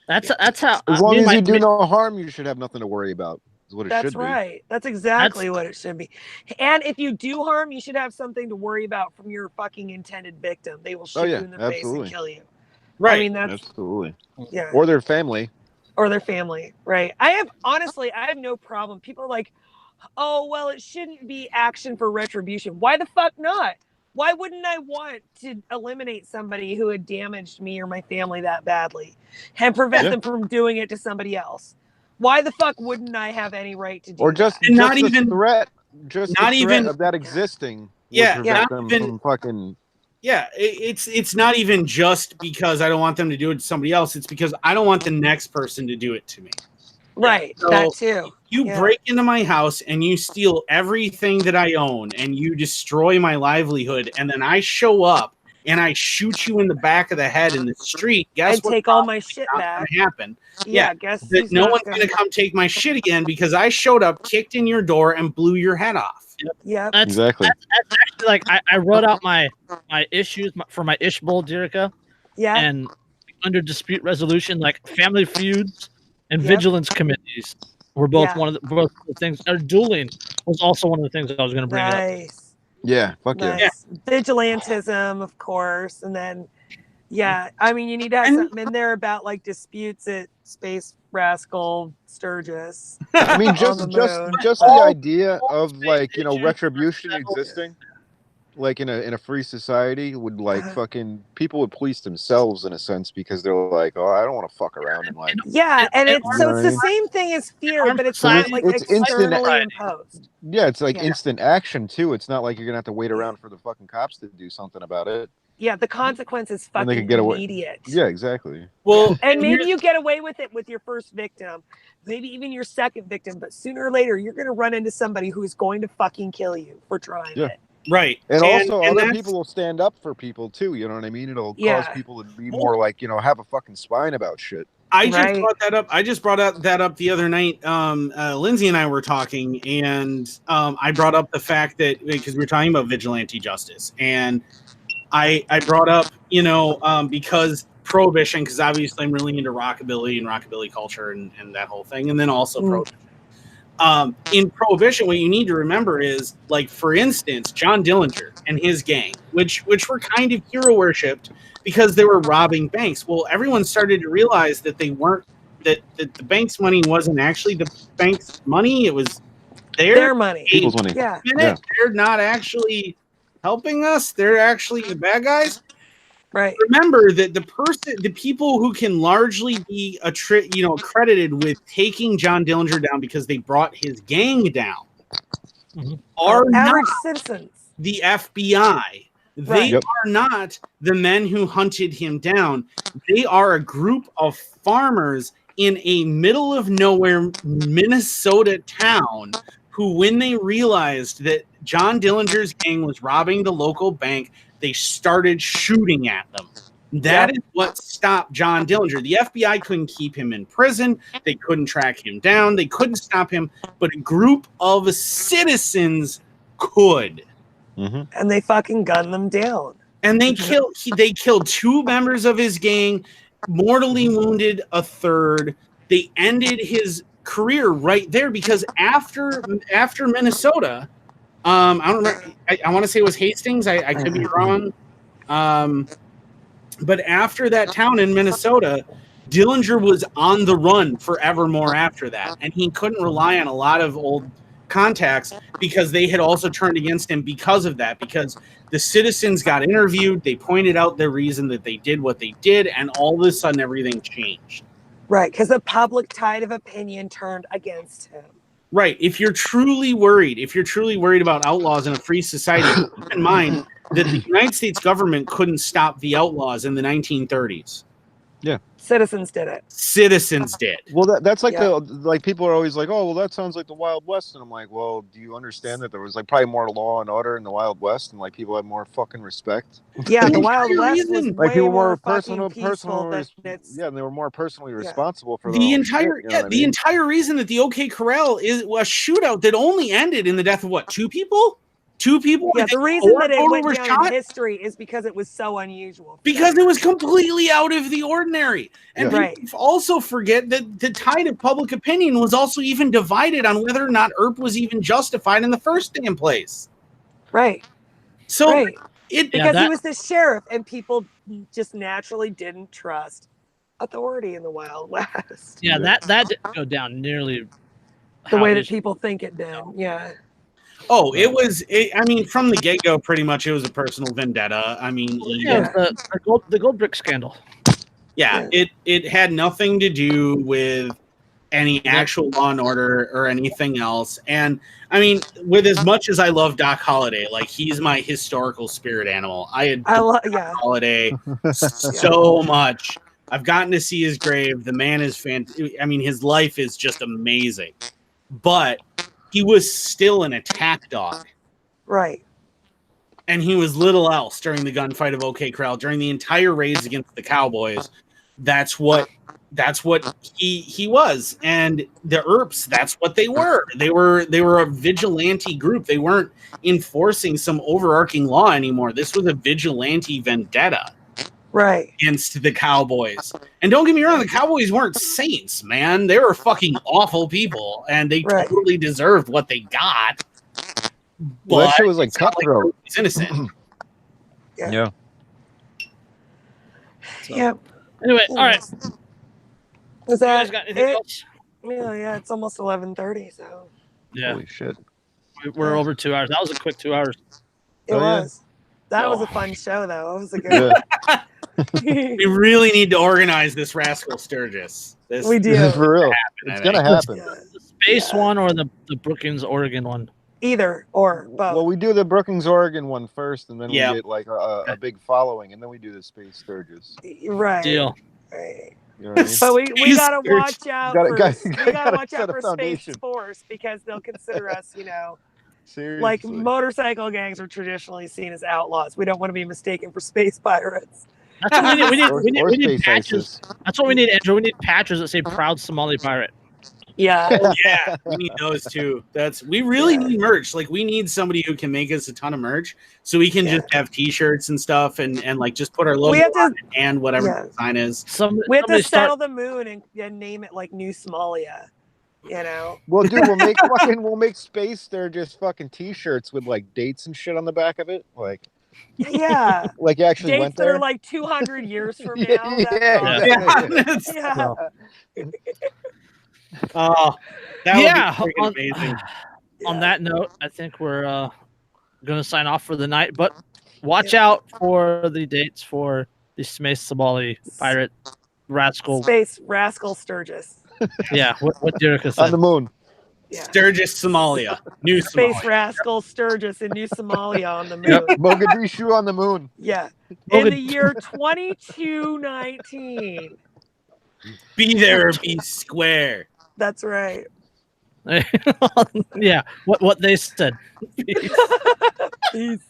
That's how. As long as you do no harm, you should have nothing to worry about. Is what it should be. That's right. That's exactly what it should be. And if you do harm, you should have something to worry about from your fucking intended victim. They will shoot you in the face and kill you. Right. I mean, that's absolutely. Yeah. Or their family. Or their family. Right. I have no problem. People are like, oh, well, it shouldn't be action for retribution. Why the fuck not? Why wouldn't I want to eliminate somebody who had damaged me or my family that badly and prevent them from doing it to somebody else? Why the fuck wouldn't I have any right to do or just, that? just not the even threat, just not the even threat of that existing. Yeah, prevent them from fucking. Yeah, it's not even just because I don't want them to do it to somebody else. It's because I don't want the next person to do it to me. Right, so that too. You break into my house and you steal everything that I own and you destroy my livelihood, and then I show up and I shoot you in the back of the head in the street. Guess what? Take all my shit back. Gonna happen. Yeah, guess that no one's gonna come take my shit again because I showed up, kicked in your door, and blew your head off. Yeah, exactly. That's actually like I wrote out my issues for my Ishbol Dirica. Yeah. And under dispute resolution, like family feuds and vigilance committees were both one of the things. Dueling was also one of the things I was going to bring up. Yeah, fuck yeah. Vigilantism, of course, and then I mean, you need to have something in there about like disputes at Space Rascal Sturgis. I mean, just the idea of like retribution existing, like in a free society, would like fucking people would police themselves in a sense because they're like, oh, I don't want to fuck around and like. Yeah, and it's the same thing as fear, but it's not like externally imposed. Yeah, it's like instant action too. It's not like you're gonna have to wait around for the fucking cops to do something about it. Yeah, the consequence is fucking immediate. Yeah, exactly. Well, and maybe you get away with it with your first victim, maybe even your second victim, but sooner or later you're going to run into somebody who is going to fucking kill you for trying it. Right. And also other people will stand up for people too, you know what I mean? It'll cause people to be more like, have a fucking spine about shit. I just brought that up. I just brought that up the other night. Lindsay and I were talking, and I brought up the fact that because we were talking about vigilante justice, and I brought up, because Prohibition, because obviously I'm really into rockabilly and rockabilly culture and that whole thing, and then also Prohibition. In Prohibition, what you need to remember is, like, for instance, John Dillinger and his gang, which were kind of hero worshipped because they were robbing banks. Well, everyone started to realize that they weren't, that the bank's money wasn't actually the bank's money. It was their money. People's money. Yeah. They're not actually helping us. They're actually the bad guys. Right. Remember that the people who can largely be credited with taking John Dillinger down because they brought his gang down are average not citizens. the FBI. They Right. are not the men who hunted him down. They are a group of farmers in a middle of nowhere Minnesota town who, when they realized that John Dillinger's gang was robbing the local bank, they started shooting at them. That is what stopped John Dillinger. The FBI couldn't keep him in prison. They couldn't track him down. They couldn't stop him. But a group of citizens could. And they fucking gunned them down. And they killed 2 members of his gang, mortally wounded a third. They ended his career right there because after Minnesota, I don't remember. I want to say it was Hastings. I could be wrong. But after that town in Minnesota, Dillinger was on the run forevermore after that, and he couldn't rely on a lot of old contacts because they had also turned against him because of that, because the citizens got interviewed, they pointed out the reason that they did what they did, and all of a sudden everything changed. Right, because the public tide of opinion turned against him. Right. If you're truly worried about outlaws in a free society, keep in mind that the United States government couldn't stop the outlaws in the 1930s. Yeah. Citizens did it. Citizens did. Well, that's like like people are always like, oh, well, that sounds like the Wild West, and I'm like, well, do you understand that there was like probably more law and order in the Wild West, and like people had more fucking respect? Yeah, the Wild West was like way people more were personal, and they were more personally responsible for the entire reason that the OK Corral is a shootout that only ended in the death of what, 2 people? 2 people. Yeah, the reason that it went down in history is because it was so unusual. Because it was completely out of the ordinary. And people also forget that the tide of public opinion was also even divided on whether or not Earp was even justified in the first damn place. Right. So because he was the sheriff, and people just naturally didn't trust authority in the Wild West. Yeah, that didn't go down nearly the way that people think it did. Yeah. Oh, I mean, from the get-go, pretty much it was a personal vendetta. I mean, the gold brick scandal. Yeah, it had nothing to do with any actual law and order or anything else. And I mean, with as much as I love Doc Holliday, like he's my historical spirit animal. I love Doc Holliday so much. I've gotten to see his grave. The man is fantastic. I mean, his life is just amazing. But he was still an attack dog. Right. And he was little else during the gunfight of OK Corral. During the entire raids against the Cowboys, that's what he was. And the Earps, that's what they were. They were a vigilante group. They weren't enforcing some overarching law anymore. This was a vigilante vendetta. Right. Against the Cowboys. And don't get me wrong, the Cowboys weren't saints, man. They were fucking awful people, and they totally deserved what they got. Well, that shit was like cutthroat. Like he's innocent. Yeah. Yeah. Anyway, all right. Was that got anything else? Yeah, it's almost 11:30, so. Yeah. Holy shit. We're over 2 hours. That was a quick 2 hours. It was. That was a fun show, though. It was a good one. We really need to organize this Rascal Sturgis. We do. For real. It's going to happen. The space one or the Brookings, Oregon one? Either or both. Well, we do the Brookings, Oregon one first, and then we get like a big following, and then we do the Space Sturgis. Right. Deal. Right. You know what I mean? But we gotta watch out for watch out for Space Force, because they'll consider us, Seriously. like motorcycle gangs are traditionally seen as outlaws. We don't want to be mistaken for space pirates. That's what we need Space patches. ISIS. That's what we need, Andrew. We need patches that say "Proud Somali Pirate." Yeah. Yeah, we need those too. We really need merch. Like, we need somebody who can make us a ton of merch, so we can just have T-shirts and stuff, and like just put our logo on it and whatever the design is. We have to settle the moon and name it like New Somalia. Well, dude, we'll make Space Sturgis fucking T-shirts with like dates and shit on the back of it, like. Yeah. Like you actually dates went there? that are like 200 years from now. Oh, that would be amazing. On that note, I think we're going to sign off for the night, but watch out for the dates for the Space Somali pirate rascal. Space Rascal Sturgis. Yeah, what Derek On said. the moon. Yeah. Sturgis, Somalia. New Space Somalia. Rascal Sturgis in New Somalia on the moon. Yep. Mogadishu on the moon. Yeah. Oh, In good. the year 2219. Be there or be square. That's right. Yeah, what they said. Peace.